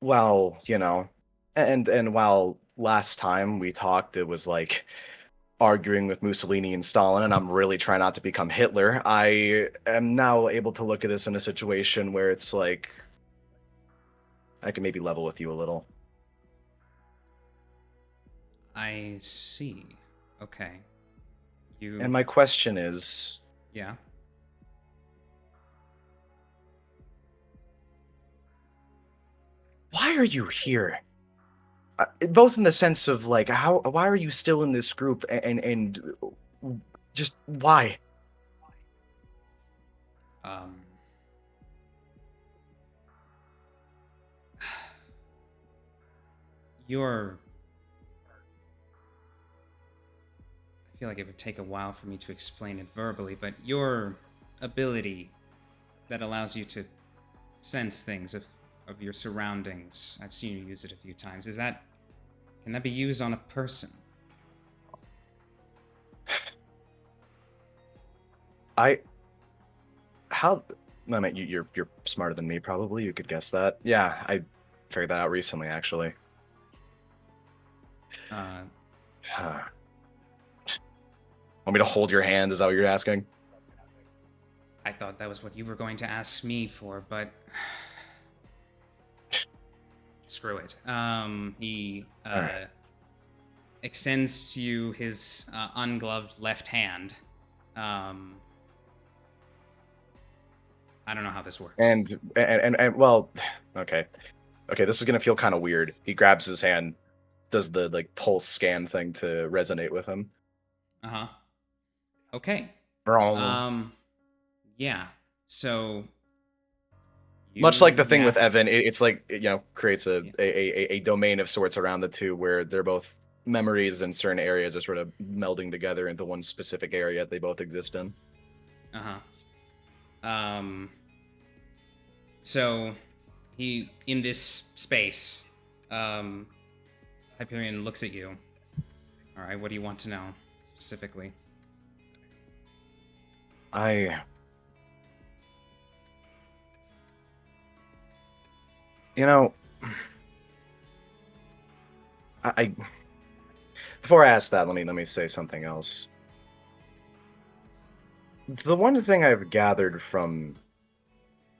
well, you know, and while last time we talked, it was like arguing with Mussolini and Stalin, and I'm really trying not to become Hitler. I am now able to look at this in a situation where it's like I can maybe level with you a little. I see. Okay. And my question is... Yeah? Why are you here? Both in the sense of, like, why are you still in this group, and just why? You're... I feel like it would take a while for me to explain it verbally, but your ability that allows you to sense things of your surroundings, I've seen you use it a few times. Can that be used on a person? I mean, you're smarter than me, probably. You could guess that. Yeah, I figured that out recently, actually. Want me to hold your hand? Is that what you're asking? I thought that was what you were going to ask me for, but screw it. He extends to you his ungloved left hand. I don't know how this works. And well, okay, this is gonna feel kind of weird. He grabs his hand, does the like pulse scan thing to resonate with him. Okay. Yeah. So. Much like the thing with Evan, it's like, you know, creates a domain of sorts around the two where they're both memories in certain areas are sort of melding together into one specific area they both exist in. So he in this space, Hyperion looks at you. All right, what do you want to know specifically? I before I ask that, let me say something else. The one thing I've gathered from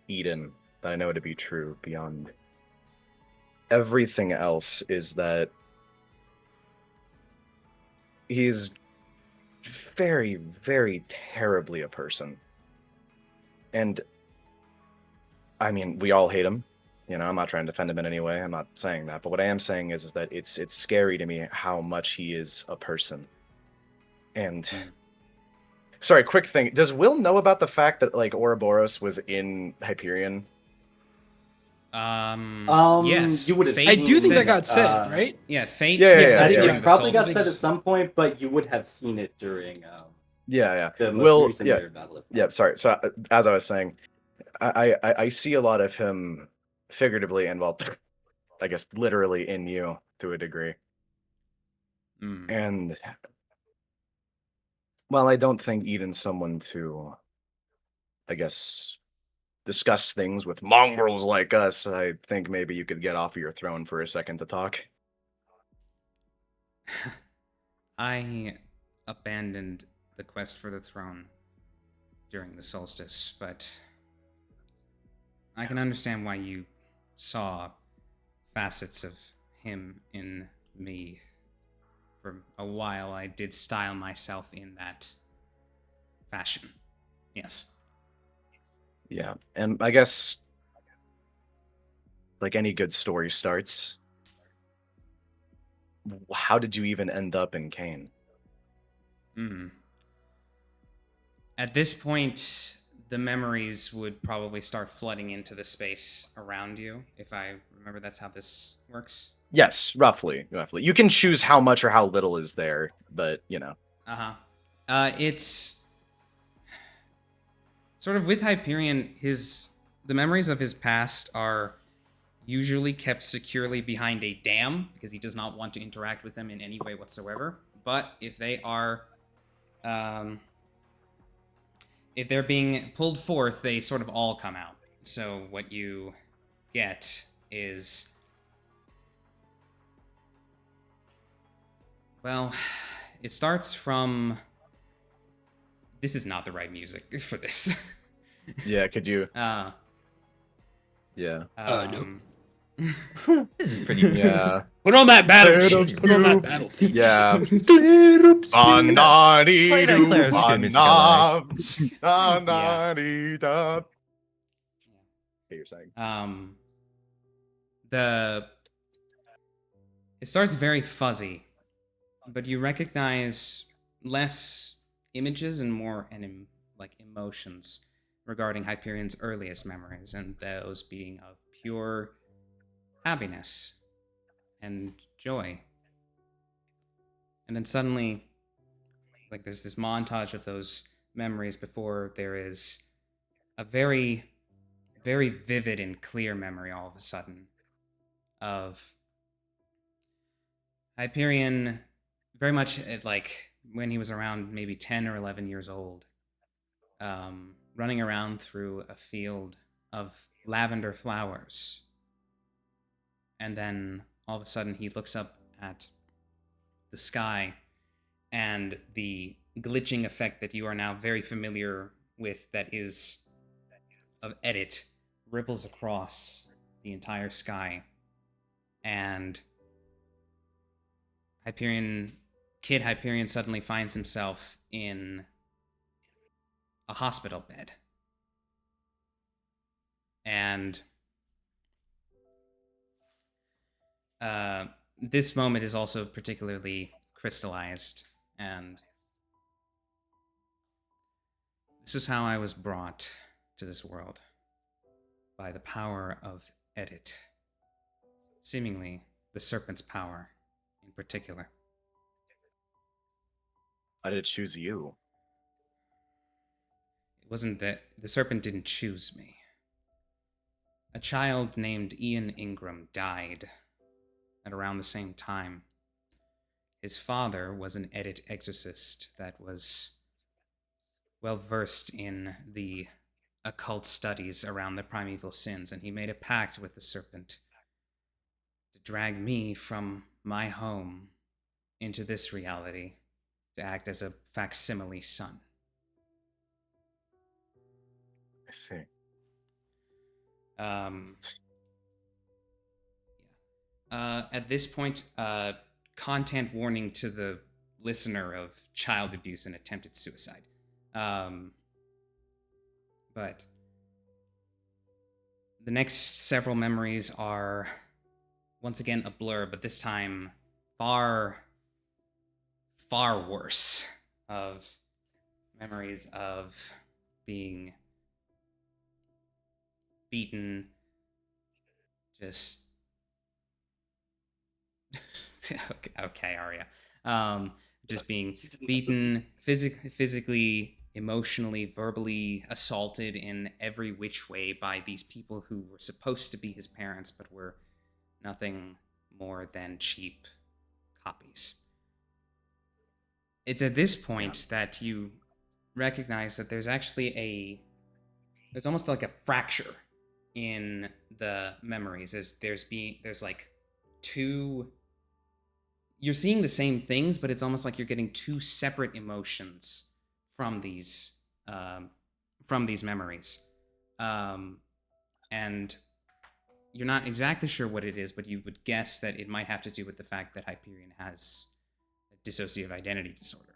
Eden that I know to be true beyond everything else is that he's very, very terribly a person. And I mean, we all hate him. You know, I'm not trying to defend him in any way. I'm not saying that. But what I am saying is that it's scary to me how much he is a person. And sorry, quick thing. Does Will know about the fact that like Ouroboros was in Hyperion? Yes. You would have. I do think that got said, uh, right? Yeah, Fate Yeah, says yeah, that yeah, during It the probably got solstice. said at some point, but you would have seen it during Yeah. the most recent Mirror Battle. Yeah, sorry. So as I was saying, I see a lot of him figuratively and, well, I guess literally in you to a degree. And, well, I don't think Eden's someone to, I guess, discuss things with mongrels like us. I think maybe you could get off of your throne for a second to talk. I abandoned the quest for the throne during the solstice, but I can understand why you saw facets of him in me. For a while, I did style myself in that fashion. Yes. Yeah, and I guess, like any good story starts, how did you even end up in CAIN? At this point, the memories would probably start flooding into the space around you, if I remember that's how this works. Yes, roughly. You can choose how much or how little is there, but, you know. It's sort of with Hyperion, the memories of his past are usually kept securely behind a dam because he does not want to interact with them in any way whatsoever. But if they are, if they're being pulled forth, they sort of all come out. So what you get is, well, it starts from. This is not the right music for this. Yeah, could you? Yeah. No. This is pretty. Yeah. Put on that battle shit. Put on that battle theme. Yeah. Play that Claire's good, Mr. Goliath. You're saying. It starts very fuzzy, but you recognize less images and more like emotions regarding Hyperion's earliest memories, and those being of pure happiness and joy. And then suddenly, like, there's this montage of those memories before there is a very, very vivid and clear memory all of a sudden of Hyperion, very much like when he was around maybe 10 or 11 years old, running around through a field of lavender flowers. And then all of a sudden he looks up at the sky, and the glitching effect that you are now very familiar with, that is of edit, ripples across the entire sky. And Kid Hyperion suddenly finds himself in a hospital bed. And this moment is also particularly crystallized, and this is how I was brought to this world, by the power of edit, seemingly the serpent's power in particular. Why did it choose you? It wasn't that the serpent didn't choose me. A child named Ian Ingram died at around the same time. His father was an edit exorcist that was well versed in the occult studies around the primeval sins, and he made a pact with the serpent to drag me from my home into this reality to act as a facsimile son. I see. At this point, content warning to the listener of child abuse and attempted suicide. But the next several memories are once again a blur, but this time far, far worse, of memories of being beaten, just okay, Aria. Just being beaten physically, emotionally, verbally assaulted in every which way by these people who were supposed to be his parents, but were nothing more than cheap copies. It's at this point that you recognize that there's actually there's almost like a fracture in the memories, as there's like two, you're seeing the same things, but it's almost like you're getting two separate emotions from these memories, and you're not exactly sure what it is, but you would guess that it might have to do with the fact that Hyperion has a dissociative identity disorder.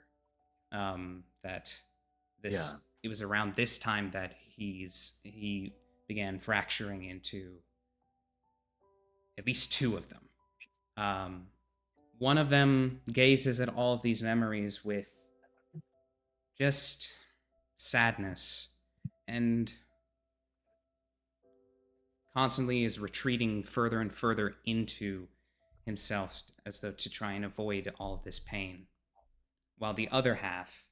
It was around this time that he began fracturing into at least two of them. One of them gazes at all of these memories with just sadness and constantly is retreating further and further into himself as though to try and avoid all of this pain, while the other half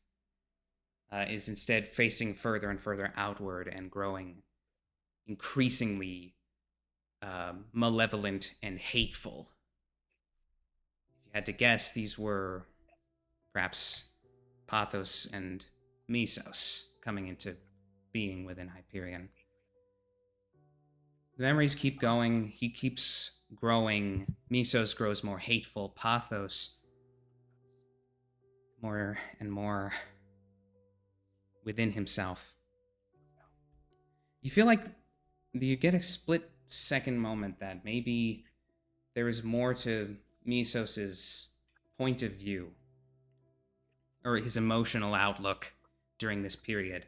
is instead facing further and further outward and growing increasingly malevolent and hateful. If you had to guess, these were perhaps Pathos and Mesos coming into being within Hyperion. The memories keep going. He keeps growing. Mesos grows more hateful. Pathos more and more within himself. You feel like you get a split second moment that maybe there is more to Mesos's point of view or his emotional outlook during this period.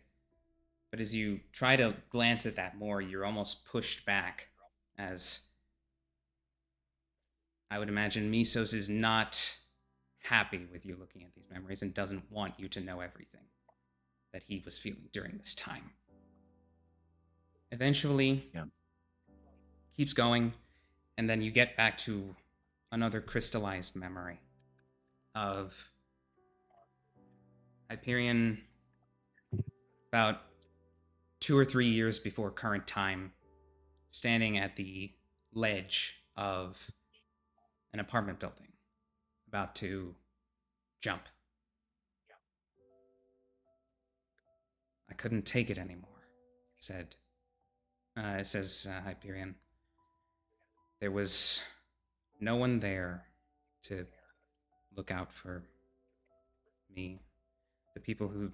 But as you try to glance at that more, you're almost pushed back, as I would imagine Mesos is not happy with you looking at these memories and doesn't want you to know everything that he was feeling during this time. Eventually, keeps going, and then you get back to another crystallized memory of Hyperion about 2 or 3 years before current time, standing at the ledge of an apartment building, about to jump. I couldn't take it anymore, says Hyperion. There was no one there to look out for me. The people who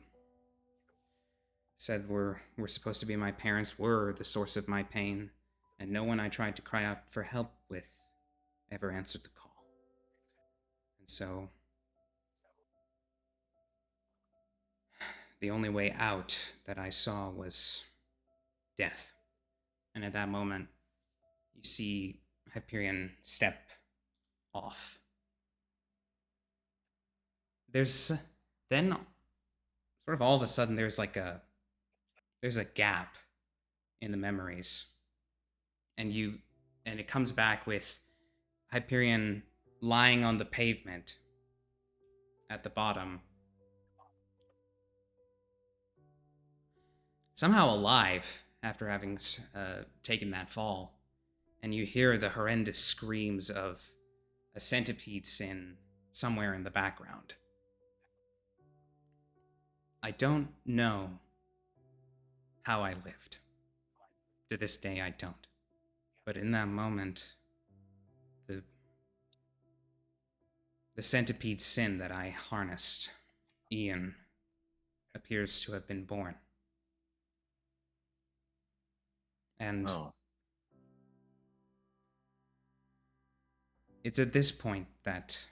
said were supposed to be my parents were the source of my pain, and no one I tried to cry out for help with ever answered the call. And so the only way out that I saw was death. And at that moment, you see Hyperion step off. There's then sort of all of a sudden there's a gap in the memories, and it comes back with Hyperion lying on the pavement at the bottom, somehow alive after having taken that fall, and you hear the horrendous screams of a centipede sin somewhere in the background. I don't know how I lived. To this day, I don't. But in that moment, the centipede sin that I harnessed, Ian, appears to have been born. And it's at this point that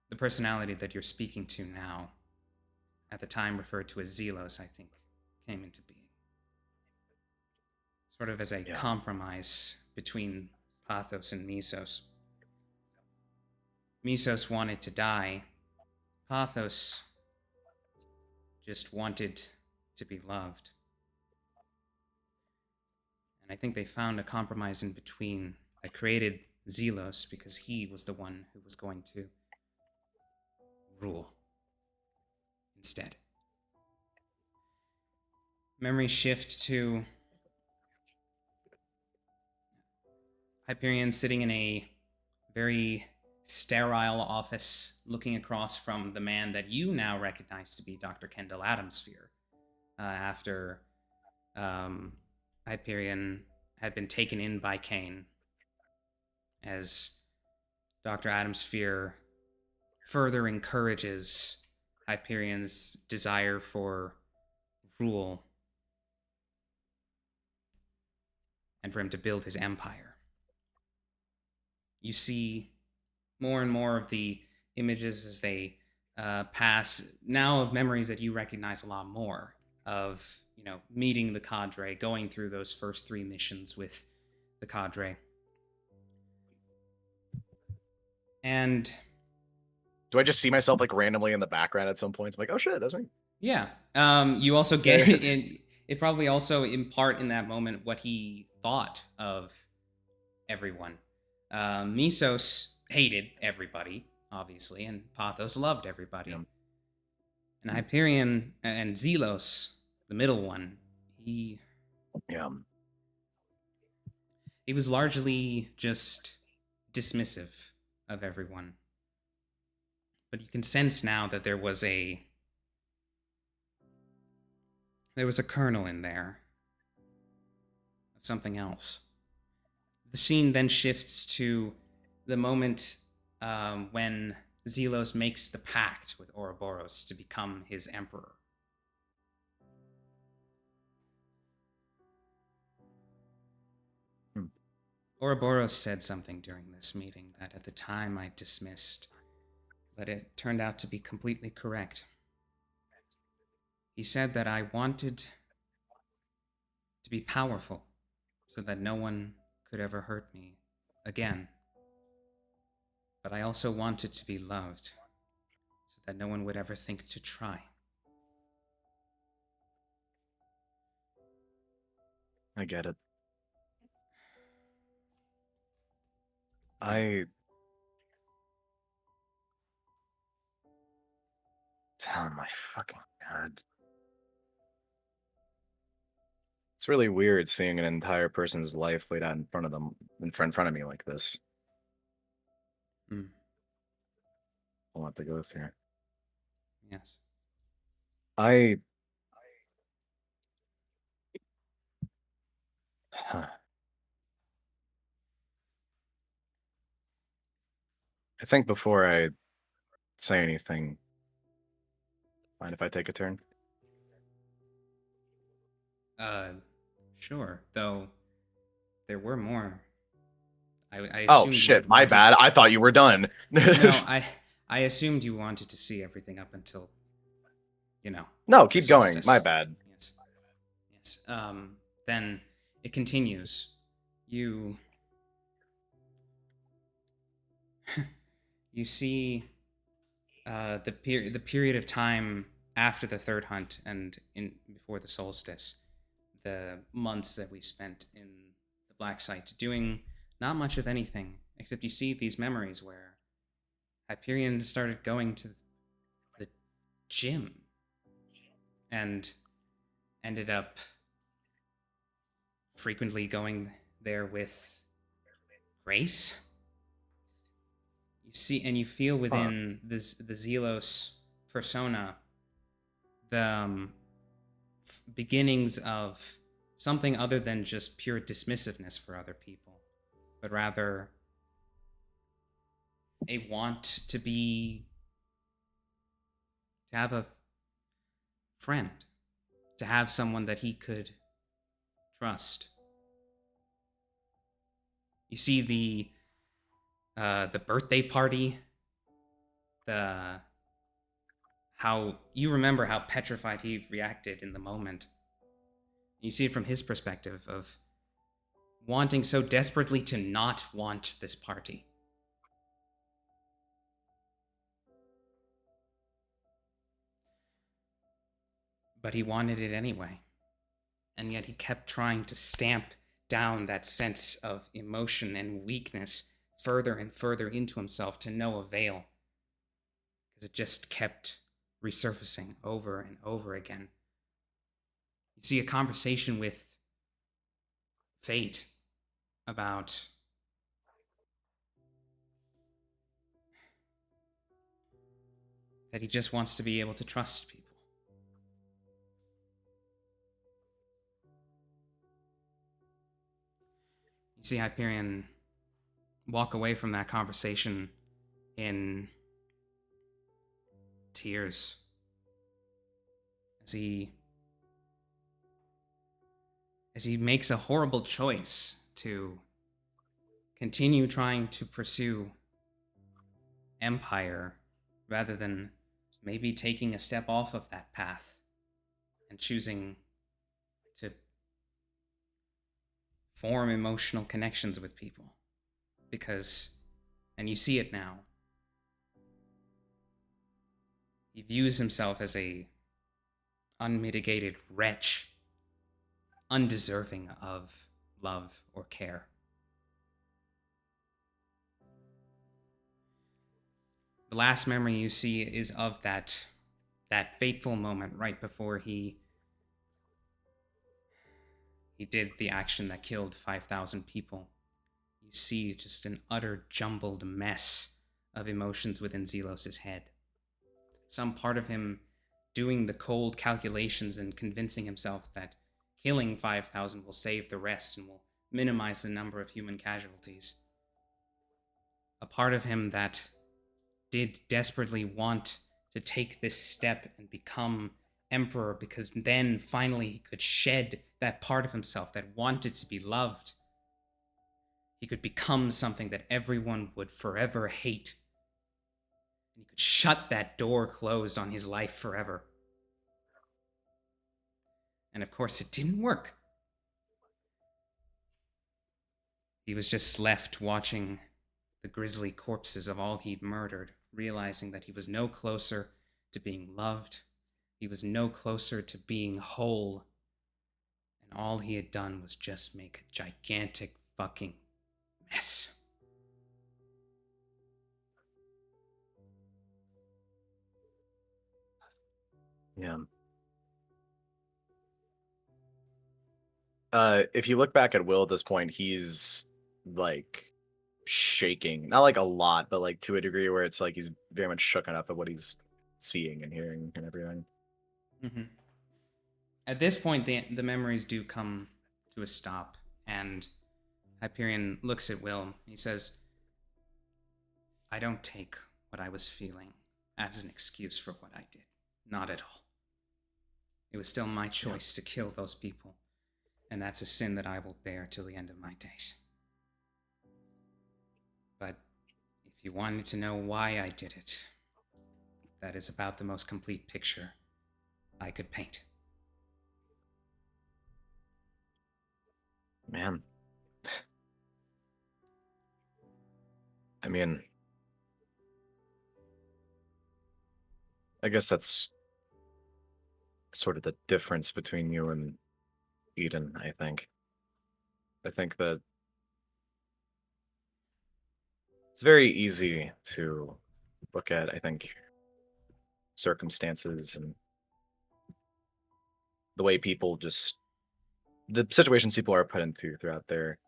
the personality that you're speaking to now, at the time referred to as Zelos, I think, came into being. Sort of as a compromise between Pathos and Mesos. Mesos wanted to die. Pathos just wanted to be loved. And I think they found a compromise in between that created Zelos, because he was the one who was going to rule instead. Memory shift to Hyperion sitting in a very sterile office, looking across from the man that you now recognize to be Dr. Kendall Adamsphere, after Hyperion had been taken in by CAIN, as Dr. Adamsphere further encourages Hyperion's desire for rule and for him to build his empire. You see more and more of the images as they pass, now of memories that you recognize a lot more, of, you know, meeting the cadre, going through those first 3 missions with the cadre. And do I just see myself like randomly in the background at some points? I'm like, oh shit, that's me. Yeah. You also get it probably also impart in that moment what he thought of everyone. Mesos hated everybody, obviously, and Pathos loved everybody. Yeah. And Hyperion and Zelos, the middle one, he was largely just dismissive of everyone. But you can sense now that there was a kernel in there of something else. The scene then shifts to the moment when Zelos makes the pact with Ouroboros to become his emperor. Ouroboros said something during this meeting that at the time I dismissed, but it turned out to be completely correct. He said that I wanted to be powerful so that no one could ever hurt me again. But I also wanted to be loved so that no one would ever think to try. I get it. Oh my fucking god. It's really weird seeing an entire person's life laid out in front of them, in front of me like this. I'll have to go through. Yes. I think before I say anything, mind if I take a turn? Sure. Though there were more. I oh assumed shit, you my wanted- bad. I thought you were done. No, I assumed you wanted to see everything up until, you know. No, keep going. solstice. My bad. Yes. Yes. Then it continues. You see the period of time after the third hunt and before the solstice, the months that we spent in the Black Site doing not much of anything, except you see these memories where Hyperion started going to the gym and ended up frequently going there with Grace. You see, and you feel within the Zelos persona the beginnings of something other than just pure dismissiveness for other people, but rather a want to have a friend, to have someone that he could trust. You see the birthday party, how you remember how petrified he reacted in the moment. You see it from his perspective of wanting so desperately to not want this party. But he wanted it anyway. And yet he kept trying to stamp down that sense of emotion and weakness further and further into himself to no avail. Because it just kept resurfacing over and over again. You see a conversation with Fate about that he just wants to be able to trust people. You see Hyperion walk away from that conversation in tears as he makes a horrible choice to continue trying to pursue Empire rather than maybe taking a step off of that path and choosing to form emotional connections with people. Because, and you see it now, he views himself as a unmitigated wretch, undeserving of love or care. The last memory you see is of that fateful moment right before he did the action that killed 5,000 people. You see just an utter jumbled mess of emotions within Zelos' head. Some part of him doing the cold calculations and convincing himself that killing 5,000 will save the rest and will minimize the number of human casualties. A part of him that did desperately want to take this step and become emperor, because then finally he could shed that part of himself that wanted to be loved. He could become something that everyone would forever hate. And he could shut that door closed on his life forever. And of course, it didn't work. He was just left watching the grisly corpses of all he'd murdered, realizing that he was no closer to being loved. He was no closer to being whole. And all he had done was just make a gigantic fucking mess. Yeah. If you look back at Will at this point, he's like shaking, not like a lot, but like to a degree where it's like he's very much shook enough at what he's seeing and hearing and everything. Mm-hmm. At this point, the memories do come to a stop, and Hyperion looks at Will. He says, I don't take what I was feeling as an excuse for what I did. Not at all. It was still my choice to kill those people, and that's a sin that I will bear till the end of my days. But if you wanted to know why I did it, that is about the most complete picture I could paint. Man. I mean, I guess that's sort of the difference between you and Eden, I think. I think that it's very easy to look at, I think, circumstances and the way people just the situations people are put into throughout their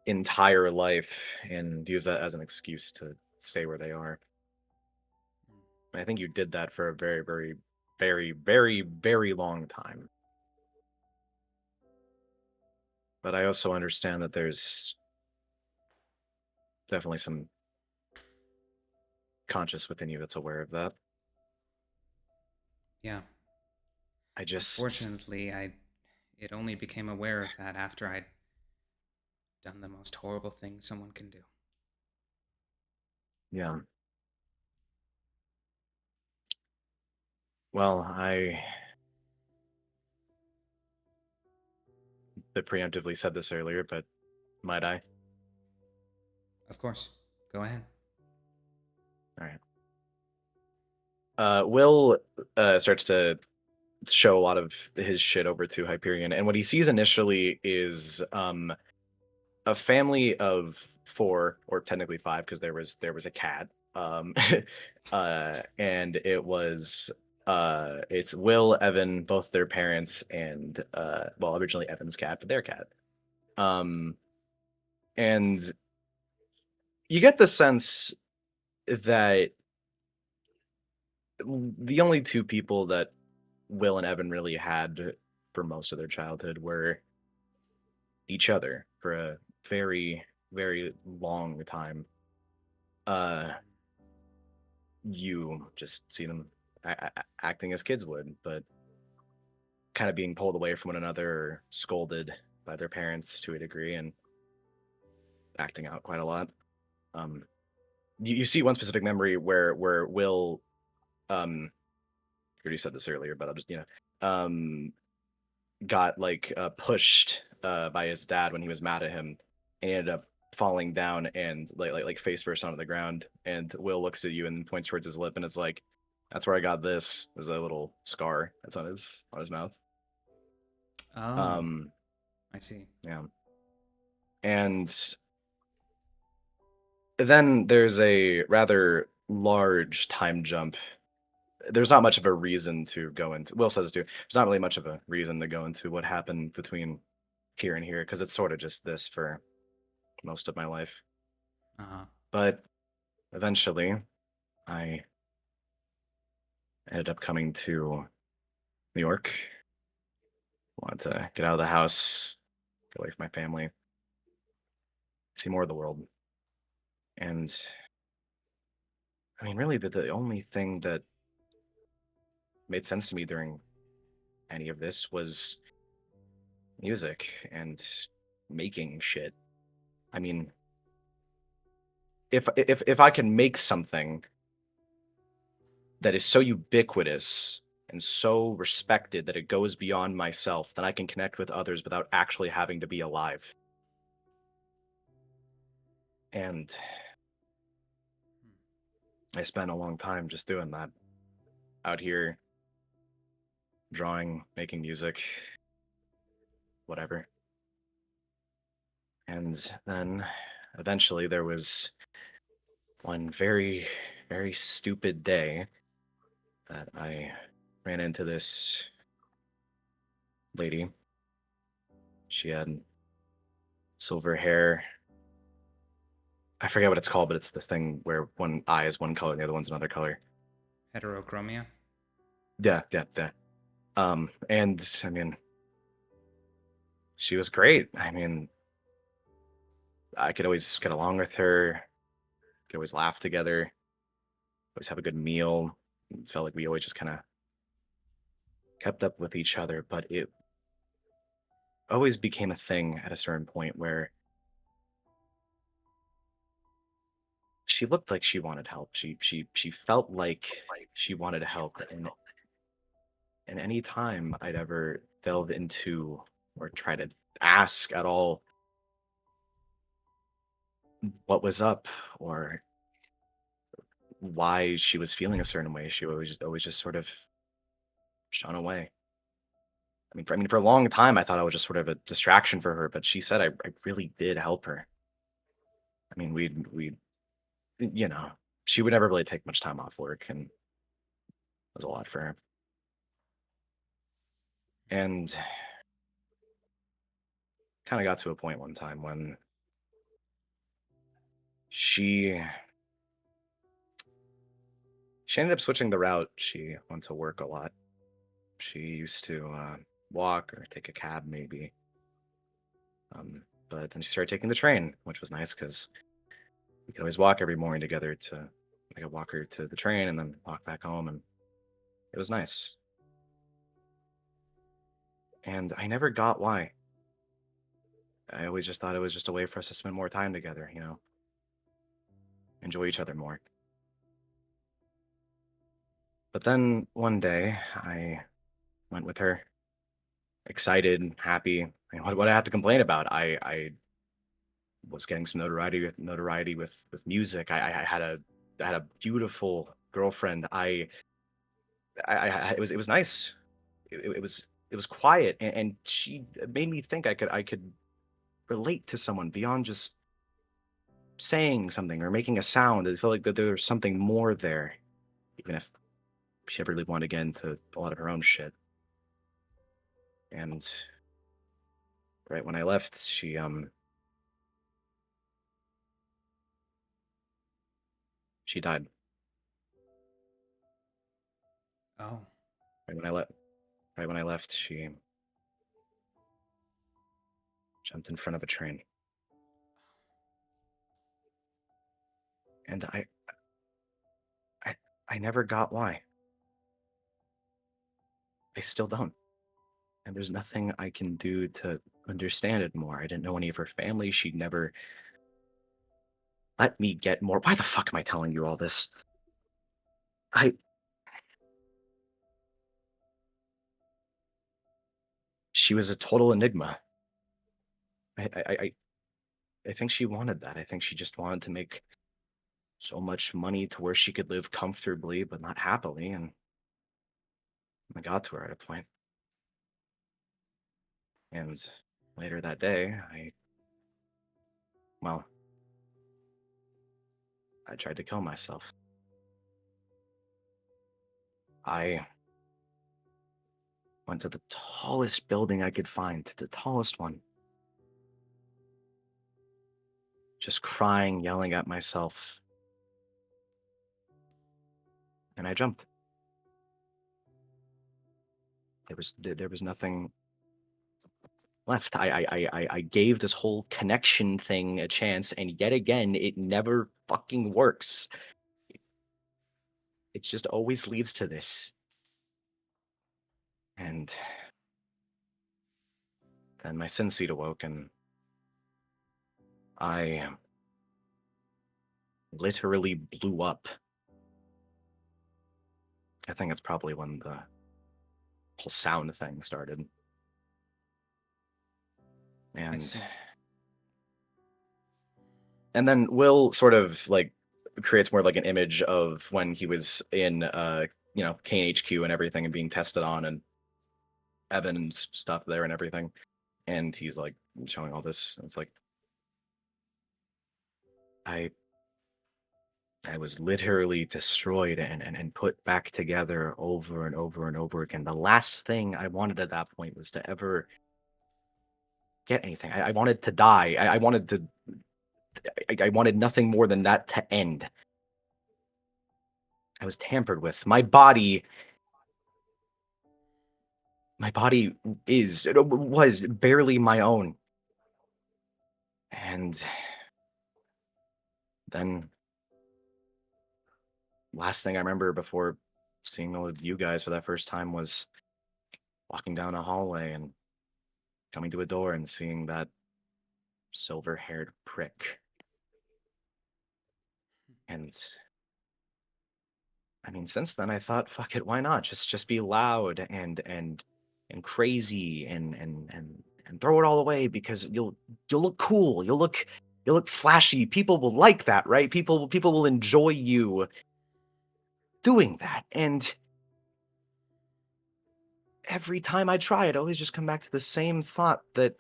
entire life and use that as an excuse to stay where they are. I think you did that for a very, very, very, very, very long time. But I also understand that there's definitely some conscious within you that's aware of that. Yeah. I just Fortunately, it only became aware of that after I'd done the most horrible thing someone can do. yeah. Well, I preemptively said this earlier, but might I? Of course. Go ahead. All right. Will starts to show a lot of his shit over to Hyperion, and what he sees initially is a family of 4, or technically 5, because there was a cat. And it was it's Will, Evan, both their parents, and well, originally Evan's cat, but their cat. And you get the sense that the only 2 people that Will and Evan really had for most of their childhood were each other for a very, very long time. You just see them acting as kids would, but kind of being pulled away from one another or scolded by their parents to a degree and acting out quite a lot. You see one specific memory where Will, I already said this earlier, but I'll just got like pushed by his dad when he was mad at him, and he ended up falling down and like face first onto the ground. And Will looks at you and points towards his lip, and it's like, that's where I got this. Is a little scar that's on his mouth. Oh, I see. Yeah. And then there's a rather large time jump. There's not much of a reason to go into. Will says it too. There's not really much of a reason to go into what happened between here and here, because it's sort of just this for most of my life. Uh-huh. But eventually, I ended up coming to New York. Wanted to get out of the house, get away from my family, see more of the world. And I mean, really, the only thing that made sense to me during any of this was music and making shit. I mean, if I can make something that is so ubiquitous and so respected that it goes beyond myself, then I can connect with others without actually having to be alive. And I spent a long time just doing that. Out here, drawing, making music, whatever. And then eventually there was one very, very stupid day that I ran into this lady. She had silver hair. I forget what it's called, but it's the thing where one eye is one color and the other one's another color. Heterochromia? Yeah. And I mean, she was great. I mean, I could always get along with her. Could always laugh together. Always have a good meal. It felt like we always just kind of kept up with each other, but it always became a thing at a certain point where she looked like she wanted help. She felt like she wanted help, and any time I'd ever delve into or try to ask at all what was up or why she was feeling a certain way, she always just sort of shone away. I mean, for a long time, I thought I was just sort of a distraction for her, but she said I really did help her. I mean, we, she would never really take much time off work, and it was a lot for her. And kind of got to a point one time when she ended up switching the route. She went to work a lot. She used to walk or take a cab maybe. But then she started taking the train, which was nice because we could always walk every morning together to I could walk her to the train and then walk back home, and it was nice. And I never got why. I always just thought it was just a way for us to spend more time together, enjoy each other more. But then one day I went with her, excited, happy. What I have to complain about? I was getting some notoriety with music. I had a beautiful girlfriend. It was nice. It was quiet, and she made me think I could relate to someone beyond just saying something or making a sound. I felt like that there was something more there, even if she never really wanted to get into a lot of her own shit. And right when I left, she died. Oh. Right when I left, right when I left, she jumped in front of a train. And I never got why. I still don't. And there's nothing I can do to understand it more. I didn't know any of her family. She'd never let me get more. Why the fuck am I telling you all this? She was a total enigma. I think she wanted that. I think she just wanted to make so much money to where she could live comfortably but not happily, and I got to her at a point. And later that day, well, I tried to kill myself. I went to the tallest building I could find, the tallest one. Just crying, yelling at myself. And I jumped. There was nothing left. I gave this whole connection thing a chance, and yet again, it never fucking works. It just always leads to this. And then my sin seed awoke, and I literally blew up. I think that's probably when the whole sound thing started. And then Will sort of like creates more like an image of when he was in CAIN HQ and everything and being tested on, and Evan's stuff there and everything. And he's like showing all this. And it's like I was literally destroyed and put back together over and over and over again. The last thing I wanted at that point was to ever get anything. I wanted to die. I wanted nothing more than that to end. I was tampered with. My body was barely my own. And then last thing I remember before seeing all of you guys for that first time was walking down a hallway and coming to a door and seeing that silver-haired prick. And I mean, since then I thought, fuck it, why not? Just be loud and crazy and throw it all away, because you'll look cool. You'll look flashy. People will like that, right? People will enjoy you doing that. And every time I try it, I always just come back to the same thought that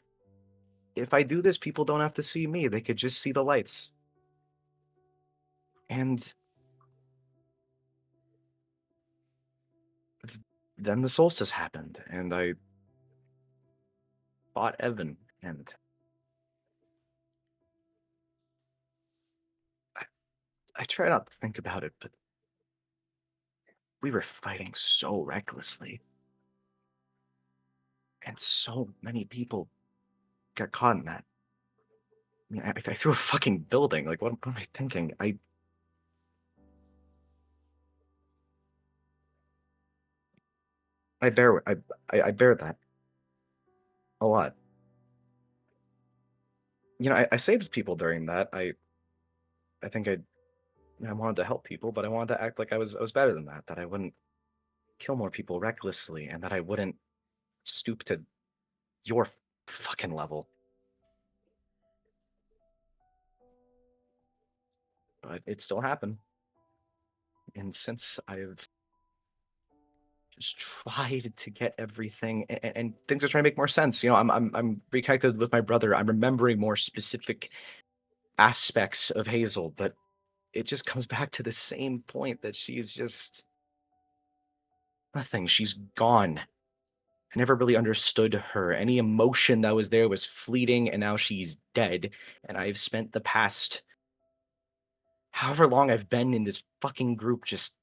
if I do this, people don't have to see me. They could just see the lights. And then the solstice happened, and I fought Evan, and I try not to think about it, but we were fighting so recklessly, and so many people got caught in that. I mean, I threw a fucking building. Like, what am I thinking? I bear that a lot. You know, I saved people during that. I think I wanted to help people, but I wanted to act like I was better than that. That I wouldn't kill more people recklessly, and that I wouldn't stoop to your fucking level. But it still happened. And since I've just tried to get everything, and things are trying to make more sense. You know, I'm reconnected with my brother. I'm remembering more specific aspects of Hazel, but it just comes back to the same point that she's just nothing. She's gone. I never really understood her. Any emotion that was there was fleeting, and now she's dead. And I've spent the past however long I've been in this fucking group just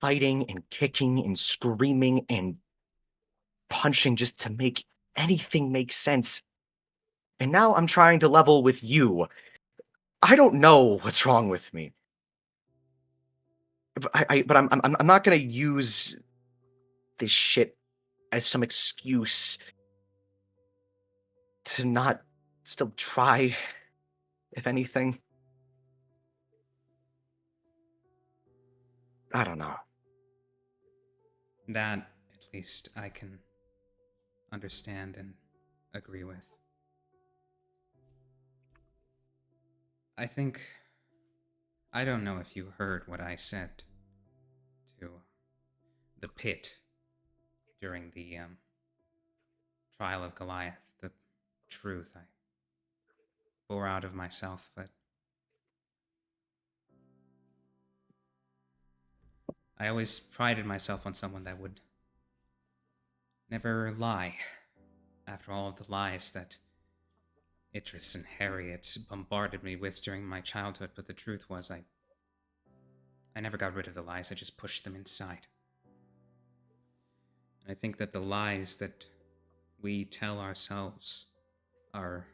fighting and kicking and screaming and punching just to make anything make sense. And now I'm trying to level with you. I don't know what's wrong with me. But I'm not gonna use this shit as some excuse to not still try, if anything. I don't know. That, at least, I can understand and agree with. I don't know if you heard what I said to the pit during the trial of Goliath. The truth I bore out of myself, but I always prided myself on someone that would never lie. After all of the lies that Idris and Harriet bombarded me with during my childhood, but the truth was I never got rid of the lies, I just pushed them inside. And I think that the lies that we tell ourselves are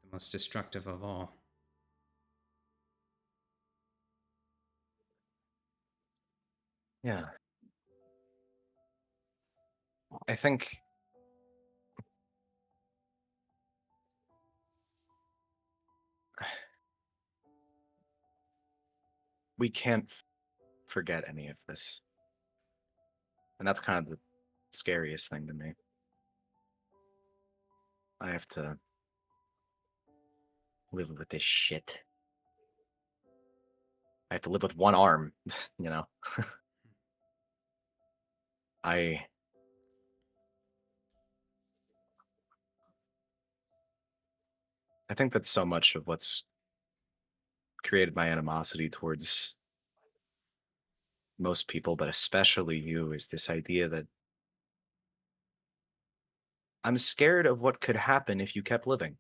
the most destructive of all. Yeah. I think we can't forget any of this. And that's kind of the scariest thing to me. I have to live with this shit. I have to live with one arm, you know? I think that so much of what's created my animosity towards most people, but especially you, is this idea that I'm scared of what could happen if you kept living.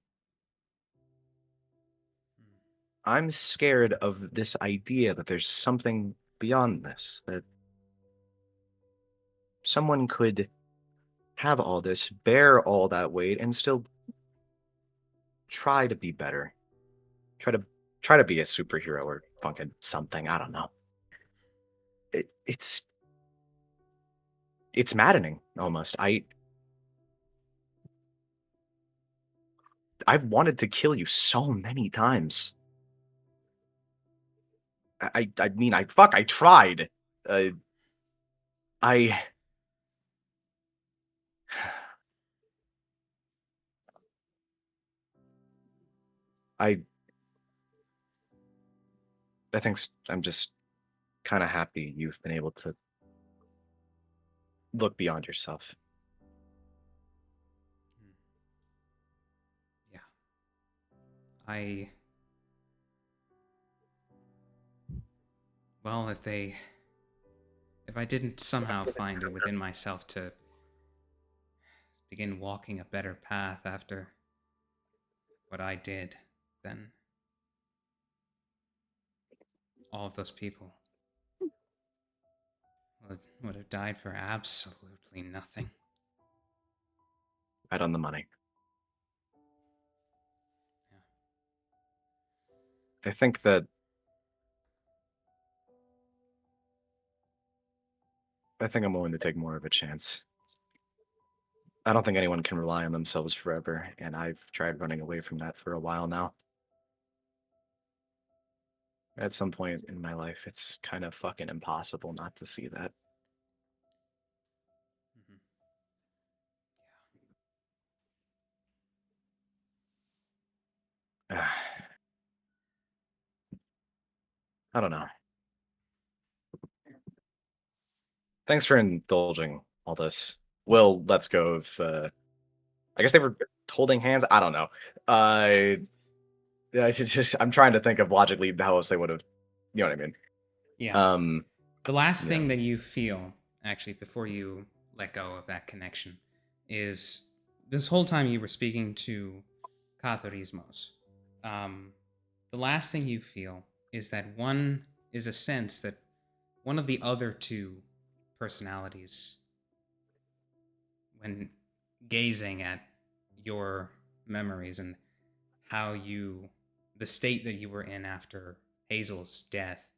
I'm scared of this idea that there's something beyond this, that someone could have all this, bear all that weight, and still try to be better. Try to be a superhero or fucking something. I don't know. It's maddening almost. I've wanted to kill you so many times. I mean, I tried. I I think I'm just kind of happy you've been able to look beyond yourself. Yeah. Well, if I didn't somehow find it within myself to begin walking a better path after what I did, then all of those people would have died for absolutely nothing. Right on the money. I think I'm willing to take more of a chance. I don't think anyone can rely on themselves forever, and I've tried running away from that for a while now. At some point in my life, it's kind of fucking impossible not to see that. Mhm. I don't know. Thanks for indulging all this. Will, let's go of I guess they were holding hands. I don't know. I'm trying to think of logically how else they would have. You know what I mean? Yeah. The last yeah. thing that you feel, actually, before you let go of that connection, is this whole time you were speaking to Catharismos. The last thing you feel is that is a sense that one of the other two personalities, when gazing at your memories and the state that you were in after Hazel's death,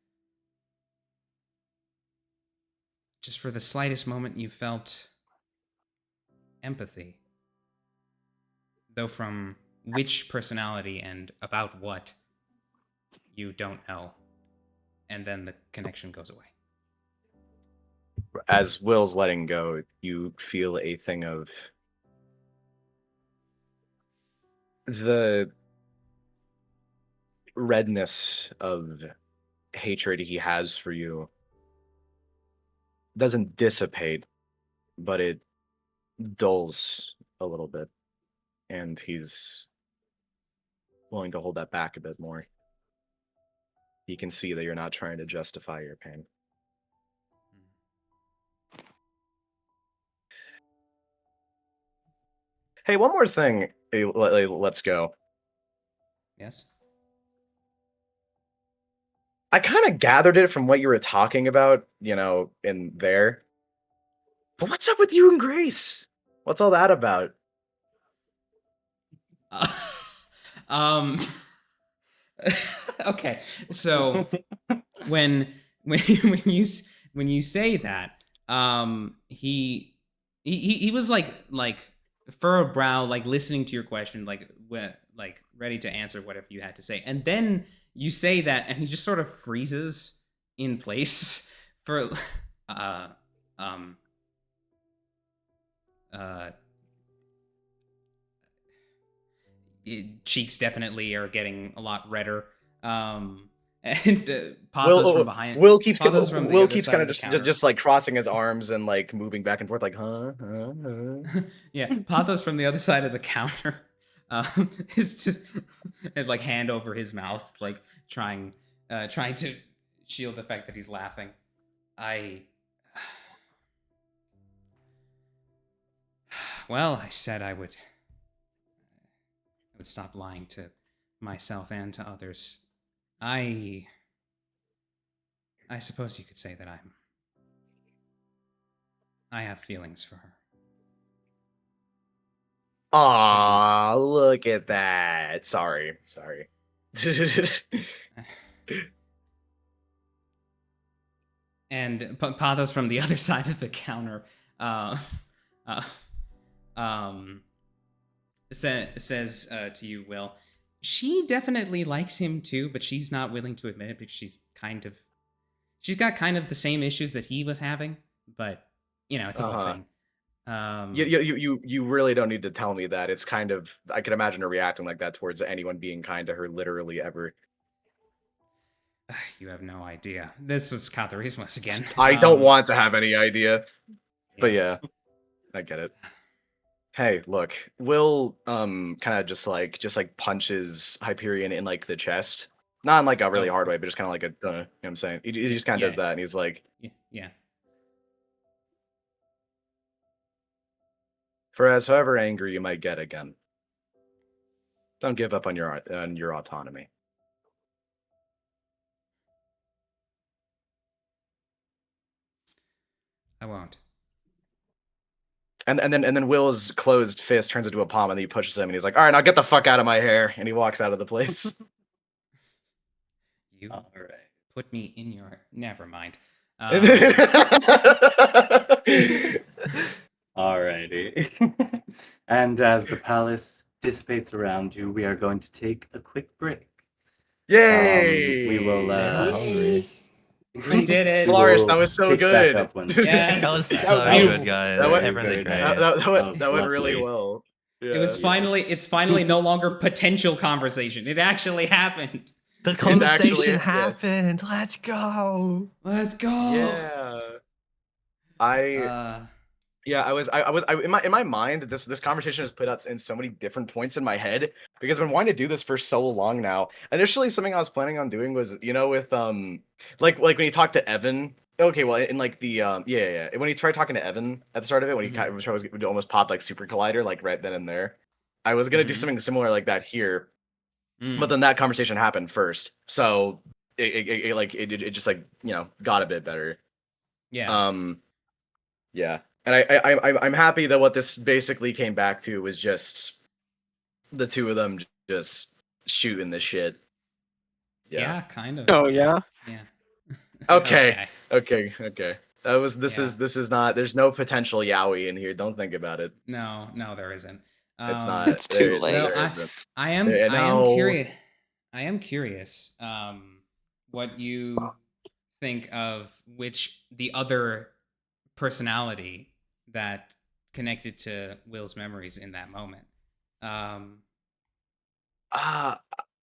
just for the slightest moment you felt empathy. Though from which personality and about what, you don't know. And then the connection goes away. As Will's letting go, you feel a thing of the redness of hatred he has for you doesn't dissipate, but it dulls a little bit, and he's willing to hold that back a bit more. He can see that you're not trying to justify your pain. Hey, one more thing. Hey, let's go. Yes? I kind of gathered it from what you were talking about, in there. But what's up with you and Grace? What's all that about? Okay. So when you say that, he was like furrow brow, like listening to your question, like ready to answer whatever you had to say, and then you say that, and he just sort of freezes in place for cheeks definitely are getting a lot redder. And Pathos from behind. Will keeps Pathos from the Will other keeps side kind of of the counter. just like crossing his arms and like moving back and forth, like Yeah, Pathos from the other side of the counter is just and like hand over his mouth, like trying to shield the fact that he's laughing. Well, I said I would stop lying to myself and to others. I suppose you could say that I have feelings for her. Aw, look at that. Sorry. And Pathos from the other side of the counter says to you, Will, she definitely likes him too, but she's not willing to admit it because she's got kind of the same issues that he was having, but it's a whole thing. You really don't need to tell me that. It's kind of, I can imagine her reacting like that towards anyone being kind to her literally ever. You have no idea. This was Catharismus again. I don't want to have any idea. But yeah, I get it. Hey, look, Will kind of just like punches Hyperion in like the chest. Not in like a really hard way, but just kind of like a, you know what I'm saying? He just kind of does that, and he's like, yeah. For as however angry you might get again, don't give up on your autonomy. I won't. And then Will's closed fist turns into a palm, and then he pushes him, and he's like, "All right, now get the fuck out of my hair," and he walks out of the place. You All right. put me in your. Never mind. Alrighty. And as the palace dissipates around you, we are going to take a quick break. Yay! We will. Man, I'm hungry. We did it. Polaris, will that was so pick back good. up when- Yes. That was so That was good, guys. that went- Everything very great. nice. That went really lovely. well. Yeah. It was finally. Yes. It's finally no longer potential conversation. It actually happened. The actually- conversation yes. happened. Let's go. Let's go. Yeah. I was in my mind, this conversation has played out in so many different points in my head because I've been wanting to do this for so long now. Initially, something I was planning on doing was, with like when you talk to Evan. Okay, well, in like the when he tried talking to Evan at the start of it, when he kind of was almost popped like Super Collider, like right then and there. I was gonna do something similar like that here, but then that conversation happened first, so it just like got a bit better. Yeah. Yeah. And I'm happy that what this basically came back to was just the two of them just shooting the shit. Yeah, kind of. Oh yeah. Yeah. Okay. This is not. There's no potential yaoi in here. Don't think about it. No, there isn't. It's not. It's too there is- late. there No, isn't. I am No. curious. I am curious. What you think of the other personality that connected to Will's memories in that moment.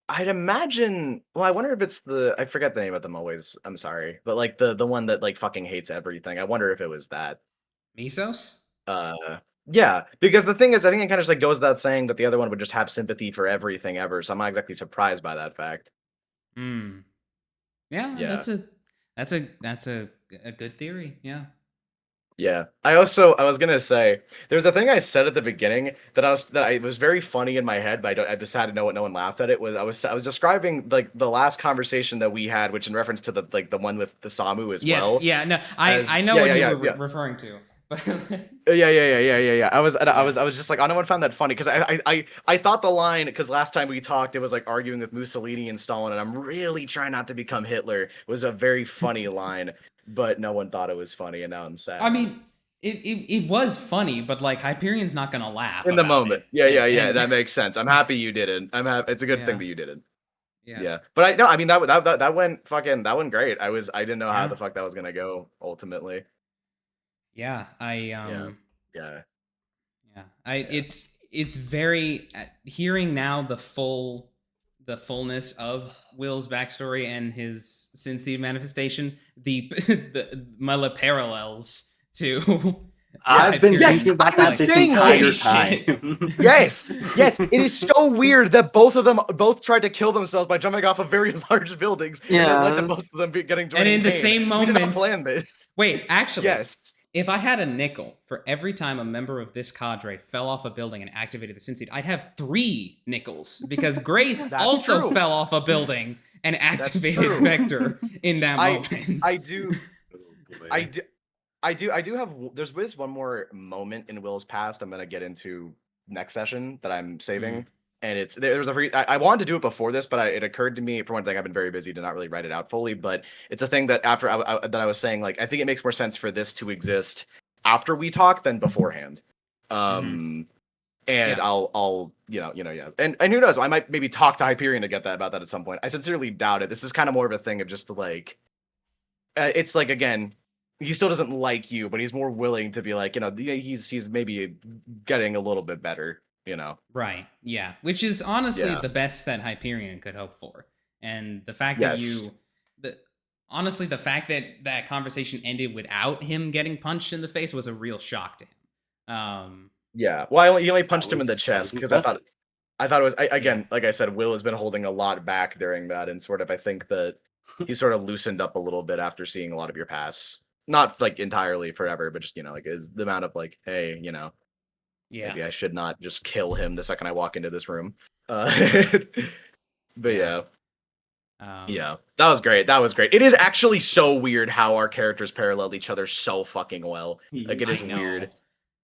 I'd imagine. Well, I wonder if it's I forget the name of them always. I'm sorry, but like the one that like fucking hates everything. I wonder if it was that. Mesos? Yeah, because the thing is, I think it kind of just like goes without saying that the other one would just have sympathy for everything ever. So I'm not exactly surprised by that fact. Hmm. Yeah, Yeah. that's a good theory. Yeah. Yeah. I was gonna say there's a thing I said at the beginning that was very funny in my head, but I decided no one laughed at it. I was describing like the last conversation that we had, which in reference to the one with the Samu as Yes. well. Yeah. No. as- I know yeah, what yeah, you yeah, were yeah. referring to. But Yeah. I was just like, no one found that funny because I thought the line, because last time we talked, it was like arguing with Mussolini and Stalin, and I'm really trying not to become Hitler, was a very funny line, but no one thought it was funny, and now I'm sad. I mean, it was funny, but like Hyperion's not gonna laugh in the about moment. it. Yeah. And- That makes sense. I'm happy you didn't. It's a good Yeah. thing that you didn't. Yeah. Yeah. But I mean that went great. I didn't know how Yeah. the fuck that was gonna go ultimately. Yeah. Yeah. Yeah. It's very hearing now the fullness of Will's backstory and his Sin Seed manifestation, my parallels to I've been Hyperion. thinking about I've that been this saying entire this shit. time. Yes. It is so weird that both of them tried to kill themselves by jumping off of very large buildings. And that led to Yes. both of them getting And in the pain. same We did not moment- plan this. Wait, actually, Yes. if I had a nickel for every time a member of this cadre fell off a building and activated the Sin Seed, I'd have 3 nickels because Grace That's also true. fell off a building and activated true. Vector in that moment. I do have. There's one more moment in Will's past I'm gonna get into next session that I'm saving, and I wanted to do it before this, but it occurred to me, for one thing, I've been very busy to not really write it out fully, but it's a thing that after that I was saying, like, I think it makes more sense for this to exist after we talk than beforehand. And Yeah. I'll yeah, and who knows, I might maybe talk to Hyperion to get about that at some point. I sincerely doubt it. This is kind of more of a thing of just like, it's like, again, he still doesn't like you, but he's more willing to be like, he's maybe getting a little bit better, Right, yeah. Which is honestly Yeah. the best that Hyperion could hope for. And the fact Yes. honestly, the fact that that conversation ended without him getting punched in the face was a real shock to him. Yeah. Well, he only punched him in the was chest because impressive. I thought it was again, like I said, Will has been holding a lot back during that, and sort of I think that he sort of loosened up a little bit after seeing a lot of your past. Not like entirely forever, but just like is the amount of like, hey, Yeah. Maybe I should not just kill him the second I walk into this room. But yeah. Yeah, that was great. That was great. It is actually so weird how our characters paralleled each other so fucking well. Like it is weird.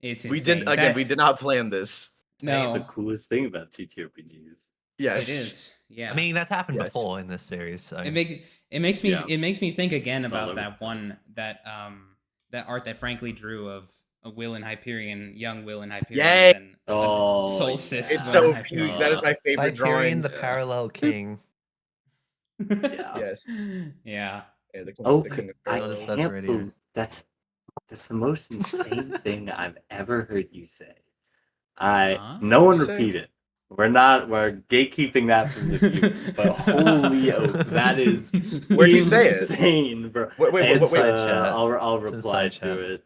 It's We insane. we did not plan this. That's the No, coolest thing about TTRPGs. Yes. it is. Yeah. I mean, that's happened Yes. before in this series. So. it makes me Yeah. it makes me think again It's all about over that the place. one that art that Frankly drew of Will and Hyperion, young Will and Hyperion. Yay! And Oh, Solstice. It's Will so and peak. Hyperion. That is my favorite Hyperion, drawing. the parallel king. Yeah. Yes. Yeah. Yeah, the Oh, king of I parallels. That's can't right believe here. that's the most insane thing I've ever heard you say. No one What'd you say? repeat it. We're gatekeeping that from the viewers, but holy oak, that is Where'd you say it? insane, bro. Wait, It's, inside chat. I'll It's reply inside chat. to it.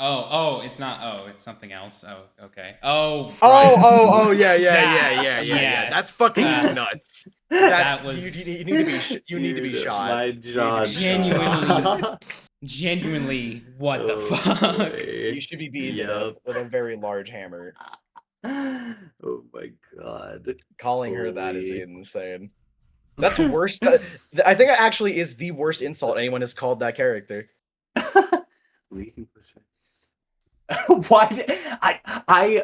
It's not. Oh, it's something else. Oh, okay. Oh. Oh, yeah. Yes. That's fucking nuts. That was you need to be you need to be Dude, shot. My jaw Genuinely. dropped. genuinely what the Oh, fuck. boy. You should be beaten Yep. with a very large hammer. Oh my god. Calling her that is Holy. insane. That's worse. I think it actually is the worst insult anyone has called that character. Why did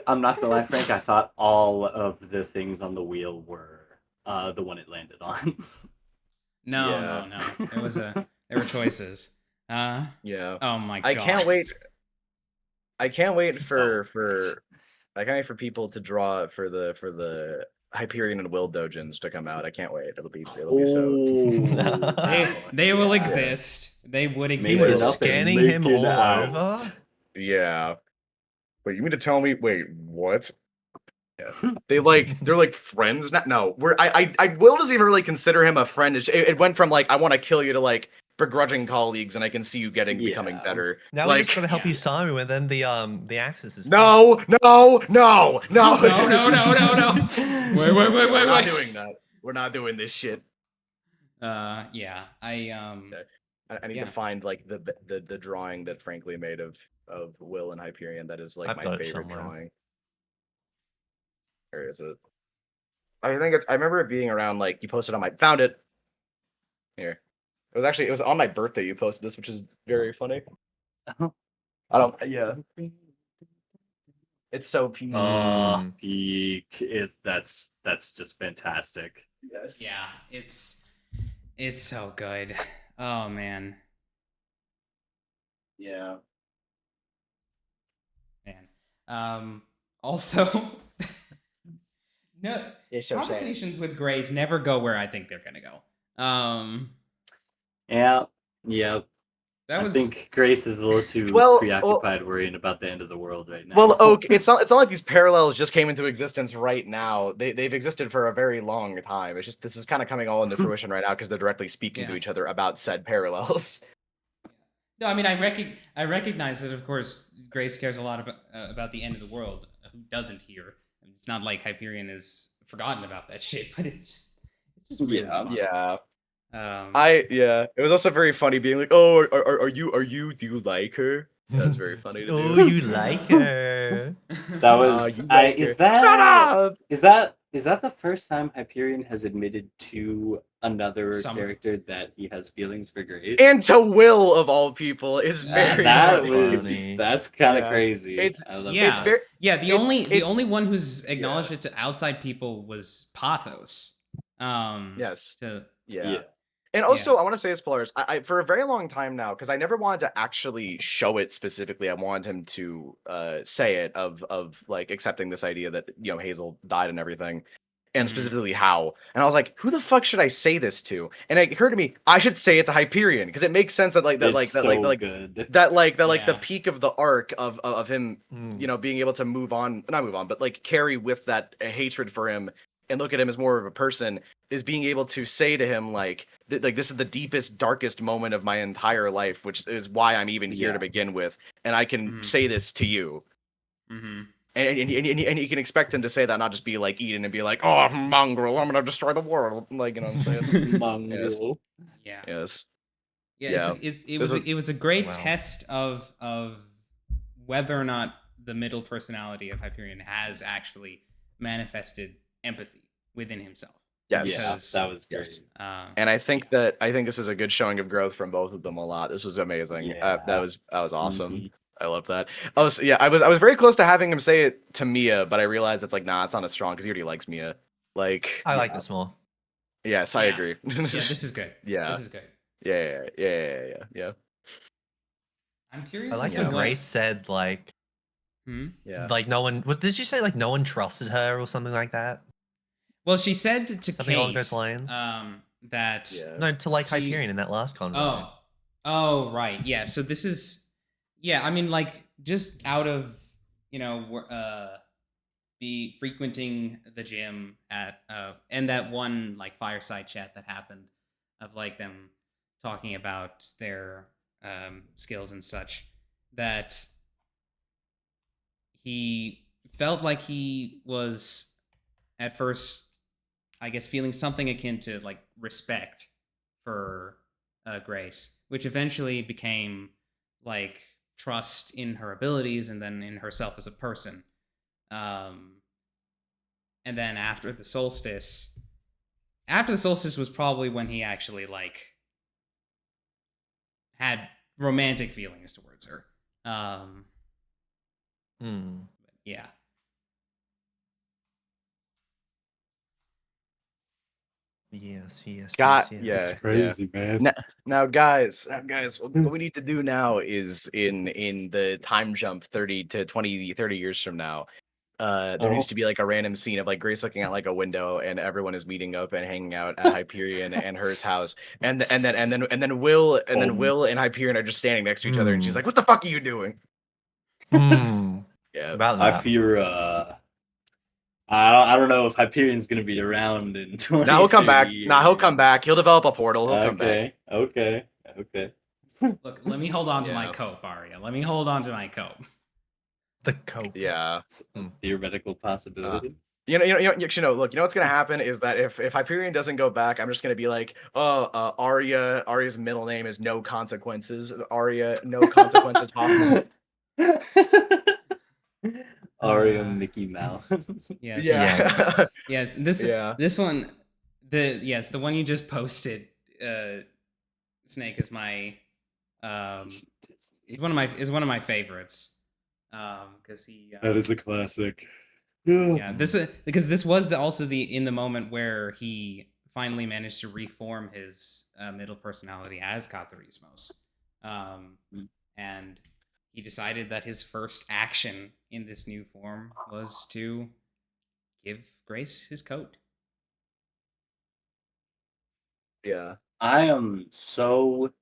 I'm not gonna lie, Frank, I thought all of the things on the wheel were the one it landed on. No. There were choices. Yeah. Oh my god. I can't wait. I can't wait Oh, for people to draw for the Hyperion and Will dojins to come out. I can't wait. It'll be so. They will Yeah. exist. They would Make He it was exist. up and scanning make him it all out. over. Yeah. Wait, you mean to tell me? Wait, what? Yeah. They're like friends now. No, Will doesn't even really consider him a friend. It went from like I want to kill you to like begrudging colleagues, and I can see you becoming Yeah. better. Now we're like just gonna help yeah. you, Samu, and then the axis is. no. No. Wait. We're not Wait. doing that. We're not doing this shit. Yeah. I need Yeah. to find like the drawing that Frankly made of Will and Hyperion. That is like I've my got it favorite somewhere. drawing. Where is it? I remember it being around like you posted on my found it. Here. It was on my birthday you posted this, which is very funny. Yeah. It's so peak. Oh, peak. That's just fantastic. Yes. Yeah. It's so good. Oh man. Yeah. Man. Also, no It's so sad. conversations with Grays never go where I think they're gonna go. Yeah. That was I think Grace is a little too Well, preoccupied worrying about the end of the world right now. Well, Oak, it's not like these parallels just came into existence right now. They've existed for a very long time. It's just this is kind of coming all into fruition right now because they're directly speaking to Yeah. each other about said parallels. No, I mean I recognize that of course Grace cares a lot about the end of the world. Who doesn't here? It's not like Hyperion is forgotten about that shit, but it's just really fun. Yeah. Um, It was also very funny being like, oh, are you? Do you like her? That was very funny to do. Oh, you like her? That was you like is her. that Shut up! is that the first time Hyperion has admitted to another Some- character that he has feelings for Grace? And to Will of all people is very that funny. was that's kind of Yeah. crazy. It's- I love yeah. It's very yeah, the it's- only one who's acknowledged it to outside people was Pathos. yes. Yeah. Yeah. And also, I want to say this, Polaris. I for a very long time now, because I never wanted to actually show it specifically. I wanted him to say it of like accepting this idea that Hazel died and everything, and specifically how. And I was like, who the fuck should I say this to? And it occurred to me, I should say it to Hyperion because it makes sense that good. the Yeah. peak of the arc of him, being able to not move on, but like carry with that hatred for him and look at him as more of a person is being able to say to him like this is the deepest, darkest moment of my entire life, which is why I'm even here to begin with, and I can say this to you. Mm-hmm. And you can expect him to say that, not just be like Eden and be like, oh, mongrel, I'm gonna destroy the world, like, you know what I'm saying? Mongrel. Yeah. Yes. Yeah, it was a great Wow. test of whether or not the middle personality of Hyperion has actually manifested empathy within himself. Yes. Because, that was great. Yes. And I think this was a good showing of growth from both of them a lot. This was amazing. Yeah. That was awesome. Mhm. I love that. I was very close to having him say it to Mia, but I realized it's like, nah, it's not as strong because he already likes Mia. Like, I like this more. yes, I Yeah. agree. Yeah, this is good. Yeah. This is good. Yeah. I'm curious. I like as to how what- Grace said like Yeah. like no one did you say like no one trusted her or something like that? Well, she said to Something along Kate those lines? that. Yeah. No, to like She- Hyperion in that last convo. Oh, right. Yeah. So this is, I mean, like, just out of, be frequenting the gym at, and that one, like, fireside chat that happened of, like, them talking about their skills and such, that he felt like he was at first, I guess, feeling something akin to, like, respect for Grace, which eventually became like trust in her abilities and then in herself as a person. And then after the solstice was probably when he actually like had romantic feelings towards her. Yeah. Yes. It's Crazy, man. Now, guys, what we need to do now is in the time jump 30 to 20, 30 years from now, there needs to be like a random scene of like Grace looking out like a window and everyone is meeting up and hanging out at Hyperion and her's house, and then Will and Hyperion are just standing next to each other, and she's like, "What the fuck are you doing?" Yeah, About I that. fear. I don't know if Hyperion's gonna be around in 20. Now he'll come back. 30 Nah, he'll come years. back. He'll develop a portal. He'll come back. Okay. Look, let me hold on to my Yeah. cope, Aria. Let me hold on to my cope. The cope. Yeah. It's a theoretical possibility. Look, you know what's gonna happen is that if Hyperion doesn't go back, I'm just gonna be like, Aria's middle name is No Consequences. Aria, No Consequences Hoffman. Aria Mickey Mouse. Yes. Yeah. Yes. This one, the one you just posted, Snake is my is one of my favorites. Because he That is a classic. yeah, because this was also in the moment where he finally managed to reform his middle personality as Catharismos. And he decided that his first action in this new form was to give Grace his coat. Yeah. I am so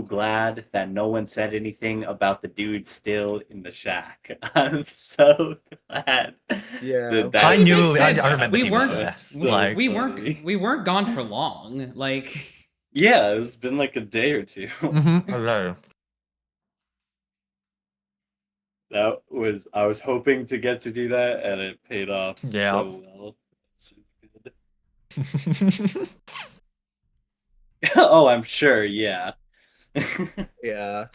glad that no one said anything about the dude still in the shack. I'm so glad. Yeah. I It knew. makes I sense. remember. We he was weren't. there. So Like, we funny. weren't gone for long. Like, Yeah, it's been like a day or two. hello. I was hoping to get to do that, and it paid off Yeah. so well. It's good. Oh, I'm sure. Yeah. Yeah.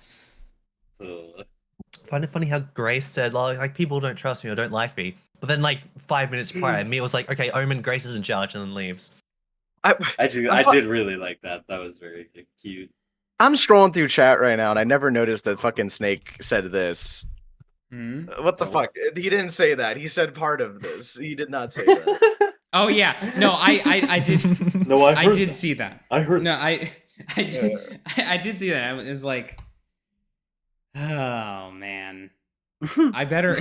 Ugh. Find it funny how Grace said like people don't trust me or don't like me, but then like 5 minutes prior, Mia was like, "Okay, Omen, Grace is in charge," and then leaves. I did really like that. That was very cute. I'm scrolling through chat right now, and I never noticed that fucking Snake said this. What the Oh. fuck? He didn't say that. He said part of this. He did not say that. oh yeah, no, I did. No, I did see that. I heard. No, I did. I did see that. I was like, oh man, I better.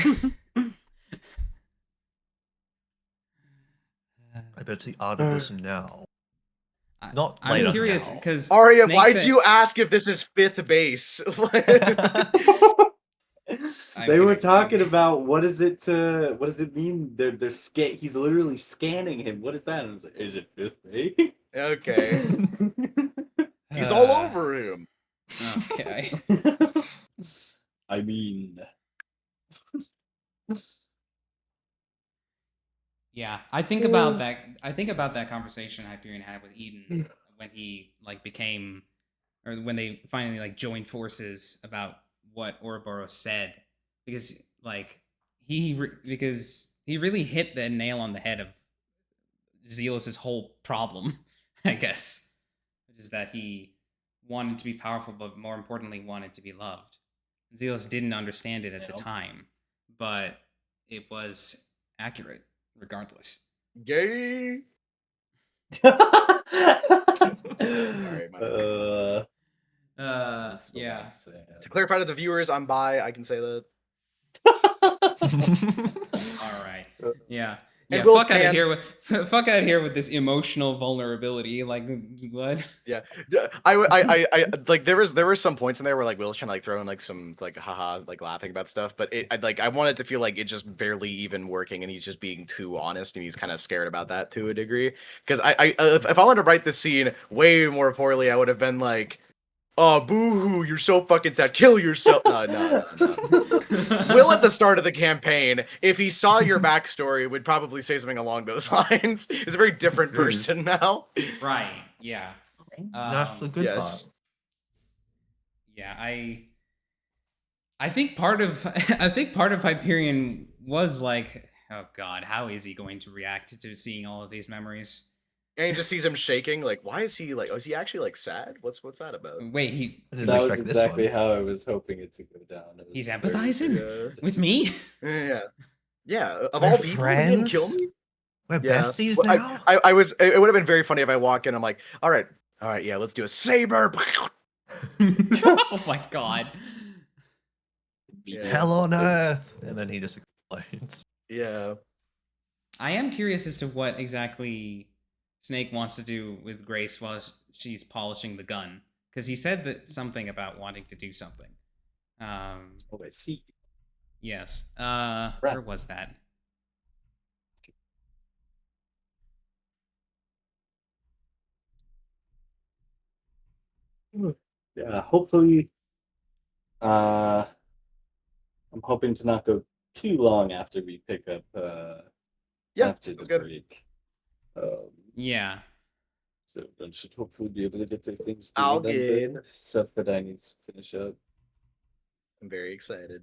I bet the art of this now. Not I'm later curious now. because Aria, why'd you ask if this is fifth base? They were talking about what does it mean? He's literally scanning him. What is that? And I was like, is it fifth base? Okay. He's all over him. Okay. I mean, Yeah, I think about that. I think about that conversation Hyperion had with Eden when he like became, or when they finally like joined forces about what Ouroboros said, because like because he really hit the nail on the head of Zealos's whole problem, I guess, which is that he wanted to be powerful, but more importantly, wanted to be loved. Zealous didn't understand it at the time, but it was accurate regardless. Gay. Sorry, my Yeah. To clarify to the viewers, I'm bi. I can say that. All right. Yeah. And Yeah. Will's Fuck out of pan. here with fuck out of here with this emotional vulnerability. Like what? Yeah, I like there were some points in there where like Will's trying to like throw in like some like haha like laughing about stuff, but I wanted to feel like it just barely even working, and he's just being too honest, and he's kind of scared about that to a degree. Because if I wanted to write this scene way more poorly, I would have been like, oh, boo-hoo, you're so fucking sad. Kill yourself. No. Will, at the start of the campaign, if he saw your backstory, would probably say something along those lines. He's a very different person now. Right. Yeah. That's the good yes. part. Yeah, I think part of Hyperion was like, oh god, how is he going to react to seeing all of these memories? And he just sees him shaking. Like, why is he like? Oh, is he actually like sad? What's that about? Wait, That was exactly how I was hoping it to go down. He's empathizing with me. Yeah. Of We're all people, he didn't kill friends? me. We're Yeah. besties Well, now? I was. It would have been very funny if I walk in. I'm like, all right, yeah, let's do a saber. Oh my god. Yeah. Hell on earth! And then he just explodes. Yeah. I am curious as to what exactly Snake wants to do with Grace while she's polishing the gun, because he said that something about wanting to do something. Oh, I see. Yes. Where was that? Yeah, hopefully. I'm hoping to not go too long after we pick up. After the break. Yeah. So I should hopefully be able to get the things I'll done get there. Stuff that I need to finish up. I'm very excited.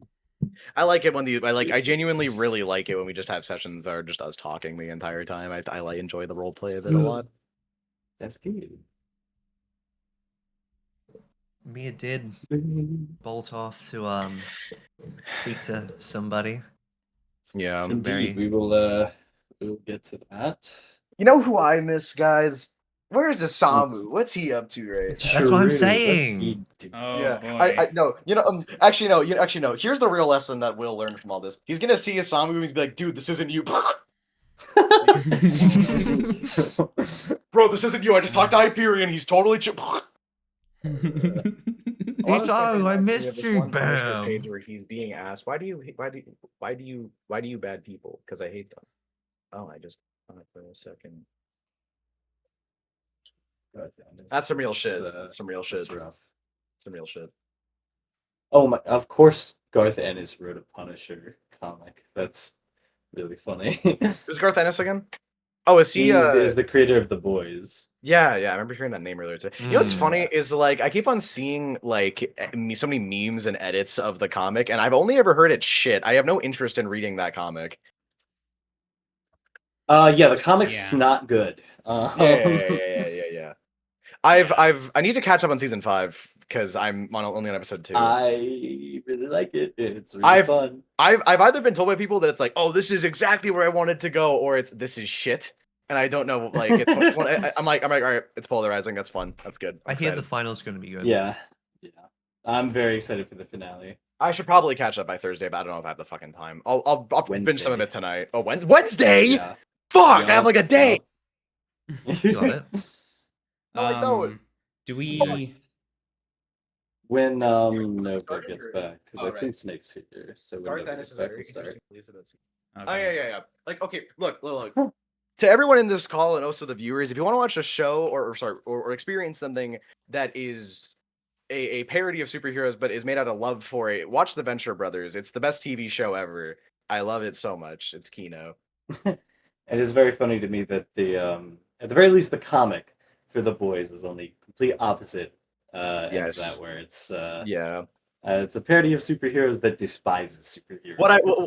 I like it when I genuinely really like it when we just have sessions that are just us talking the entire time. I like enjoy the role play of it a lot. That's good. Mia did bolt off to speak to somebody. Yeah. Indeed, we will get to that. You know who I miss, guys? Where's Isamu? What's he up to right now? That's what I'm saying. Oh Yeah, boy. I no, actually no. Here's the real lesson that Will learn from all this. He's gonna see Isamu and he's be like, dude, this isn't you. This isn't you. Bro, this isn't you. I just talked to Hyperion. He's totally Isamu, I missed you. Bam. Page where he's being asked, why do you bad people? Because I hate them. Oh, I just thought for a second. That's some real shit. That's some real shit. That's rough. Some real shit. Oh my! Of course, Garth Ennis wrote a Punisher comic. That's really funny. Who's Garth Ennis again? Oh, is he? Is the creator of The Boys. Yeah. I remember hearing that name earlier too. You know what's funny is like I keep on seeing like so many memes and edits of the comic, and I've only ever heard it shit. I have no interest in reading that comic. Yeah, the comic's not good. Yeah. I need to catch up on season 5 because I'm only on episode 2. I really like it. It's really fun. I've either been told by people that it's like, oh, this is exactly where I wanted to go, or it's this is shit, and I don't know. Like, it's one, I'm like, all right, it's polarizing. That's fun. That's good. I hear the final's going to be good. Yeah. I'm very excited for the finale. I should probably catch up by Thursday, but I don't know if I have the fucking time. I'll binge some of it tonight. Oh, Wednesday? Yeah. Fuck! I have like a day. Got it. Do we? When Nova gets back, because I think Snake's here, so when Nova gets back, we'll start. Oh yeah. Like, okay, look. To everyone in this call and also the viewers, if you want to watch a show or experience something that is a parody of superheroes but is made out of love for it, watch The Venture Brothers. It's the best TV show ever. I love it so much. It's Kino. It is very funny to me that the at the very least the comic for The Boys is on the complete opposite end of that, where it's It's a parody of superheroes that despises superheroes.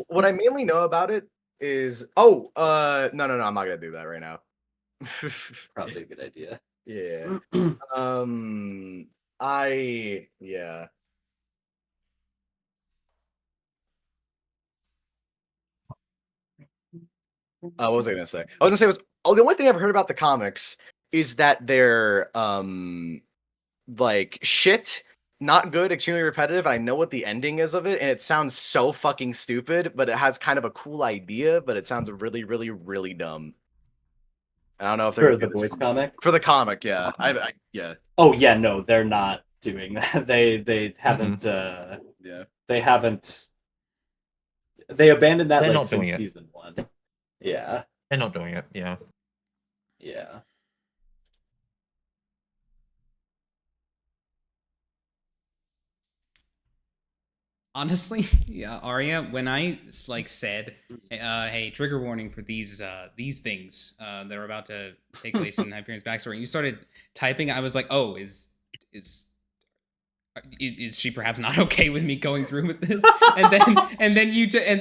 What I mainly know about it is no, I'm not gonna do that right now. Probably a good idea. Yeah. Yeah. What was I gonna say? I was gonna say the only thing I've heard about the comics is that they're like shit, not good, extremely repetitive. I know what the ending is of it, and it sounds so fucking stupid, but it has kind of a cool idea, but it sounds really, really, really dumb. I don't know if they're For gonna the do this voice comic? for the comic, yeah. Yeah. Oh yeah, no, they're not doing that. They haven't Yeah. they haven't they abandoned that They're like not doing since it. season 1. Yeah. They're not doing it. Yeah. Yeah. Honestly, yeah, Aria, when I like said, "Hey, trigger warning for these things that are about to take place in Hyperion's backstory," and you started typing, I was like, "Oh, is she perhaps not okay with me going through with this?" And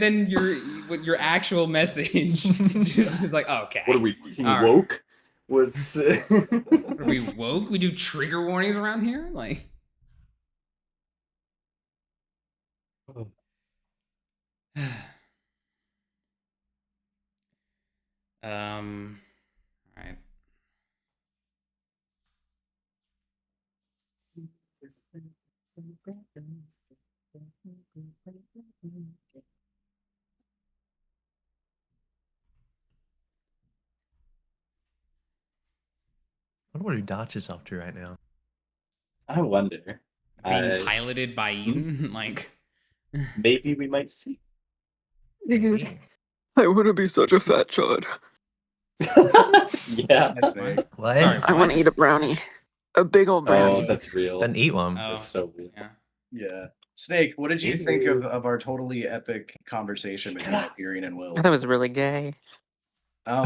then your actual message is like, oh, "Okay, What are we fucking All right. woke? Was Are we woke? We do trigger warnings around here, like." All right. I wonder what Dodge is up to right now. I wonder. Being piloted by Eden, like Maybe we might see. Dude, I want to be such a fat child. Yeah. What? Sorry, I want to eat a brownie. A big old brownie. Oh, that's real. Then eat one. Oh, That's so real. yeah. Yeah. Snake, what did you Ew. think of our totally epic conversation between Hyperion and Will? I thought it was really gay. Oh,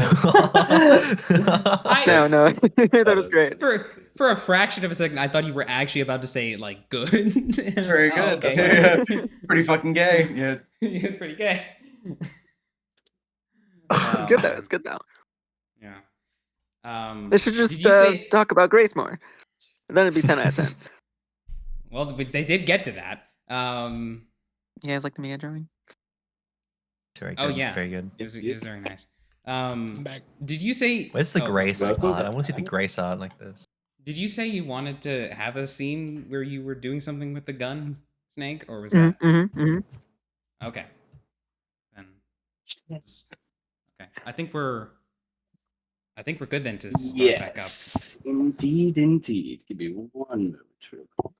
No, that was great. For a fraction of a second, I thought you were actually about to say like good. it's very good. Oh, okay. Yeah, it's pretty fucking gay. Yeah. It's pretty gay. It's good though. It's good though. Yeah. They should did just you say? talk about Grace more. And then it'd be 10 out of 10. Well, they did get to that. You guys like the Mia drawing? Very good. Oh yeah, Very good. It was very nice. I'm back. Did you say? Where's the oh, Grace Well, art? I want to see the Grace art like this. Did you say you wanted to have a scene where you were doing something with the gun, Snake, or was that? Okay. Then. Okay. I think we're good then to start back up. Yes, indeed. Give me one moment. Real quick.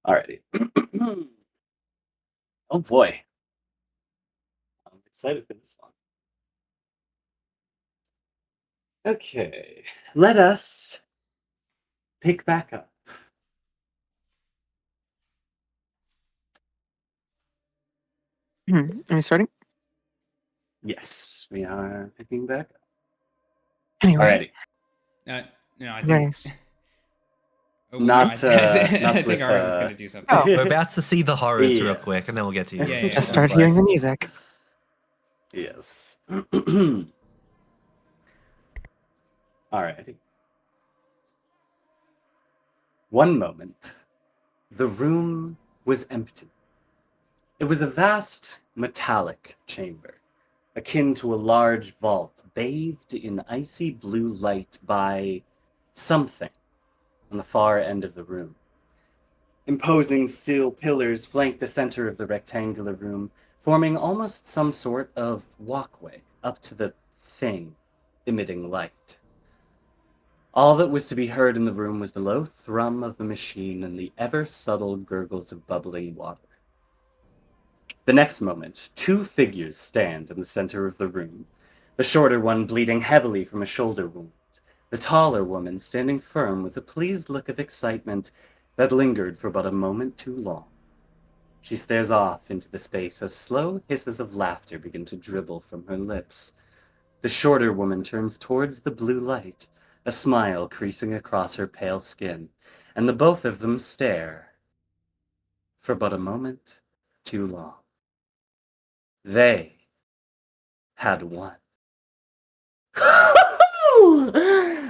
Alrighty. Oh boy. I'm excited for this one. Okay, let us pick back up. Are we starting? Yes, we are picking back up. Anyway. Alrighty. No, I think. Grace. Oh, Not, no, not I think with, Aria was gonna do something. Oh. We're about to see the horrors real quick, and then we'll get to you. Yeah, Just start hearing the music. Yes. Alrighty. One moment. The room was empty. It was a vast metallic chamber, akin to a large vault, bathed in icy blue light by something on the far end of the room. Imposing steel pillars flanked the center of the rectangular room, forming almost some sort of walkway up to the thing emitting light. All that was to be heard in the room was the low thrum of the machine and the ever-subtle gurgles of bubbling water. The next moment, two figures stand in the center of the room, the shorter one bleeding heavily from a shoulder wound, the taller woman standing firm with a pleased look of excitement that lingered for but a moment too long. She stares off into the space as slow hisses of laughter begin to dribble from her lips. The shorter woman turns towards the blue light, a smile creasing across her pale skin, and the both of them stare for but a moment too long. They had won.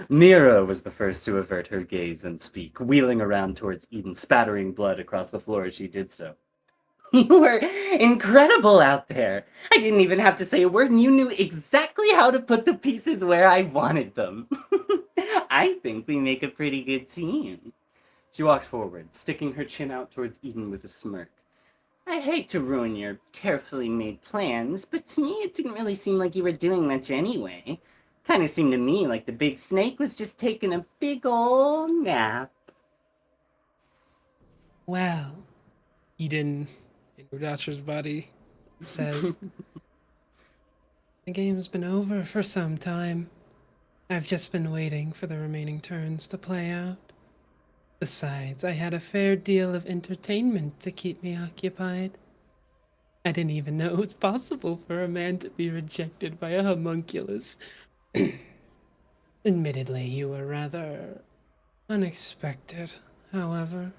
Mira was the first to avert her gaze and speak, wheeling around towards Eden, spattering blood across the floor as she did so. You were incredible out there. I didn't even have to say a word, and you knew exactly how to put the pieces where I wanted them. I think we make a pretty good team. She walked forward, sticking her chin out towards Eden with a smirk. I hate to ruin your carefully made plans, but to me it didn't really seem like you were doing much anyway. Kind of seemed to me like the big snake was just taking a big ol' nap. Well, Eden, in Udach's body, says, the game's been over for some time. I've just been waiting for the remaining turns to play out. Besides, I had a fair deal of entertainment to keep me occupied. I didn't even know it was possible for a man to be rejected by a homunculus. Admittedly, you were rather unexpected, however.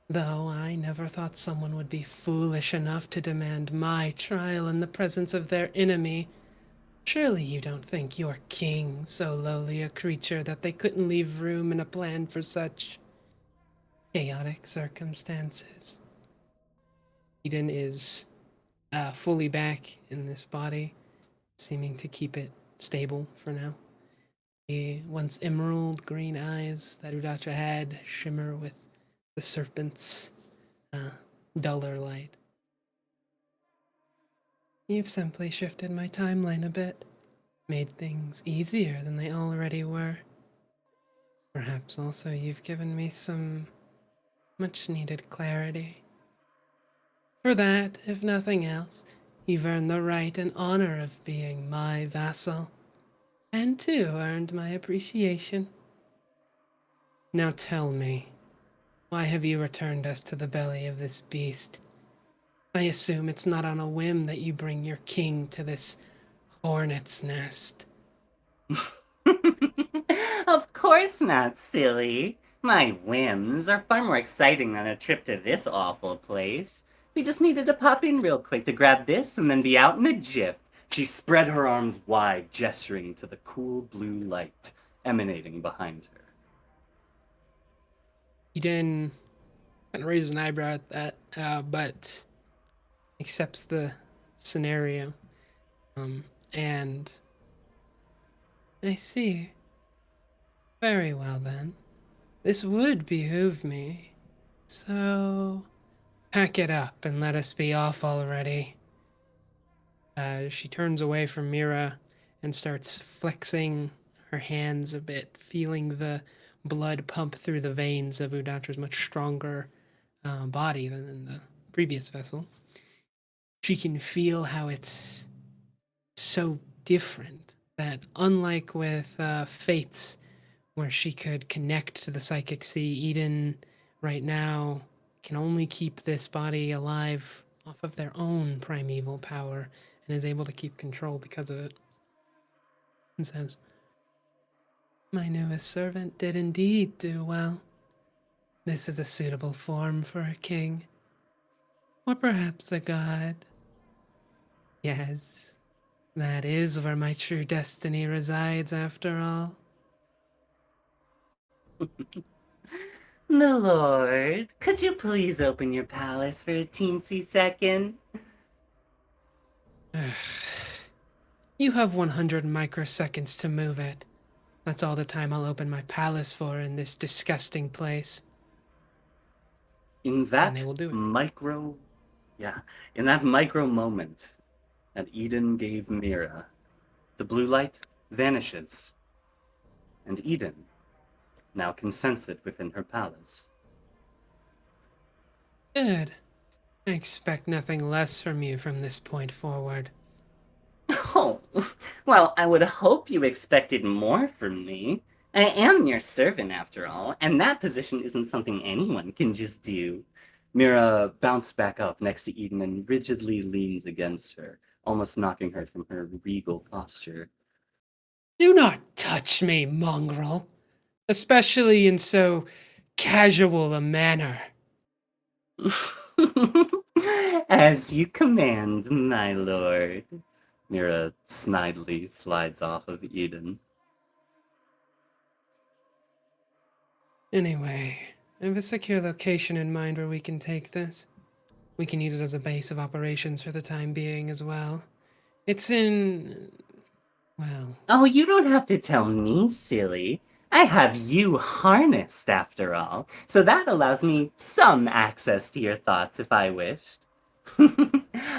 Though I never thought someone would be foolish enough to demand my trial in the presence of their enemy. Surely you don't think your king so lowly a creature that they couldn't leave room in a plan for such chaotic circumstances. Eden is fully back in this body, seeming to keep it stable for now. The once emerald green eyes that Udacha had shimmer with the serpent's duller light. You've simply shifted my timeline a bit, made things easier than they already were. Perhaps also you've given me some much-needed clarity. For that, if nothing else, you've earned the right and honor of being my vassal, and too earned my appreciation. Now tell me, why have you returned us to the belly of this beast? I assume it's not on a whim that you bring your king to this hornet's nest. Of course not, silly. My whims are far more exciting than a trip to this awful place. We just needed to pop in real quick to grab this and then be out in a jiff. She spread her arms wide, gesturing to the cool blue light emanating behind her. Eden kind of raised an eyebrow at that, but accepts the scenario. And I see. Very well then. This would behoove me. So pack it up and let us be off already. She turns away from Mira and starts flexing her hands a bit, feeling the blood pump through the veins of Udatra's much stronger body than in the previous vessel. She can feel how it's so different that, unlike with Fates, where she could connect to the psychic sea, Eden right now can only keep this body alive off of their own primeval power and is able to keep control because of it. And says, my newest servant did indeed do well. This is a suitable form for a king. Or perhaps a god. Yes, that is where my true destiny resides after all. Milord, could you please open your palace for a teensy second? You have 100 microseconds to move it. That's all the time I'll open my palace for in this disgusting place. In that And they will do it. in that micro moment that Eden gave Mira, the blue light vanishes, and Eden now can sense it within her palace. Good. I expect nothing less from you from this point forward. Oh, well, I would hope you expected more from me. I am your servant, after all, and that position isn't something anyone can just do. Mira bounced back up next to Eden and rigidly leans against her, almost knocking her from her regal posture. Do not touch me, mongrel. Especially in so casual a manner. As you command, my lord. Mira snidely slides off of Eden. Anyway, I have a secure location in mind where we can take this. We can use it as a base of operations for the time being as well. It's in... well... Oh, you don't have to tell me, silly. I have you harnessed, after all, so that allows me some access to your thoughts if I wished.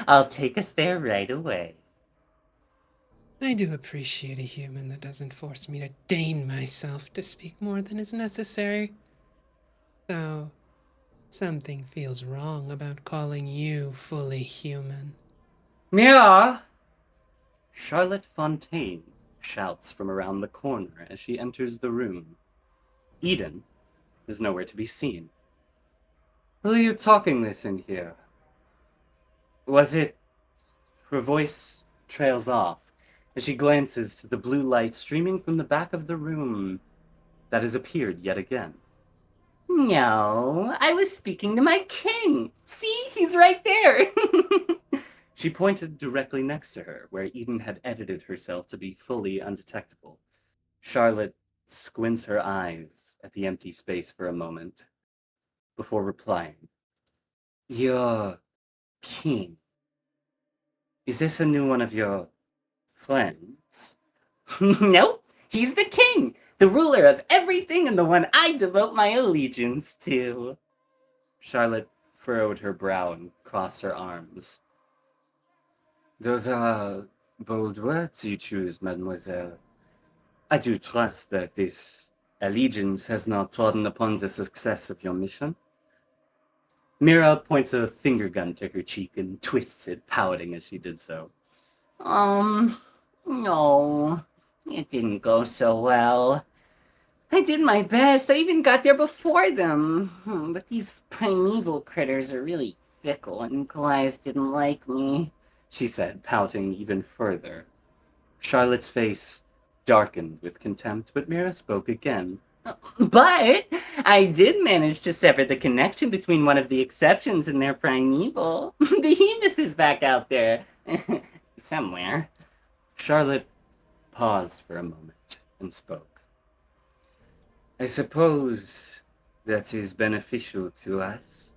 I'll take us there right away. I do appreciate a human that doesn't force me to deign myself to speak more than is necessary. Though, something feels wrong about calling you fully human. Mia! Charlotte Fontaine shouts from around the corner as she enters the room. Eden is nowhere to be seen. Who are you talking with in here? Was it... Her voice trails off as she glances to the blue light streaming from the back of the room that has appeared yet again. No, I was speaking to my king. See, he's right there. She pointed directly next to her, where Eden had edited herself to be fully undetectable. Charlotte squints her eyes at the empty space for a moment before replying. Your king. Is this a new one of your friends? Nope, he's the king, the ruler of everything and the one I devote my allegiance to. Charlotte furrowed her brow and crossed her arms. Those are bold words you choose, mademoiselle. I do trust that this allegiance has not trodden upon the success of your mission. Mira points a finger gun to her cheek and twists it, pouting as she did so. No, it didn't go so well. I did my best. I even got there before them. But these primeval critters are really fickle, and Goliath didn't like me, she said, pouting even further. Charlotte's face darkened with contempt, but Mira spoke again. But I did manage to sever the connection between one of the exceptions and their primeval. Behemoth is back out there. Somewhere. Charlotte paused for a moment and spoke. I suppose that is beneficial to us.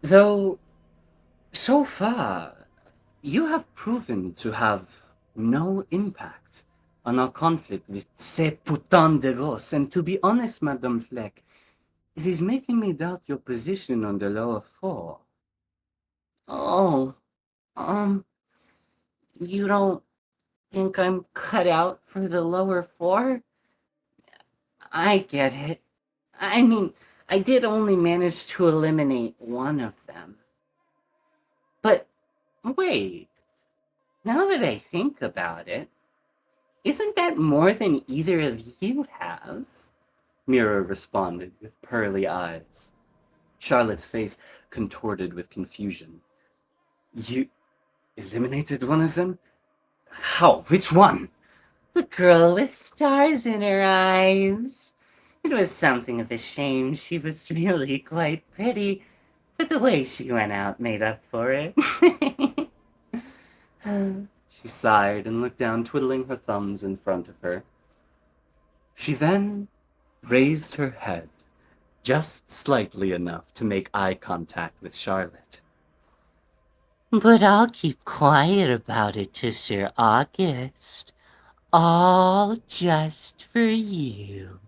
Though, so far, you have proven to have no impact on our conflict with ces putains de Ross, and to be honest, Madame Fleck, it is making me doubt your position on the lower four. Oh, you don't think I'm cut out for the lower four? I get it. I mean, I did only manage to eliminate one of them. But, wait, now that I think about it, isn't that more than either of you have? Mira responded with pearly eyes. Charlotte's face contorted with confusion. You eliminated one of them? How? Which one? The girl with stars in her eyes. It was something of a shame. She was really quite pretty, but the way she went out made up for it. She sighed and looked down, twiddling her thumbs in front of her. She then raised her head, just slightly enough to make eye contact with Charlotte. But I'll keep quiet about it to Sir August. All just for you.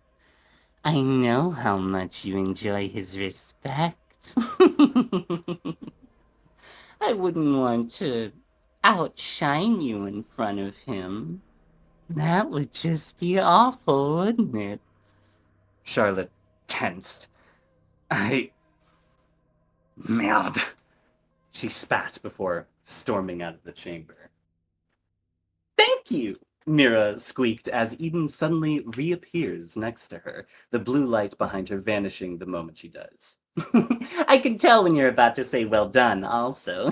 I know how much you enjoy his respect. I wouldn't want to outshine you in front of him. That would just be awful, wouldn't it? Charlotte tensed. Merde. She spat before storming out of the chamber. Thank you, Mira squeaked as Eden suddenly reappears next to her, the blue light behind her vanishing the moment she does. I can tell when you're about to say well done, also.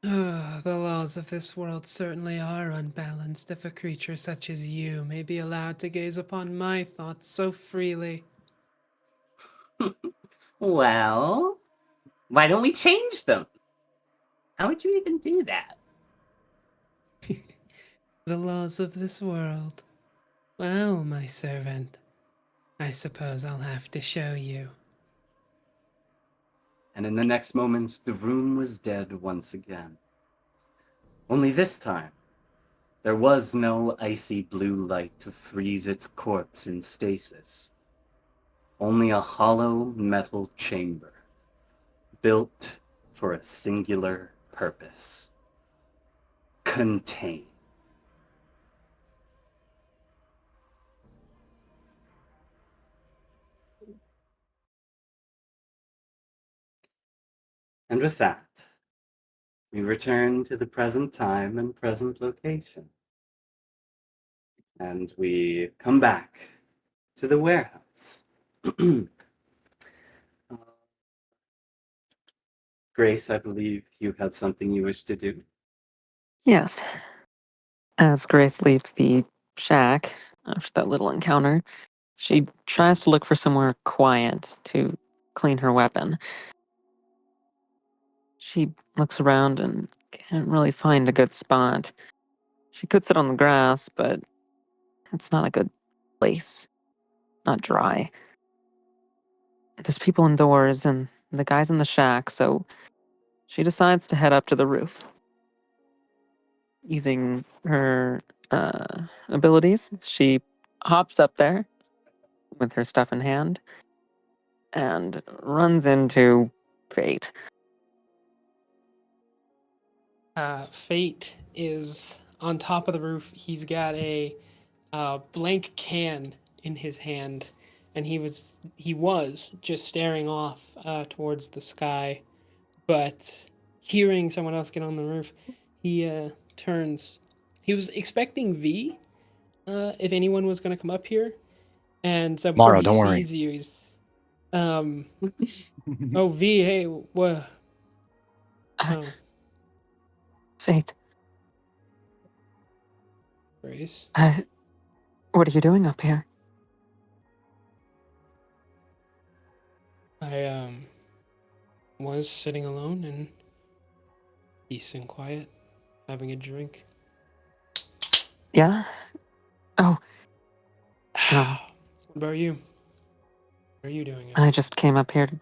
The laws of this world certainly are unbalanced if a creature such as you may be allowed to gaze upon my thoughts so freely. Well, why don't we change them? How would you even do that? The laws of this world. Well, my servant, I suppose I'll have to show you. And in the next moment, the room was dead once again. Only this time, there was no icy blue light to freeze its corpse in stasis. Only a hollow metal chamber, built for a singular purpose: contain. And with that, we return to the present time and present location. And we come back to the warehouse. Grace, I believe you had something you wish to do. Yes. As Grace leaves the shack after that little encounter, she tries to look for somewhere quiet to clean her weapon. She looks around and can't really find a good spot. She could sit on the grass, but it's not a good place. Not dry. There's people indoors and the guy's in the shack, so she decides to head up to the roof. Using her abilities, she hops up there with her stuff in hand and runs into Fate. Fate is on top of the roof. He's got a blank can in his hand, and he was just staring off towards the sky. But hearing someone else get on the roof, he turns. He was expecting V, if anyone was going to come up here, and so before Maro, he don't worry. sees you, he's oh V, hey, what? Oh, Fate, Grace. what are you doing up here? I was sitting alone and peace and quiet, having a drink. Yeah? Oh, no. What about you? What are you doing? I just came up here to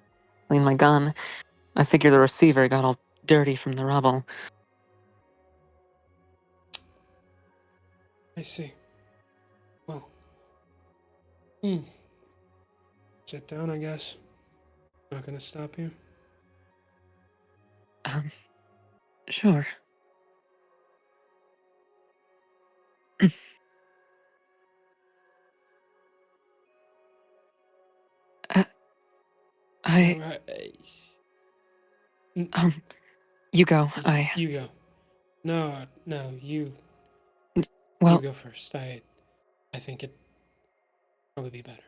clean my gun. I figure the receiver got all dirty from the rubble. I see. Well, sit down, I guess. Not gonna stop you. Sure. I, you go. You go. No, you Well, go first. I think it'd probably be better.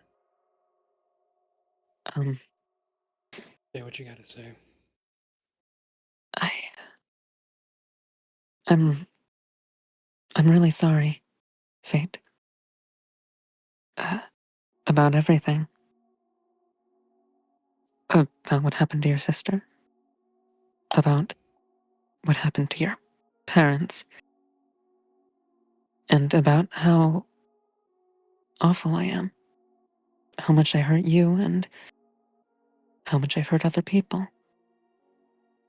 Say what you gotta say. I, I'm, I'm really sorry, Fate. About everything. About what happened to your sister. About what happened to your parents. And about how awful I am. How much I hurt you and how much I've hurt other people.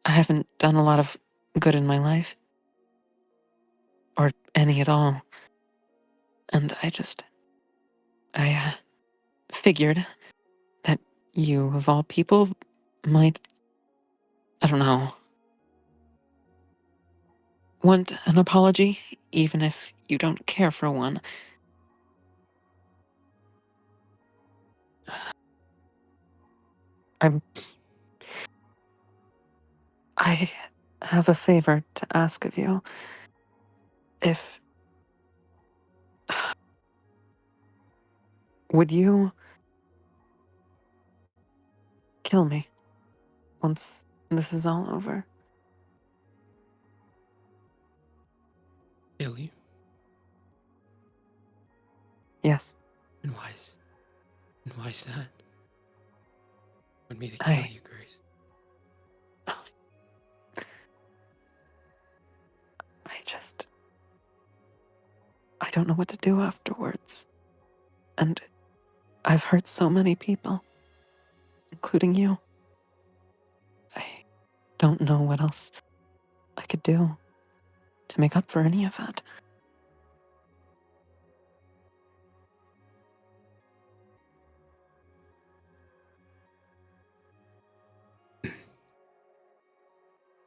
I haven't done a lot of good in my life. Or any at all. And I figured that you, of all people, might, I don't know, want an apology, even if you don't care for one. I have a favor to ask of you. If... Would you kill me once this is all over? kill you? Yes. And why is that? Want me to kill you, Grace? I don't know what to do afterwards. And I've hurt so many people, including you. I don't know what else I could do to make up for any of it.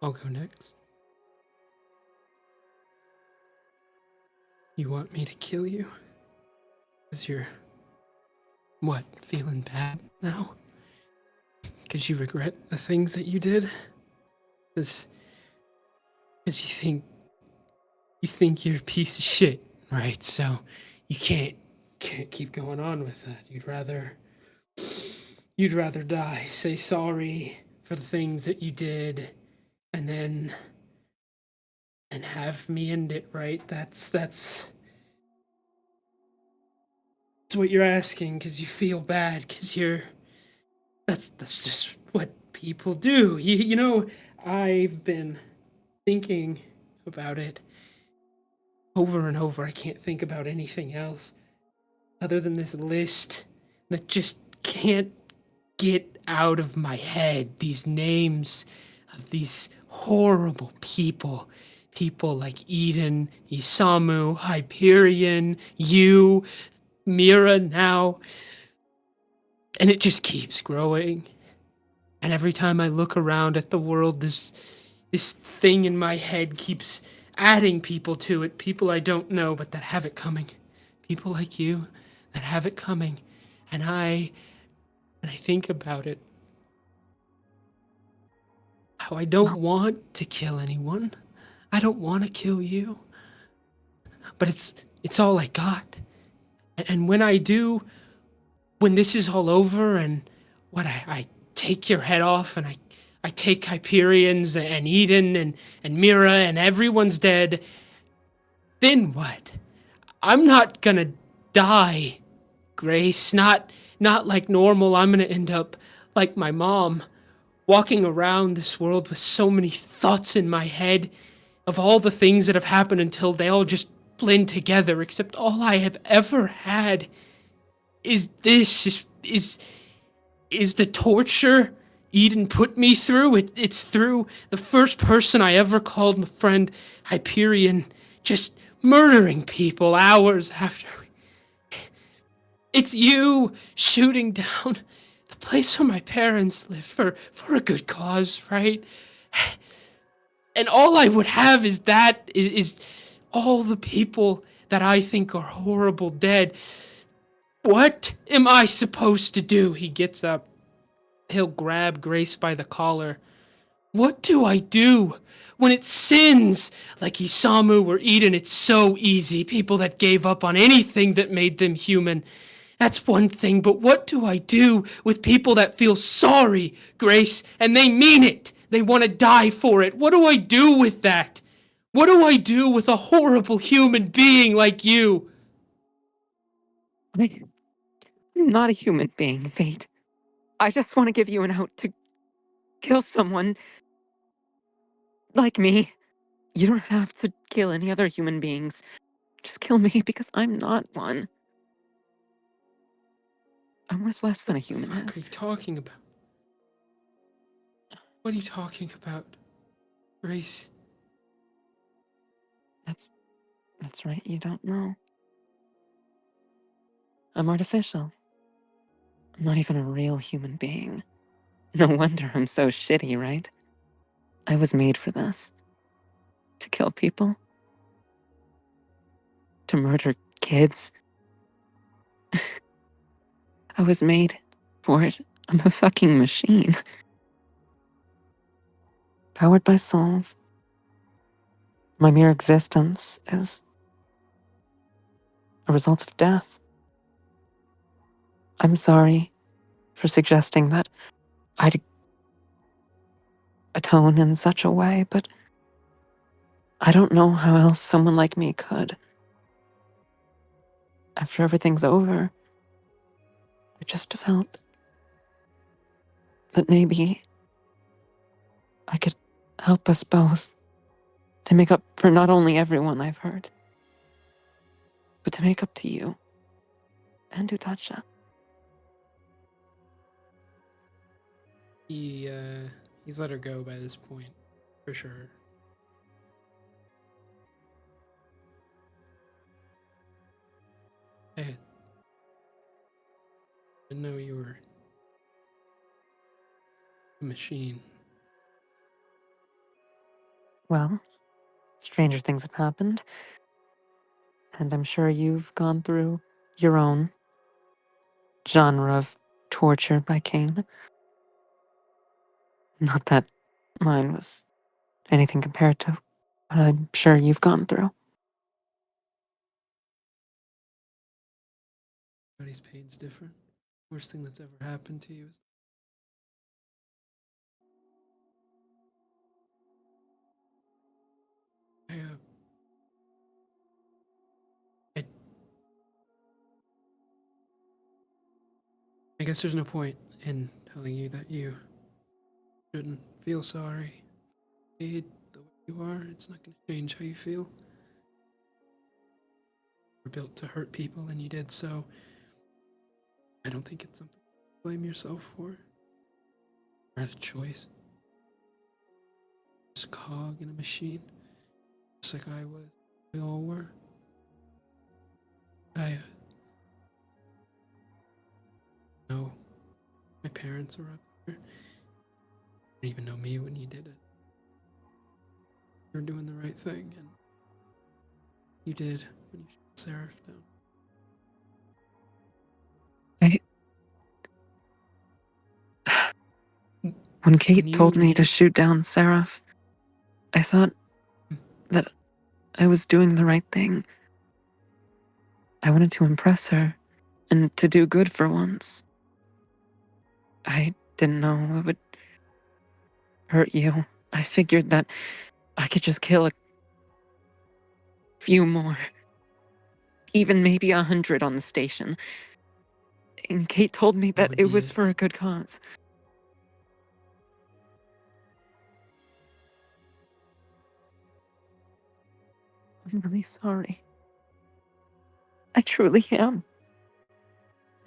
I'll go next. You want me to kill you? Because you're, what, feeling bad now? Because you regret the things that you did? Because you think you're a piece of shit, right? So you can't keep going on with that. You'd rather die. Say sorry for the things that you did, and then have me end it, right? That's what you're asking, because you feel bad, because that's just what people do. You know, I've been thinking about it over and over. I can't think about anything else other than this list that just can't get out of my head. These names of these horrible people. People like Eden, Isamu, Hyperion, you, Mira now. And it just keeps growing. And every time I look around at the world, this thing in my head keeps adding people to it. People I don't know, but that have it coming. People like you that have it coming. And I think about it. How I don't want to kill anyone. I don't want to kill you. But it's all I got. And when I do, when this is all over and I take your head off and I take Hyperion's and Eden and Mira and everyone's dead, then what? I'm not gonna die, Grace. Not like normal. I'm gonna end up like my mom, walking around this world with so many thoughts in my head of all the things that have happened until they all just blend together, except all I have ever had is this, is the torture Eden put me through. It's through the first person I ever called my friend Hyperion, just murdering people hours after. It's you shooting down the place where my parents live for a good cause, right? And all I would have is that, is all the people that I think are horrible dead. What am I supposed to do? He gets up. He'll grab Grace by the collar. What do I do? When it's sins like Isamu or Eden, it's so easy. People that gave up on anything that made them human. That's one thing, but what do I do with people that feel sorry, Grace, and they mean it? They want to die for it. What do I do with that? What do I do with a horrible human being like you? I'm not a human being, Fate. I just want to give you an out to kill someone like me. You don't have to kill any other human beings. Just kill me because I'm not one. I'm worth less than a human What the fuck is. are you talking about? What are you talking about, Grace? That's right, you don't know. I'm artificial. I'm not even a real human being. No wonder I'm so shitty, right? I was made for this. To kill people. To murder kids. I was made for it. I'm a fucking machine. Powered by souls. My mere existence is a result of death. I'm sorry for suggesting that I'd atone in such a way, but I don't know how else someone like me could. After everything's over, I just felt that maybe I could help us both to make up for not only everyone I've hurt, but to make up to you and Utacha. He's let her go by this point, for sure. I didn't know you were a machine. Well, stranger things have happened, and I'm sure you've gone through your own genre of torture by CAIN. Not that mine was anything compared to what I'm sure you've gone through. Everybody's pain's different. Worst thing that's ever happened to you is I, I guess there's no point in telling you that you shouldn't feel sorry. Made the way you are, it's not going to change how you feel. You're built to hurt people, and you did so. I don't think it's something to blame yourself for. You had a choice. Just a cog in a machine, just like I was. We all were. I know my parents are up there. You didn't even know me when you did it. You were doing the right thing, and you did when you shot Seraph down. When Kate When told me to you- shoot down Seraph, I thought that I was doing the right thing. I wanted to impress her and to do good for once. I didn't know it would hurt you. I figured that I could just kill a few more. Even maybe 100 on the station. And Kate told me that would it be was it. for a good cause. I'm really sorry. I truly am.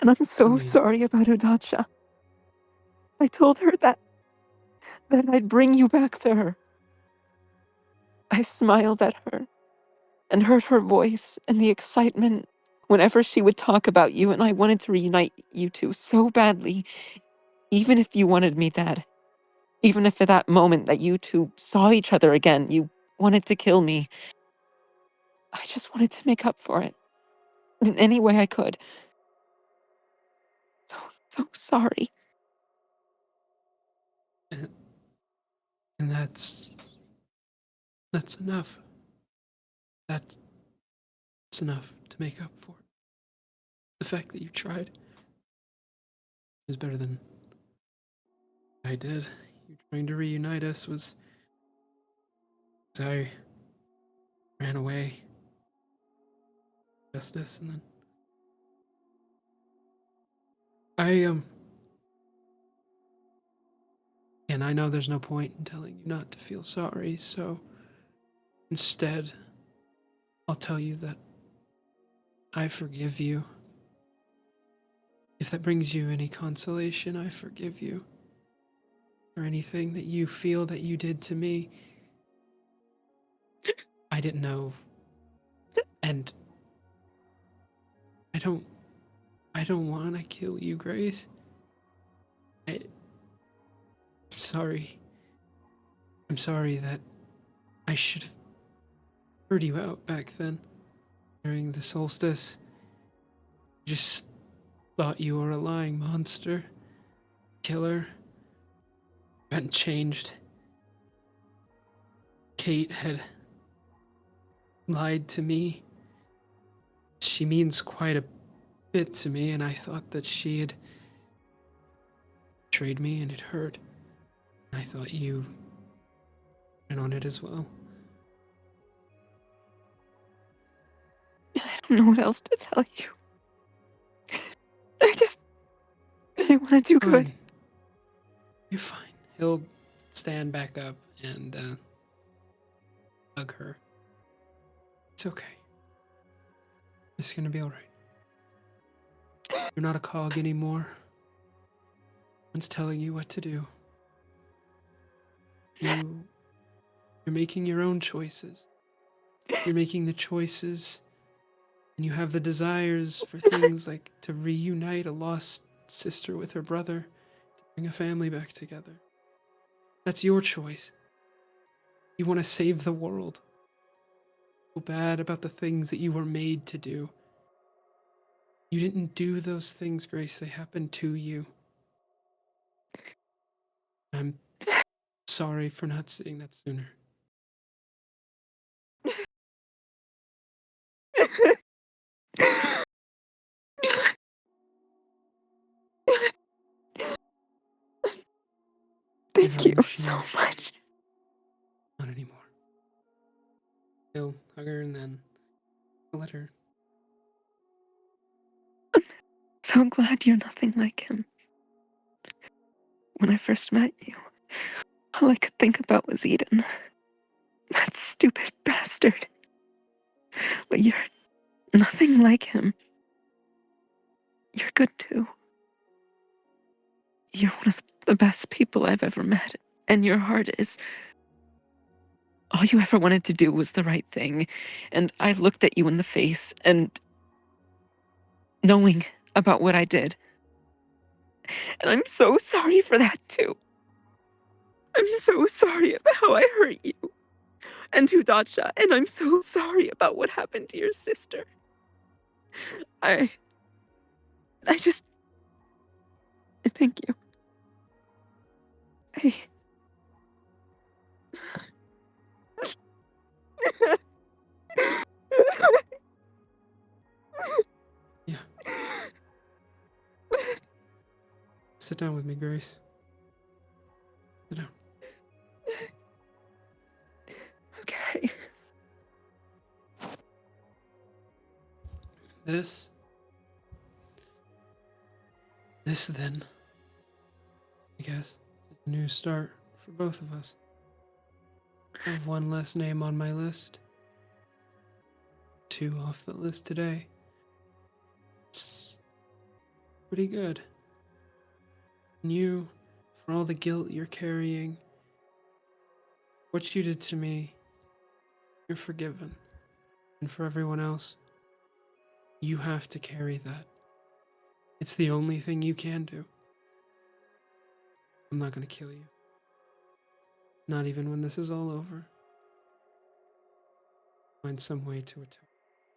And I'm so mean- sorry about Udacha. I told her that I'd bring you back to her. I smiled at her and heard her voice and the excitement whenever she would talk about you, and I wanted to reunite you two so badly, even if you wanted me dead. Even if at that moment that you two saw each other again, you wanted to kill me. I just wanted to make up for it in any way I could. So sorry. And that's enough. That's enough to make up for it. The fact that you tried is better than I did. You trying to reunite us was I ran away. Justice, and then I and I know there's no point in telling you not to feel sorry, so instead I'll tell you that I forgive you. If that brings you any consolation, I forgive you for anything that you feel that you did to me. I didn't know, and I don't want to kill you, Grace. I'm sorry. I'm sorry that I should have heard you out back then during the solstice. Just thought you were a lying monster, killer. You hadn't changed. Kate had lied to me. She means quite a bit to me, and I thought that she had betrayed me, and it hurt. I thought you in on it as well. don't know what else to tell you. I want to do good. Fine. You're fine. He'll stand back up and hug her. It's okay. It's gonna be alright. You're not a cog anymore. No one's telling you what to do. You're making your own choices. You're making the choices, and you have the desires for things like to reunite a lost sister with her brother, to bring a family back together. That's your choice. You want to save the world. Feel bad about the things that you were made to do. You didn't do those things, Grace. They happened to you. I'm sorry for not seeing that sooner. You're Thank not a you so machine. much. Not anymore. He'll hug her and then let her. So glad you're nothing like him. When I first met you, all I could think about was Eden. That stupid bastard. But you're nothing like him. You're good too. You're one of the best people I've ever met. And your heart is... all you ever wanted to do was the right thing. And I looked at you in the face and... knowing about what I did. And I'm so sorry for that too. I'm so sorry about how I hurt you. And Hudacha. And I'm so sorry about what happened to your sister. I just... thank you. I... Yeah. Sit down with me, Grace. Sit down. Okay. This then, I guess, is a new start for both of us. I have one less name on my list. 2 off the list today. It's pretty good. And you, for all the guilt you're carrying, what you did to me, you're forgiven. And for everyone else, you have to carry that. It's the only thing you can do. I'm not gonna kill you. Not even when this is all over. Find some way to atone.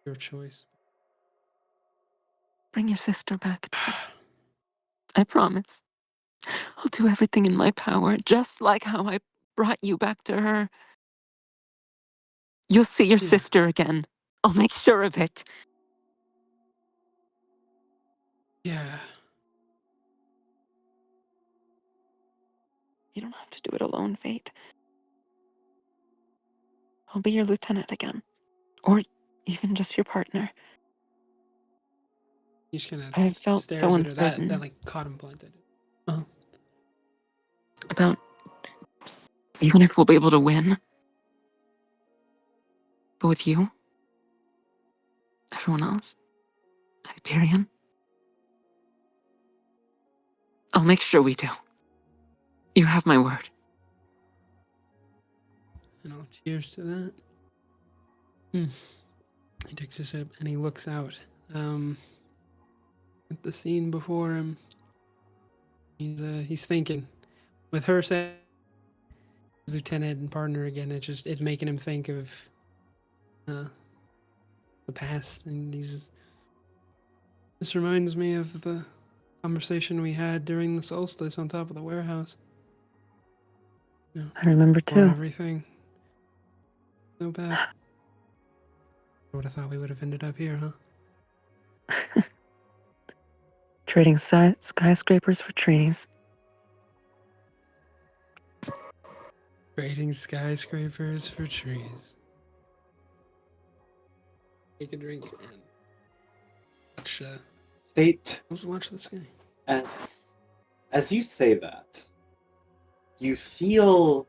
Your choice. Bring your sister back to me. I promise. I'll do everything in my power, just like how I brought you back to her. You'll see your Yeah. sister again. I'll make sure of it. Yeah. You don't have to do it alone, Fate. I'll be your lieutenant again. Or even just your partner. He just kind I of felt so stares at her. That uncertain like caught him planted. Oh. about even if we'll be able to win. But with you, everyone else, Hyperion, I'll make sure we do. You have my word. And I'll cheers to that. He takes a sip and he looks out at the scene before him. He's thinking. With her saying lieutenant and partner again, it's making him think of the past, and this reminds me of the conversation we had during the solstice on top of the warehouse. You know, I remember before too. everything so bad. I would have thought we would have ended up here, huh? Trading skyscrapers for trees. Trading skyscrapers for trees. Take a drink and watch. Fate, Let's watch this guy. as you say that, you feel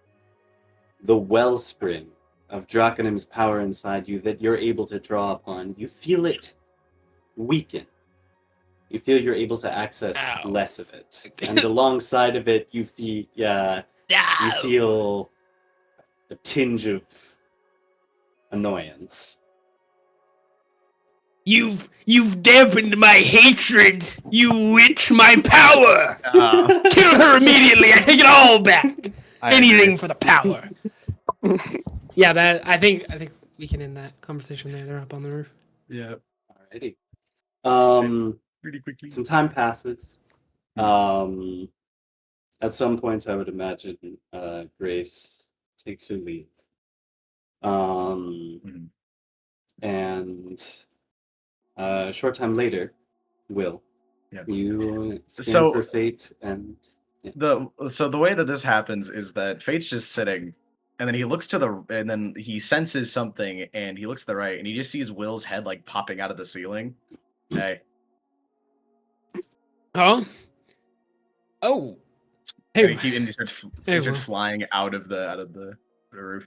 the wellspring of Draconim's power inside you that you're able to draw upon. You feel it weaken. You feel you're able to access Ow. less of it, and alongside of it, you feel you feel a tinge of annoyance. You've dampened my hatred. You witch my power. Kill her immediately. I take it all back. Anything for the power. Yeah, I think we can end that conversation there. They're up on the roof. Yeah. Alrighty. Pretty quickly. Some time passes. At some point, I would imagine Grace takes her leave. And a short time later, Will, you scan for Fate, and so the way that this happens is that Fate's just sitting, and then he looks and then he senses something, and he looks to the right, and he just sees Will's head like popping out of the ceiling. Hey. Huh? Oh. Hey. And he starts flying out of the roof.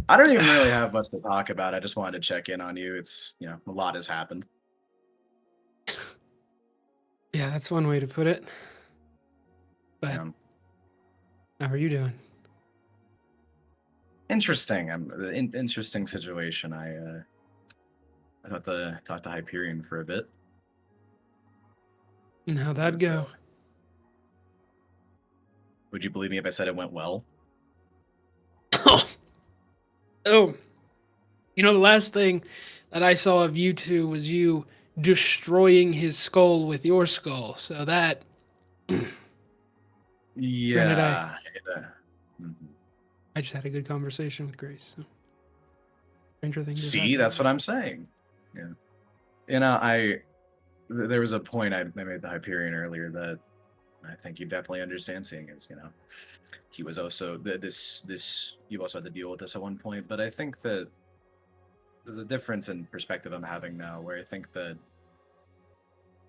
I don't even really have much to talk about. I just wanted to check in on you. It's, a lot has happened. Yeah, that's one way to put it. But how are you doing? Interesting. Interesting situation. I thought to talk to Hyperion for a bit. And how'd that go? Would you believe me if I said it went well? Oh, the last thing that I saw of you two was you destroying his skull with your skull. So that. Yeah. I just had a good conversation with Grace. So. Stranger things. See, that's what I'm saying. Yeah. There was a point I made to Hyperion earlier that I think you definitely understand, seeing as, he was also you also had to deal with this at one point, but I think that there's a difference in perspective I'm having now, where I think that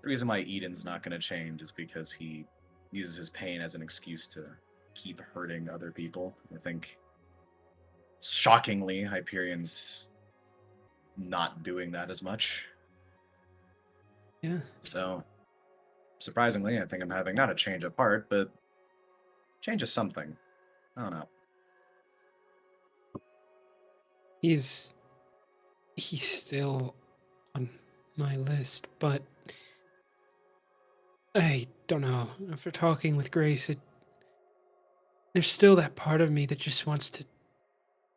the reason why Eden's not going to change is because he uses his pain as an excuse to keep hurting other people. I think, shockingly, Hyperion's not doing that as much. Yeah. So, surprisingly, I think I'm having not a change of heart, but change of something. I don't know. He's still on my list, but I don't know. After talking with Grace, there's still that part of me that just wants to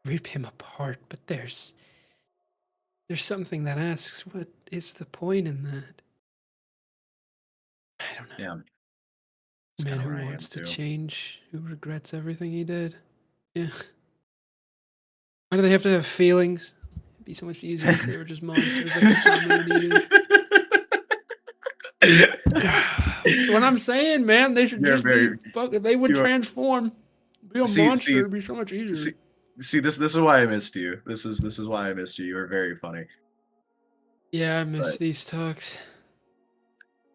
rip him apart, but there's something that asks, what is the point in that? I don't know. Yeah. Man who wants to change, who regrets everything he did. Yeah. Why do they have to have feelings? It'd be so much easier if they were just monsters like the sun needed. What I'm saying, man, they should just be if they would transform, be a monster, it'd be so much easier. See, this is why I missed you. This is why I missed you. You were very funny. Yeah, I miss these talks.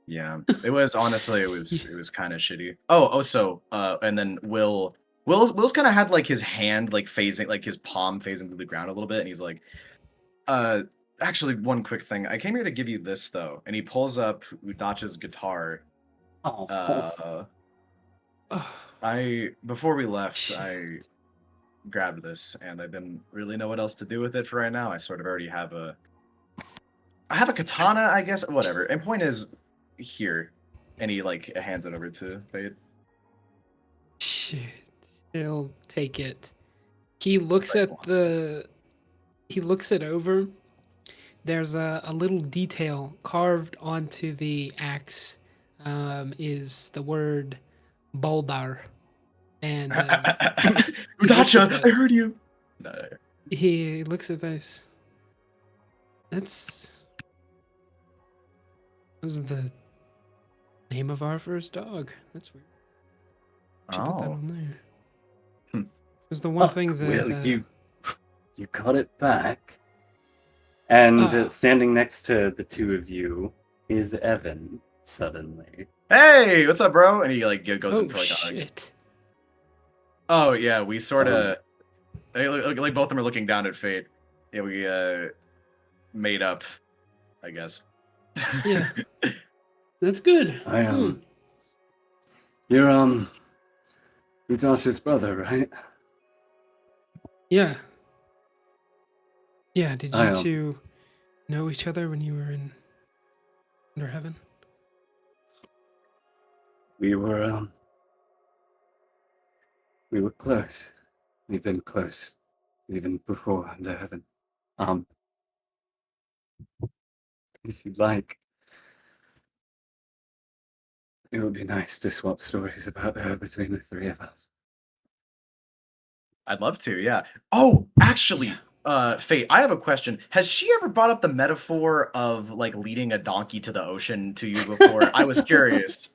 Yeah, it was honestly, it was kind of shitty. So and then Will's kind of had like his hand like phasing, like his palm phasing to the ground a little bit, and he's like, actually, one quick thing. I came here to give you this though, and he pulls up Udacha's guitar. Before we left, I grabbed this, and I didn't really know what else to do with it for right now. I sort of already have a katana, I guess. Whatever. And point is, here, and he like hands it over to Fade. Shit, he'll take it. He looks at he looks it over. There's a little detail carved onto the axe. Is the word Baldar, and Udacha, I heard you. No. He looks at this. That was the name of our first dog. That's weird. Should put that on there. It was the one thing that... Well, you got it back. And Ah. standing next to the two of you is Evan, suddenly. Hey, what's up, bro? And he like goes Oh in for like a hug. shit! Oh yeah, we sort of like both of them are looking down at Fate. Yeah, we made up, I guess. Yeah. That's good. You're your daughter's brother, right? Yeah. Yeah. Did I, you two know each other when you were in under heaven? We were close. We've been close even before under heaven. If you'd like, it would be nice to swap stories about her between the three of us. I'd love to, yeah. Oh, actually, Fate, I have a question. Has she ever brought up the metaphor of like leading a donkey to the ocean to you before? I was curious.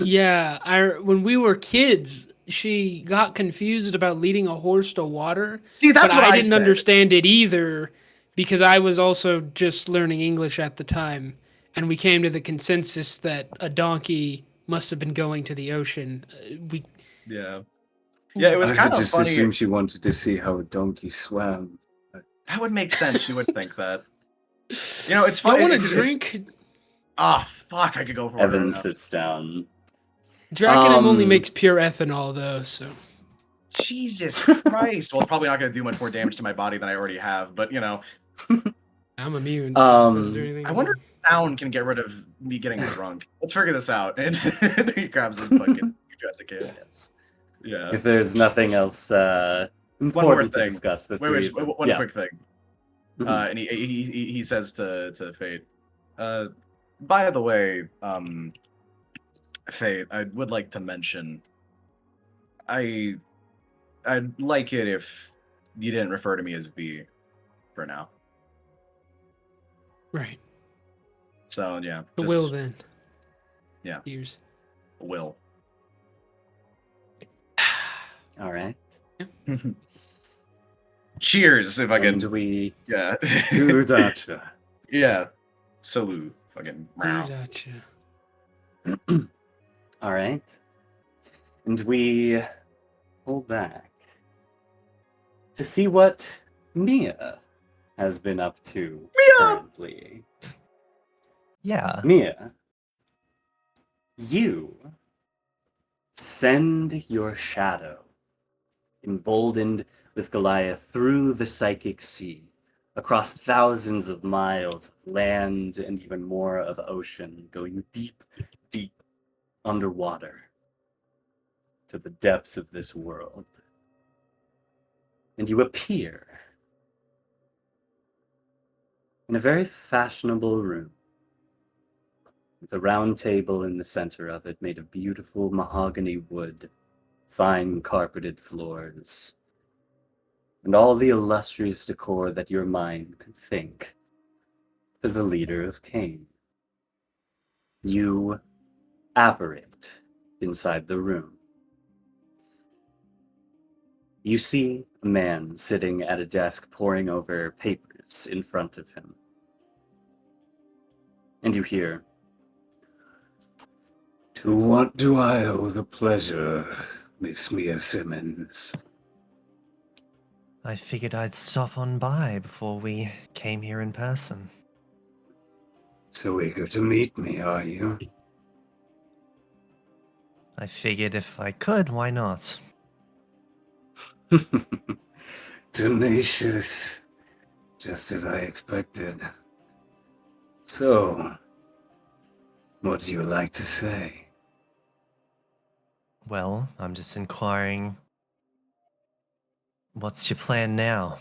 Yeah. When we were kids, she got confused about leading a horse to water. See, that's but what I didn't said. understand it either because I was also just learning English at the time, and we came to the consensus that a donkey must have been going to the ocean. Yeah. Yeah, it was I kind had of just funny. assumed she wanted to see how a donkey swam. That would make sense. She would think that. You know, it's I funny. want a drink. Fuck! I could go for it. Evan right now. sits down. Draconum only makes pure ethanol, though, so. Jesus Christ! Well, it's probably not going to do much more damage to my body than I already have, but you know. I'm immune. So it doesn't do anything I to wonder me. if sound can get rid of me getting drunk. Let's figure this out. And he grabs his fucking grabs a kid. Yes. Yeah. If there's nothing else important to thing. discuss, the Wait, three. one quick thing. Mhm. And he says to Fate, by the way, Fate, I would like to mention, I'd like it if you didn't refer to me as V for now. Right. So yeah. The will then. Yeah. Cheers. Will. All right. Cheers, if I can. And we. Yeah. To Dacha. Yeah. Salute. Fucking. Gotcha. All right. And we pull back to see what Mia has been up to currently. Yeah. Mia, you send your shadow, emboldened with Goliath, through the psychic sea, across thousands of miles of land and even more of ocean, going deep, deep underwater to the depths of this world. And you appear in a very fashionable room, with a round table in the center of it made of beautiful mahogany wood, fine carpeted floors, and all the illustrious decor that your mind could think for the leader of CAIN. You apparate inside the room. You see a man sitting at a desk poring over papers in front of him. And you hear, To what do I owe the pleasure, Miss Mia Simmons? I figured I'd stop on by before we came here in person. So eager to meet me, are you? I figured if I could, why not? Tenacious, just as I expected. So, what do you like to say? Well, I'm just inquiring. What's your plan now?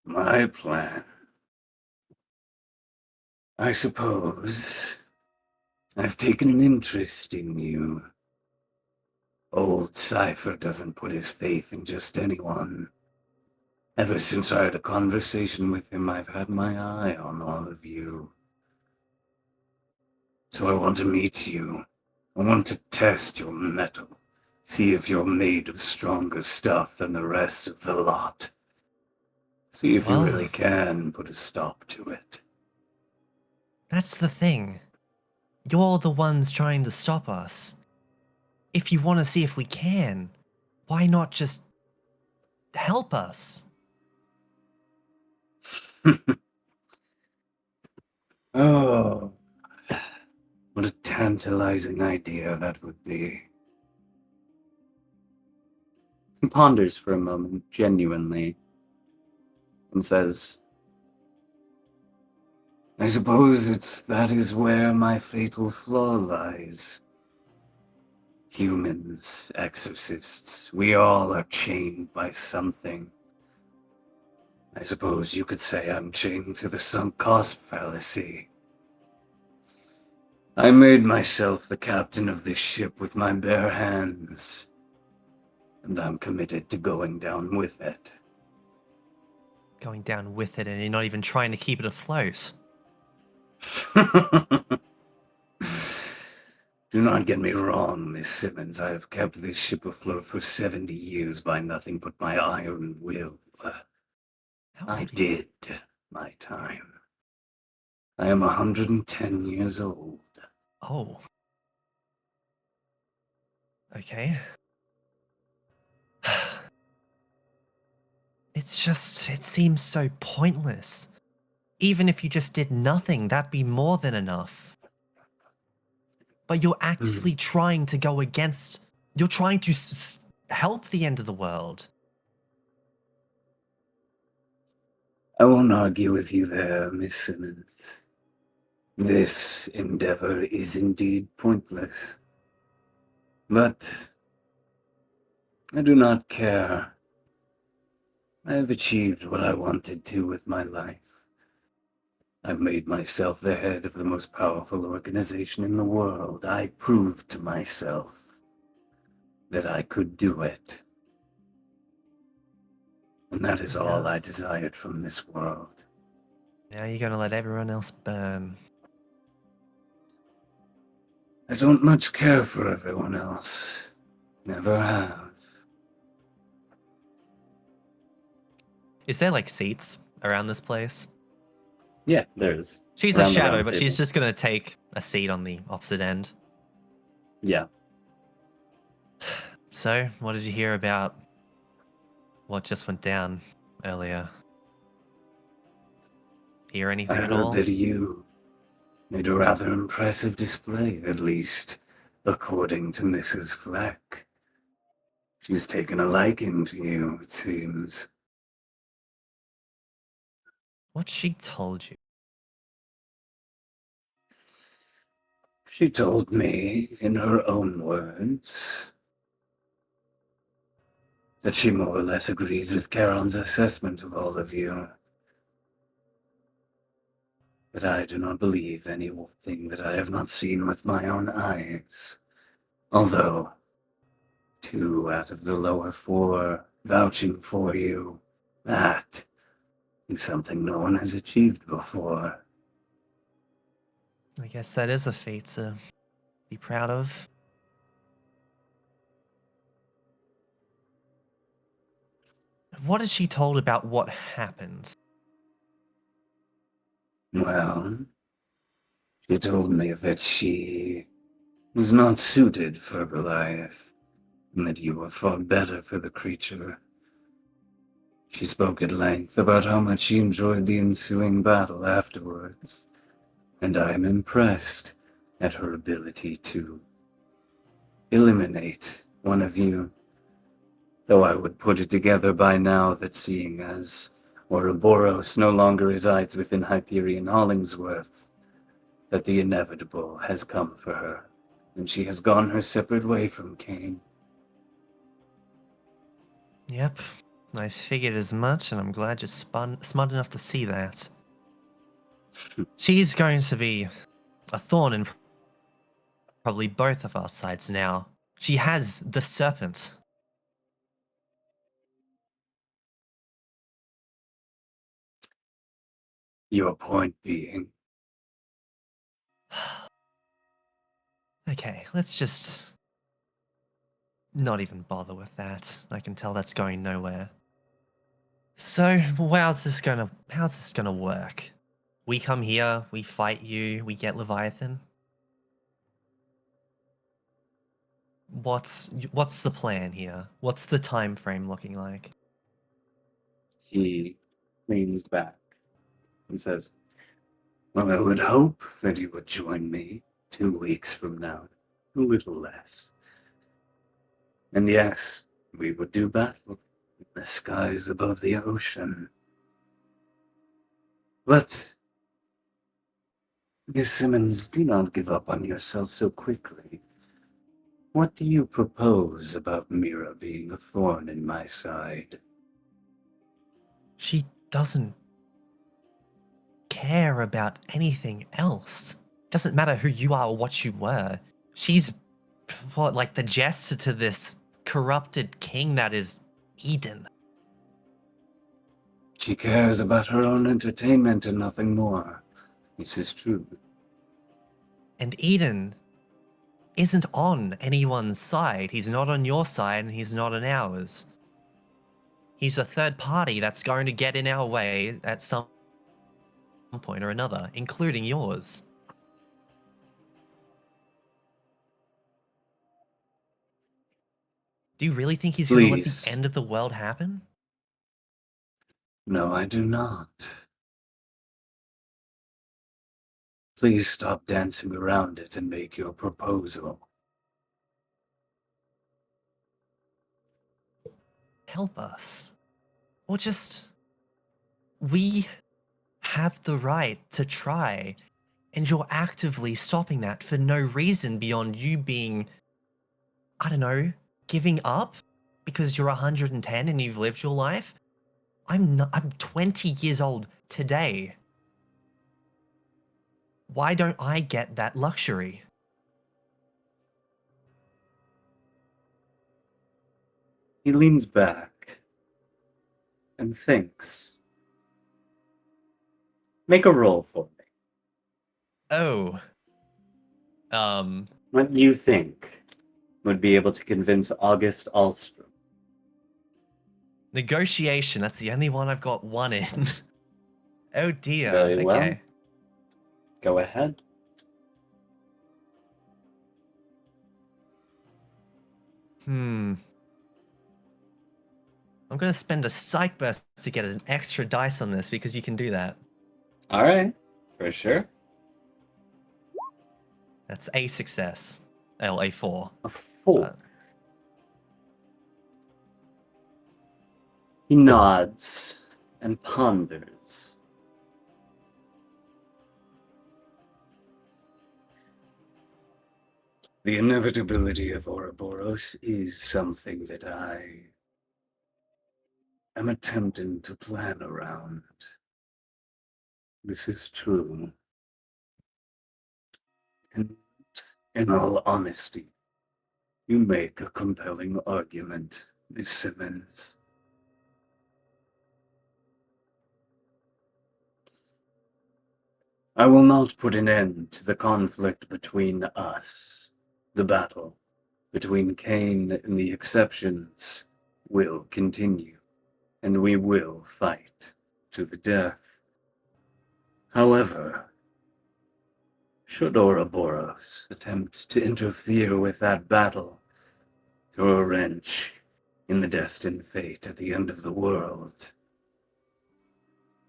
My plan? I suppose I've taken an interest in you. Old Cypher doesn't put his faith in just anyone. Ever since I had a conversation with him, I've had my eye on all of you. So I want to meet you. I want to test your mettle. See if you're made of stronger stuff than the rest of the lot. See if you Well- really can put a stop to it. That's the thing. You're the ones trying to stop us. If you want to see if we can, why not just help us? Oh, what a tantalizing idea that would be. He ponders for a moment, genuinely, and says, I suppose that is where my fatal flaw lies. Humans, exorcists, we all are chained by something. I suppose you could say I'm chained to the sunk cost fallacy. I made myself the captain of this ship with my bare hands, and I'm committed to going down with it. Going down with it and you're not even trying to keep it afloat. Do not get me wrong, Miss Simmons. I have kept this ship afloat for 70 years by nothing but my iron will. How I old are you? did my time. I am 110 years old. Oh. Okay. It seems so pointless. Even if you just did nothing, that'd be more than enough. But you're actively trying to go against. You're trying to help the end of the world. I won't argue with you there, Miss Simmons. This endeavor is indeed pointless. But I do not care. I have achieved what I wanted to with my life. I've made myself the head of the most powerful organization in the world. I proved to myself that I could do it. And that is all I desired from this world. Now you're gonna let everyone else burn. I don't much care for everyone else. Never have. Is there like seats around this place? yeah, there's. She's a around the shadow, round but table. she's just gonna take a seat on the opposite end. Yeah. So, what did you hear about what just went down earlier? Hear I anything at heard all? that you made a rather impressive display, at least according to Mrs. Fleck. She's taken a liking to you, it seems. What she told you? She told me, in her own words, that she more or less agrees with Charon's assessment of all of you. But I do not believe anything that I have not seen with my own eyes. Although, 2 out of the lower 4 vouching for you, that is something no one has achieved before. I guess that is a feat to be proud of. What is she told about what happened? Well, she told me that she was not suited for Goliath, and that you were far better for the creature. She spoke at length about how much she enjoyed the ensuing battle afterwards, and I am impressed at her ability to eliminate one of you. Though I would put it together by now that seeing as Ouroboros no longer resides within Hyperion Hollingsworth, that the inevitable has come for her, and she has gone her separate way from CAIN. Yep, I figured as much, and I'm glad you're smart enough to see that. She's going to be a thorn in probably both of our sides now. She has the serpent. Your point being, Okay, let's just not even bother with that. I can tell that's going nowhere. So, how's this gonna work? We come here, we fight you, we get Leviathan. What's the plan here? What's the time frame looking like? He leans back and says, Well, I would hope that you would join me 2 weeks from now, a little less. And yes, we would do battle in the skies above the ocean. But, Miss Simmons, do not give up on yourself so quickly. What do you propose about Mira being a thorn in my side? She doesn't care about anything else. Doesn't matter who you are or what you were. She's what, like the jester to this corrupted king that is Eden. She cares about her own entertainment and nothing more. This is true. And Eden isn't on anyone's side. He's not on your side and he's not on ours. He's a third party that's going to get in our way at some point or another, including yours. Do you really think he's going to let Please. the end of the world happen? No, I do not. Please stop dancing around it and make your proposal. Help us. Or just... We have the right to try, and you're actively stopping that for no reason beyond you being, I don't know, giving up because you're 110 and you've lived your life. I'm 20 years old today. Why don't I get that luxury? he leans back and thinks. Make a roll for me. Oh. What do you think would be able to convince August Alstrom? Negotiation, that's the only one I've got one in. Oh dear. Very well. Okay. Go ahead. I'm gonna spend a psych burst to get an extra dice on this because you can do that. All right, for sure. That's a success. A4. A 4. Uh, He nods and ponders. The inevitability of Ouroboros is something that I am attempting to plan around. This is true. And in all honesty, you make a compelling argument, Miss Simmons. I will not put an end to the conflict between us. The battle between CAIN and the exceptions will continue, and we will fight to the death. However, should Ouroboros attempt to interfere with that battle, throw a wrench in the destined fate at the end of the world,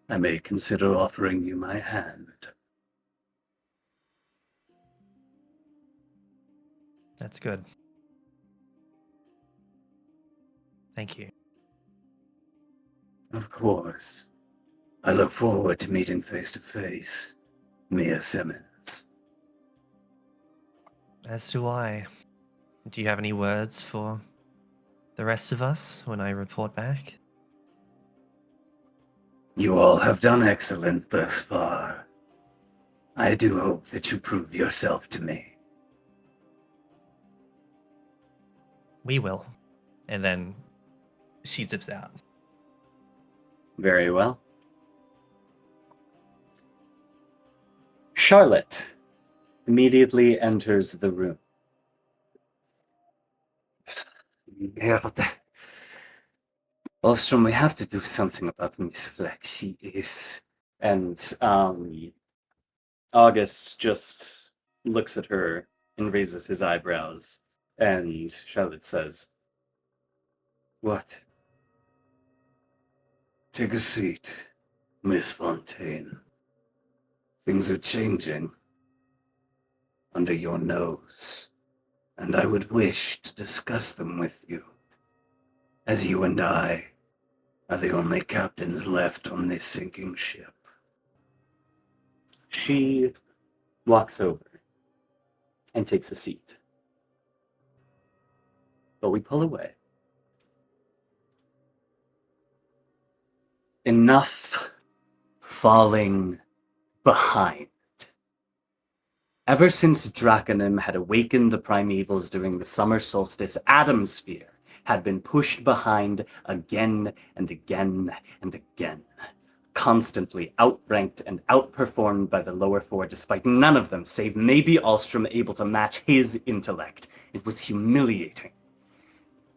I may consider offering you my hand. That's good. Thank you. Of course. I look forward to meeting face to face, Mia Simmons. As do I. Do you have any words for the rest of us when I report back? You all have done excellent thus far. I do hope that you prove yourself to me. We will. And then she zips out. Very well. Charlotte immediately enters the room. Ostrom, we have to do something about Miss Fleck. She is... And August just looks at her and raises his eyebrows, and Charlotte says, What? Take a seat, Miss Fontaine. Things are changing under your nose, and I would wish to discuss them with you, as you and I are the only captains left on this sinking ship. she walks over and takes a seat. But we pull away. Enough falling behind. Ever since Draconim had awakened the primevals during the summer solstice, Atomsphere had been pushed behind again and again and again, constantly outranked and outperformed by the lower four, despite none of them, save maybe Alstrom, able to match his intellect. It was humiliating.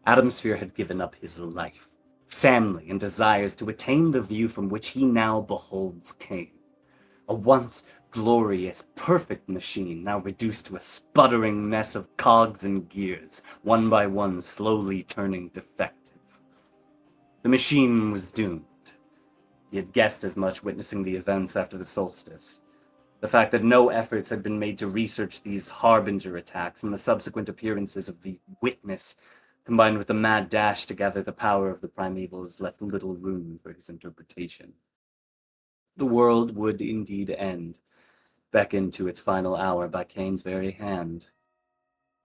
Atomsphere had given up his life, family, and desires to attain the view from which he now beholds CAIN. A once glorious, perfect machine, now reduced to a sputtering mess of cogs and gears, one by one slowly turning defective. The machine was doomed. He had guessed as much witnessing the events after the solstice. The fact that no efforts had been made to research these Harbinger attacks and the subsequent appearances of the Witness, combined with the mad dash to gather the power of the primevals, left little room for his interpretation. The world would indeed end, beckoned to its final hour by CAIN's very hand.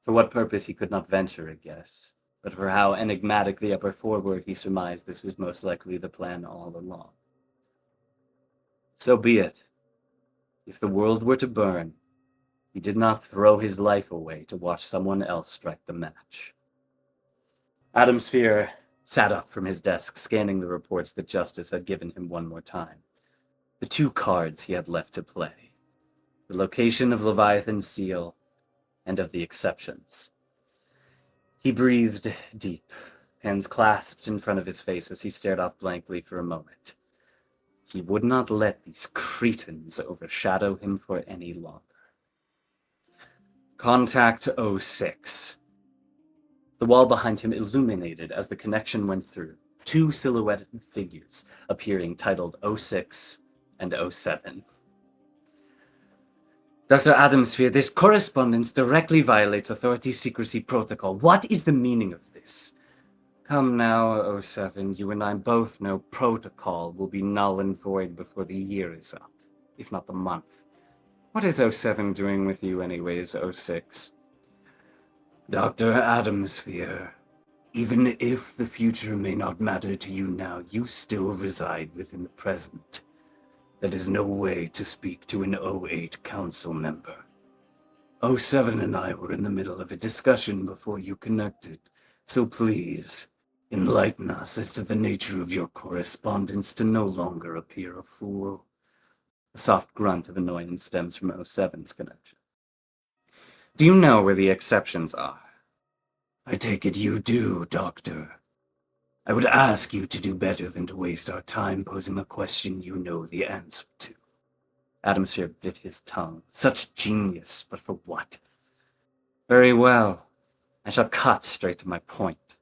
For what purpose he could not venture a guess, but for how enigmatic the upper four were, he surmised this was most likely the plan all along. So be it. If the world were to burn, he did not throw his life away to watch someone else strike the match. Atomsphere sat up from his desk, scanning the reports that Justice had given him one more time. The two cards he had left to play. The location of Leviathan's seal, and of the exceptions. He breathed deep, hands clasped in front of his face as he stared off blankly for a moment. He would not let these cretins overshadow him for any longer. Contact 06. The wall behind him illuminated as the connection went through, two silhouetted figures appearing titled 06 and 07. Dr. Atomsphere, this correspondence directly violates Authority Secrecy Protocol. What is the meaning of this? Come now, 07, you and I both know protocol will be null and void before the year is up, if not the month. What is 07 doing with you anyways, 06? Dr. Atomsphere, even if the future may not matter to you now, you still reside within the present. That is no way to speak to an 08 council member. 07 and I were in the middle of a discussion before you connected, so please, enlighten us as to the nature of your correspondence to no longer appear a fool. A soft grunt of annoyance stems from 07's connection. Do you know where the exceptions are? I take it you do, Doctor. I would ask you to do better than to waste our time posing a question you know the answer to. Atomsphere bit his tongue. Such genius, but for what? Very well. I shall cut straight to my point.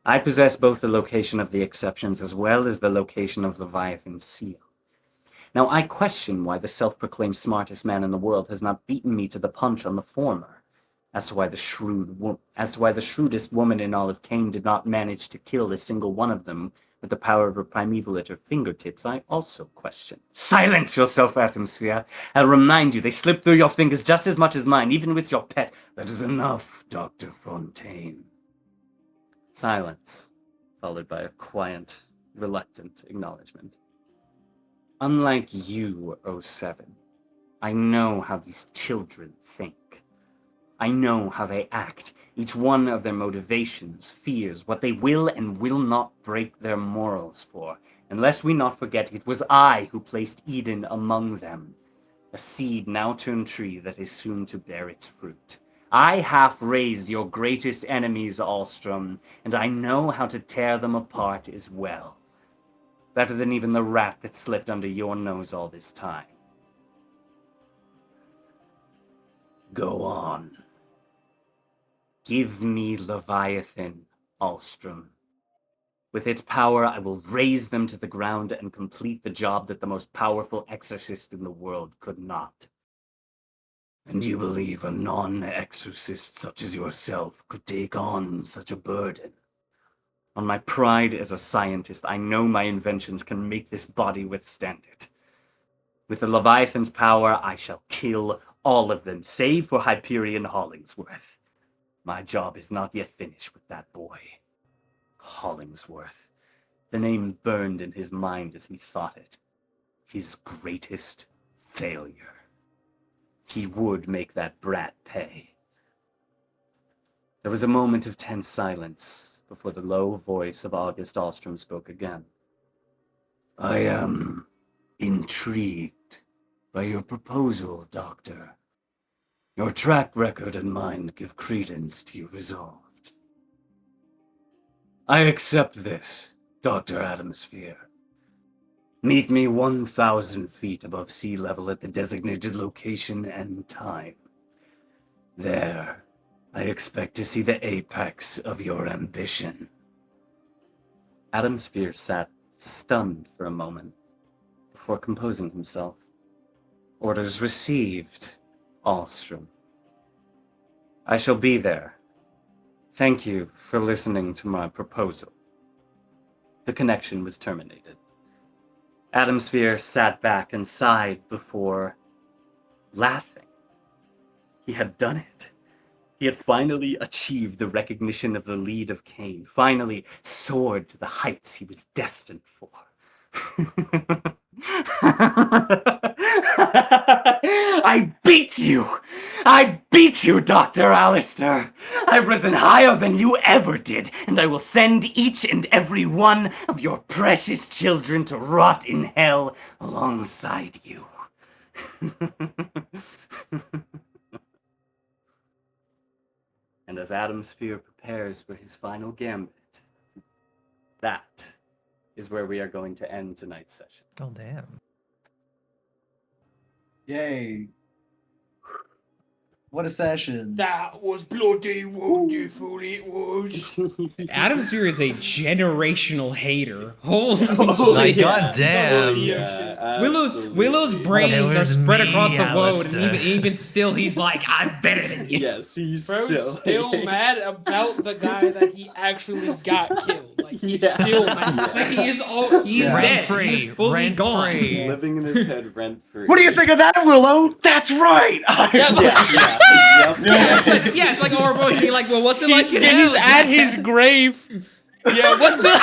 I possess both the location of the exceptions as well as the location of Leviathan's seal. Now, I question why the self-proclaimed smartest man in the world has not beaten me to the punch on the former, as to why the shrewdest woman in all of CAIN did not manage to kill a single one of them with the power of her primeval at her fingertips, I also question. Silence yourself, Atomsphere! I'll remind you, they slipped through your fingers just as much as mine, even with your pet. That is enough, Dr. Fontaine. Silence, followed by a quiet, reluctant acknowledgement. Unlike you, 07, I know how these children think. I know how they act, each one of their motivations, fears, what they will and will not break their morals for. And lest we not forget, it was I who placed Eden among them, a seed now turned tree that is soon to bear its fruit. I half raised your greatest enemies, Alstrom, and I know how to tear them apart as well. Better than even the rat that slipped under your nose all this time. Go on. Give me Leviathan, Alstrom. With its power, I will raise them to the ground and complete the job that the most powerful exorcist in the world could not. And you believe a non-exorcist such as yourself could take on such a burden? On my pride as a scientist, I know my inventions can make this body withstand it. With the Leviathan's power, I shall kill all of them, save for Hyperion Hollingsworth. My job is not yet finished with that boy. Hollingsworth. The name burned in his mind as he thought it. His greatest failure. He would make that brat pay. There was a moment of tense silence before the low voice of August Alstrom spoke again. I am intrigued by your proposal, Doctor. Your track record and mind give credence to your resolved. I accept this, Dr. Atomsphere. Meet me 1,000 feet above sea level at the designated location and time. There, I expect to see the apex of your ambition. Atomsphere sat stunned for a moment before composing himself. Orders received, Alstrom. I shall be there. Thank you for listening to my proposal. The connection was terminated. Atomsphere sat back and sighed before laughing. He had done it. He had finally achieved the recognition of the lead of CAIN, finally soared to the heights he was destined for. I beat you! I beat you, Dr. Alistair! I've risen higher than you ever did, and I will send each and every one of your precious children to rot in hell alongside you. And as Atomsphere prepares for his final gambit, that is where we are going to end tonight's session. Oh, damn. Yay. What a session. That was bloody wonderful, it was. Atomsphere is a generational hater. Holy My shit. goddamn. Yeah, Willow's absolutely. brains It are was spread me, across the road, and Alistair. even still, he's like, I'm better than you. Yes, he's Bro's still mad about the guy that he actually got killed. Like, he's Yeah. still mad. Like, he is dead. He Rent-free, is fully gone. rent-free. living in his head rent free. What do you think of that, Willow? That's right. Yeah, it's like our boys being like, well, what's it like in He's hell? at his grave. Yeah, what's it?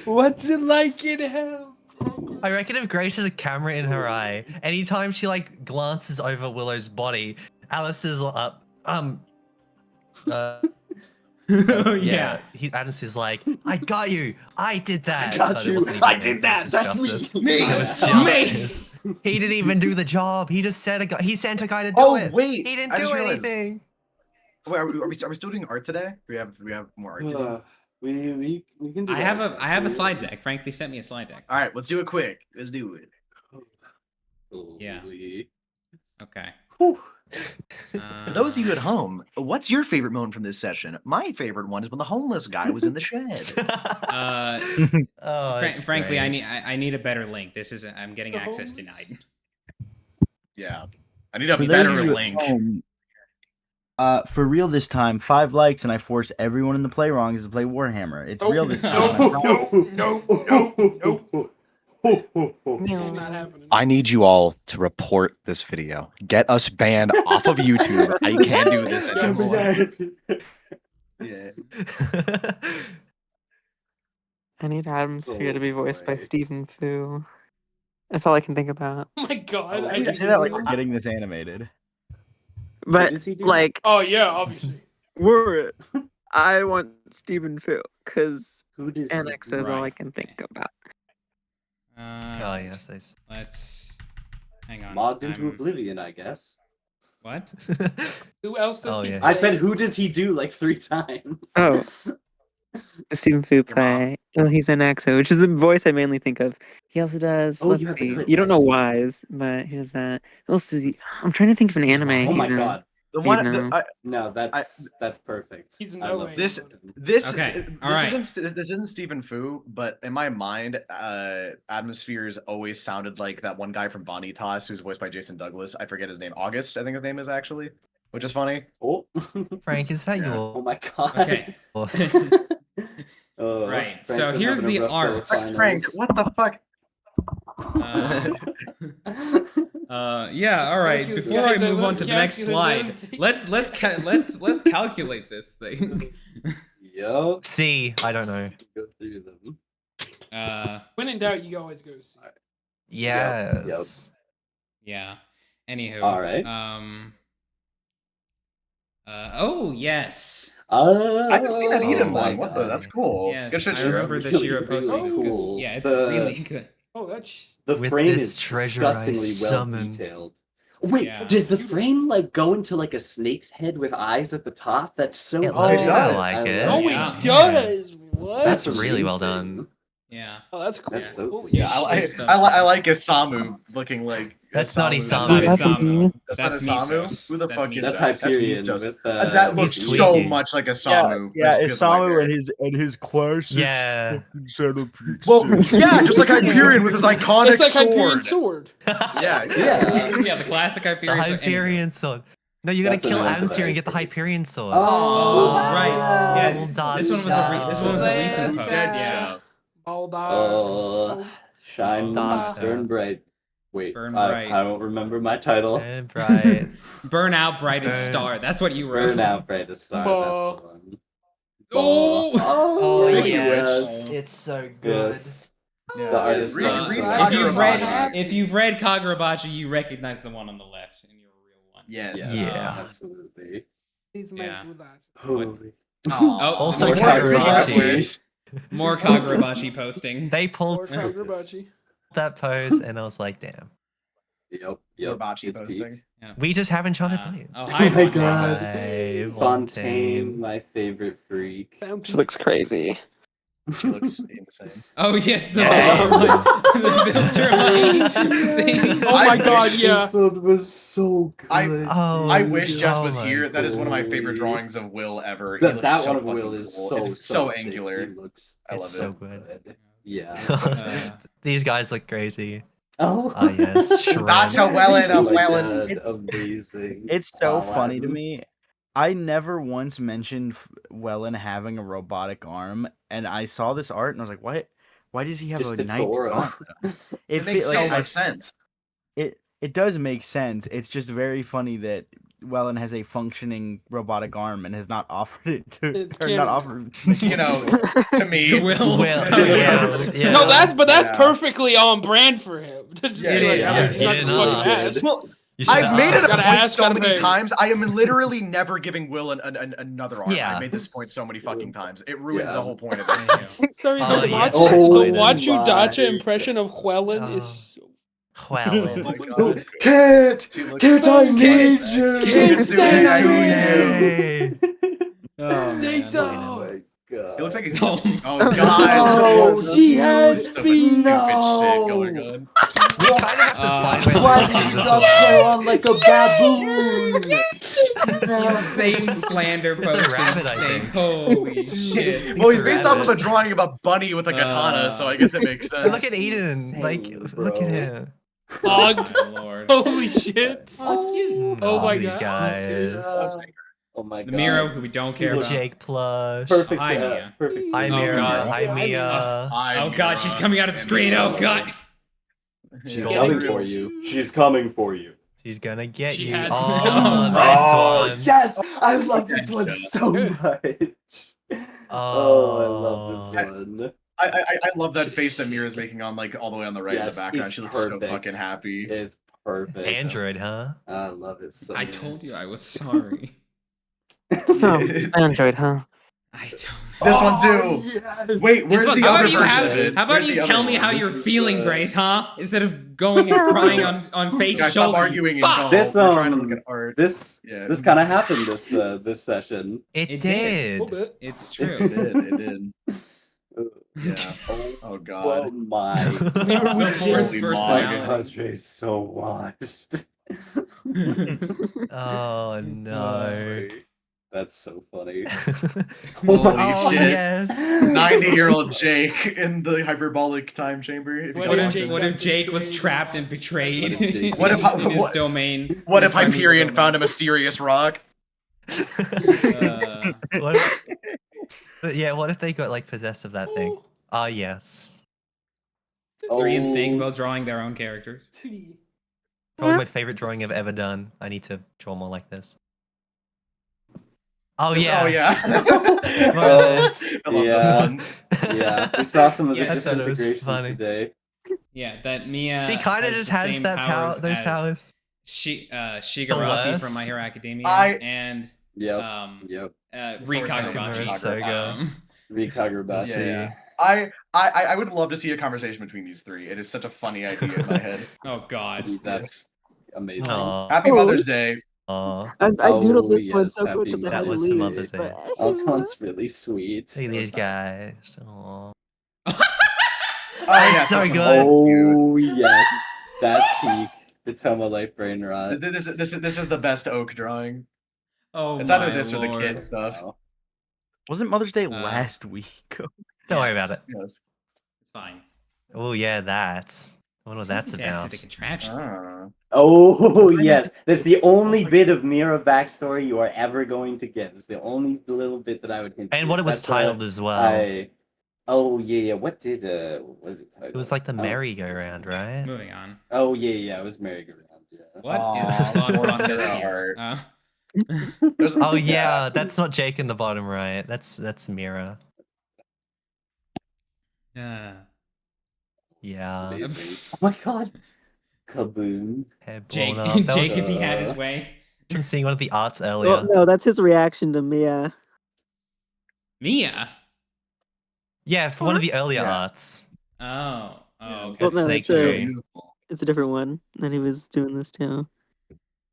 What's it like in hell? I reckon if Grace has a camera in her eye, anytime she like glances over Willow's body, Alice is up. Yeah. Adams is like, I got you. I did that. I got But it you. wasn't I even did him, that. it was That's justice. me. It was Me. justice. He didn't even do the job. He just said he sent a guy to do Oh, it. wait, He didn't I do just realized. anything. Wait, are we still doing art today? We have more art to do. We can do I that. have a slide deck. Frankly, sent me a slide deck. All right, let's do it quick. Let's do it. Yeah. Holy. Okay. Whew. For those of you at home, what's your favorite moment from this session? My favorite one is when the homeless guy was in the shed. Oh, that's frankly, great. I need a better link. This is I'm getting access denied. Yeah, I need a For those better of you at link. home, for real this time, 5 likes and I force everyone in the play wrongs to play Warhammer. It's real this time. I promise. No. It's not happening. I need you all to report this video. Get us banned off of YouTube. I can't do this anymore. Yeah. I need Atomsphere to be voiced by boy. Stephen Fu. That's all I can think about. Oh my god. Oh, I you just Say that like we're getting this animated. But does he do? like, Oh yeah, obviously. I want Stephen Fu because Who does Annex he is all I Right. can think about. Oh yes, those. Let's hang on. Mogged into I'm- oblivion, I guess. What? Who else does Oh, he yeah. play? I said, who does he do like 3 times? Oh. Stephen Fu Your mom. play. Oh, he's an EXO, which is the voice I mainly think of. He also does. Oh, let's you have the see. clip. You don't I know see. Wise, but he does that. Who else does he? I'm trying to think of an He's anime. Wise. Oh my he's in. god. The You one, know. No, that's perfect. He's I no love way. this it. this Okay, all this right. isn't Stephen Fu, but in my mind, Atmospheres always sounded like that one guy from Vanitas who's voiced by Jason Douglas. I forget his name. August, I think his name is actually, which is funny. Oh. Frank, is that Yeah. Oh your? my god. Okay. Oh, Right, Frank's so been here's having a the rough go of art. Frank, finals. what the fuck? Yeah, all right. Guys, Before I I move love on to the next slide, calculus. let's calculate this thing. Yup. C. I don't know. Go through them. When in doubt, you always go see. Yes. Yeah. Anywho. All right. Oh yes. I can see that Eden my one. What the? God. That's cool. Yes. Good shit, I Shiro. remember the Really, Shiro posting. really It was good. cool. Yeah, it's The- really good. Oh, that's The With frame this is treasure I disgustingly well summon. detailed. Wait, Yeah. does the frame like go into like a snake's head with eyes at the top? That's so It good. looks does. kinda like it. oh, Yeah. it does. What? That's really well amazing. done. Yeah. Oh, that's cool. That's so Holy Yeah, I, shit. stuff. I like Isamu looking like. That's not That's Isamu. not That's Isamu. That's That's not Isamu. Misos. Who the That's fuck is That's that? Hyperion Misos. with That looks He's so tweaking. much like Isamu. Yeah, Let's get right Isamu there. and his classic Yeah. fucking centipede. Well, suit. yeah, just like Hyperion with his iconic It's like Hyperion sword. sword. Yeah, Yeah. Yeah, the classic The Hyperion. Hyperion sword. No, you're gonna That's an kill event Atmosphere and that get the I Hyperion sword. Oh, Oh, right. Yes. Well This one was a recent post. Good Yeah. show. Oh, shine, Dog. burn bright. Wait, Burn I, bright. I don't remember my title. And bright. Burn out brightest Burn. star. That's what you wrote. Burn out brightest star. Bah. That's the one. Oh! Oh, Tricky yes. Witch. It's so good. Yes. Yeah, The artist read- knows read the Kagurabachi. If you've read Kagurabachi, you recognize the one on the left, and you're a real one. Yes. Yes, Yeah. absolutely. Please make Yeah. with that. Holy. Oh, Also more Kagurabachi. More Kagurabachi posting. They Or pulled Kagurabachi. that pose, and I was like, damn. Yep. Kagurabachi It's peak. posting. We just have Enchanted Uh, Plains. oh, hi, Oh my Fontaine. God. Hi, Fontaine, my favorite freak. Fountain. She looks crazy. She looks insane. Oh yes, the Yeah. filter light thing. Oh my I god, wish yeah. This one was so good. I wish dude. Jess oh was my here. That is one of my favorite holy. drawings of Will ever. He That, looks that so one of fucking Will is cool. so It's so sick. angular. He looks I love It's so it. good. Yeah. Uh, These guys look crazy. Oh, Oh yes, Shren. That's a Welan, Oh a my Welan. God, amazing. It's so Wow, funny to Adam. me. I never once mentioned Welan having a robotic arm, and I saw this art and I was like, "What? Why does he have Just a fits the knight's aura. gauntlet?" It fe- makes so like, I- much sense. It does make sense. It's just very funny that Welan has a functioning robotic arm and has not offered it to, It's or canon. not offered. You know, to me, to Will. Yeah. No, that's Yeah. perfectly on brand for him. Just Yeah, be yeah, like, yeah. I'm just He not didn't some fucking ask. ass. Well, You should I've made it a Gotta point ask, so gotta many pay. times. I am literally never giving Will another arm. Yeah. I made this point so many fucking times. It ruins Yeah. the whole point of it. Sorry, Oh, the yeah. Wachu, Oh the Wachu my Dacha impression of Huelin is Oh. so... Well, my Oh, God. Kit! She looks Kit, so I good. need you! Kitsune, I Yay. Oh, Days man. out. Oh my God. It looks like he's. Oh, Oh Oh, God! she has so much been- stupid no. shit going on. we kind of have to find ways Why to did you use this drop as her well. on like a baboon? Insane slander It's a posting. rabbit, I stink. think. Holy shit. Well, he's based off of a Rabbit. drawing of a bunny with a katana, so I guess it makes sense. Look at Eden. insane, Like, look bro. at him. Oh, Ogged. my lord. Holy shit. Oh, it's cute. Oh my these God. guys. Oh my The God. Miro, who we don't care about. Jake Plush. Perfect. Hi, Mia. Perfect. Hi, Oh, Mira. God. Hi, Mia. Oh god, she's coming out of the screen. Oh god. She's Yeah. coming for you. She's coming for you. She's gonna get She you. had- Oh, nice one. yes! I love this one so much. Oh, I love this one. I love that face that Mira's making on like all the way on the right in Yes, the background. it's She looks perfect. so fucking happy. It's perfect. Android, huh? I love it so I much. told you I was sorry. So, Android, huh? I don't This one too. Yes. Wait, where's the How other about you version of it? how about Where's you the other tell me one? how This you're is, feeling, Grace, huh? Instead of going and crying on Fate's Guys, stop shoulder. arguing and Fuck! go. This We're trying to look at art. this Yeah. this kind of happened this session. It, It did. did. It's It true. did. It did. Yeah. Oh Oh god. my! Remember when Ford's Holy personality? moly. Country's so washed. Oh no. That's so funny. Holy Oh, shit. yes. 90-year-old Jake in the hyperbolic time chamber. If you What can if, imagine. what if Jake was trapped and betrayed What if Jake- What if- in his what- domain? What his if primeval Hyperion domain? found a mysterious rock? What if, yeah, what if they got like possessed of that thing? Ah, yes. Bree and Snake Oh, both drawing their own characters. Probably my favorite drawing I've ever done. I need to draw more like this. Oh This- yeah. Oh yeah. Yes. I love Yeah. this one. yeah, we saw some of the Yeah, I thought it was disintegration funny. today. Yeah, that Mia. She kind of has just the has same that power, powers those as powers. Shigaraki from My worst. Hero Academia I- and Yep. Yep. Yep. Rie Sorcerer Kagurabachi. Soga. Rie Kagurabachi. Yeah, yeah. I would love to see a conversation between these three. It is such a funny idea in my head. Oh God. That's amazing. Aw. Happy Oh. Mother's Day. Aw. I doodled Oh, this one yes, so quick happy because I had That to was the leave. Mother's Day. but- Oh, that one's really sweet. Look at these guys. Aw. Oh, That's so this one's good. cute. Oh yes, that's peak. The Toma Life Brain Rot. This is the best oak drawing. Oh It's either my this or the Lord. kid stuff. Wow. Wasn't Mother's Day Uh, last week? Don't worry about it. Yes. It's fine. Oh yeah, that's. I wonder what that's That's about. the contraption. Ah. Oh yes, that's the only bit of Mira backstory you are ever going to get. It's the only little bit that I would hint. And to. what it was That's titled as well. Oh yeah. What did what was it titled? It was like the I was- merry-go-round, right? Moving on. Oh yeah. It was merry-go-round. Yeah. What is Aw, the thought poor process Mira here? art. There's- Oh yeah, that's not Jake in the bottom right. That's Mira. Yeah. Yeah. Amazing. Oh my god. Kaboom. Head Jake, blown up. That was Jake, if he had his way. from seeing one of the arts earlier. Well, no, that's his reaction to Mia. Mia. Yeah, for one of the earlier Yeah. arts. Oh. Yeah. Oh. Okay. Well, no, Snake that's tree. Beautiful. It's a different one that he was doing this to.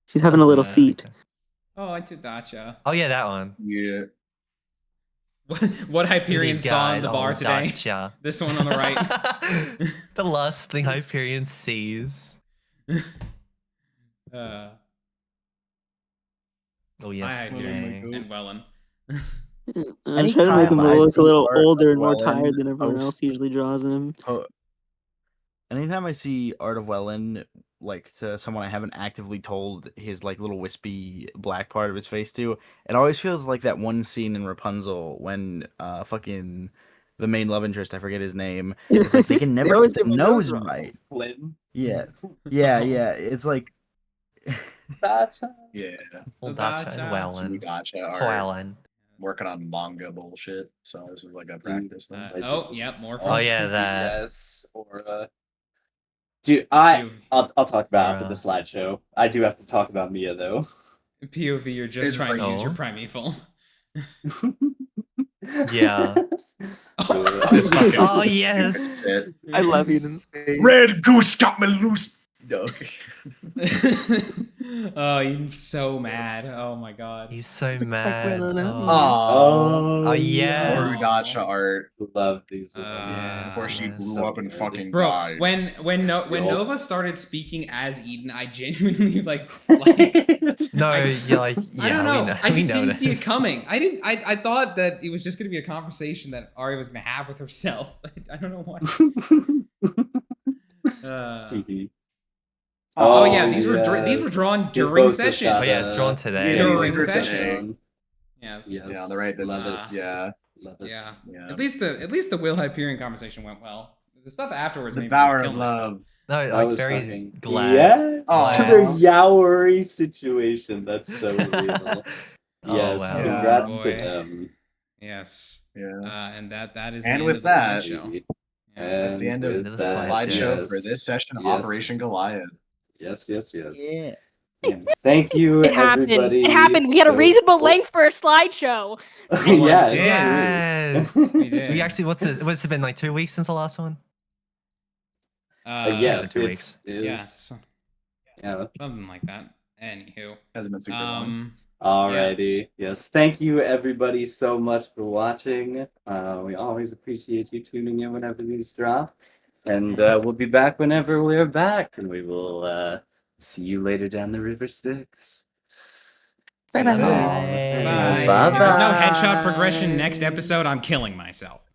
She's having a little seat. Okay. Oh, I did Dacha. Oh yeah, that one. Yeah. What Hyperion These saw in guys, the bar oh, today? Dacha. This one on the right. The last thing Hyperion sees. Uh, Oh yes, Hi, the Hyperion gang. and Wellan. I'm trying to make him Anytime I look a see little art of older and more Welan tired than everyone else post- usually draws him. Anytime I see Art of Welan, like to someone I haven't actively told his like little wispy black part of his face to, it always feels like that one scene in Rapunzel when fucking the main love interest, I forget his name, it's like they can never always get the get my nose nose wrong. right. Flynn. Yeah, yeah. It's like Dacha. Yeah. Well, Dacha. Dacha and Some Welan. gotcha art. Welan. Working on manga bullshit, so this is like a practice thing. Oh, yep, more Oh yeah, that. Yes. Or dude, I'll talk about after the slideshow. I do have to talk about Mia though. POV, you're just It's trying to use your no. primeval. Yeah. This fucking Oh yes. shit. I love Eden's face. Red goose got me loose. No. Oh, he's so mad. Oh my god. He's so like mad. Welan. Oh. Oh, Oh, yes. Poor Dacha art Love these. Yeah. before she Yes. blew up and fucking Bro, died. when Yup. Nova started speaking as Eden, I genuinely like No, I- you're like, yeah, I don't know. I we just didn't see it noticed. coming. I thought that it was just gonna be a conversation that Aria was gonna have with herself. I don't know why. Tee-hee. Oh, yeah, these were yes. drawn These during both just session. got, Oh yeah, drawn today. Yeah, During these were session. today. Yes. Yes. Yeah, on the right. This Love is it. yeah. Love it. Yeah. Yeah. At least the Will Hyperion conversation went well. The stuff afterwards The made me power kill of myself. love. No, That like was very fucking glad. Yes. Aw. To their Yaoi situation. That's so real. Oh, Yes. wow. Congrats Boy. to them. Yes. Yeah. And that is And the with end that- of the slideshow. Yeah. That's the end of with the the that, slideshow yes. for this session of Yes. Operation Goliath. Yes. Yeah. Yeah. Thank you, It happened. everybody. It happened. We had a So- reasonable length for a slideshow. Yeah, did. Yes. it's true. We did. We actually, what's it been like 2 weeks since the last one? Yeah, Usually 2 weeks. Yeah, it's yeah. something like that. Anywho, Hasn't been super long. Alrighty. Yes. Thank you everybody so much for watching. We always appreciate you tuning in whenever these drop. And we'll be back whenever we're back. And we will see you later down the river Styx. Bye-bye. That's it. bye. Bye-bye. If there's no headshot progression next episode, I'm killing myself.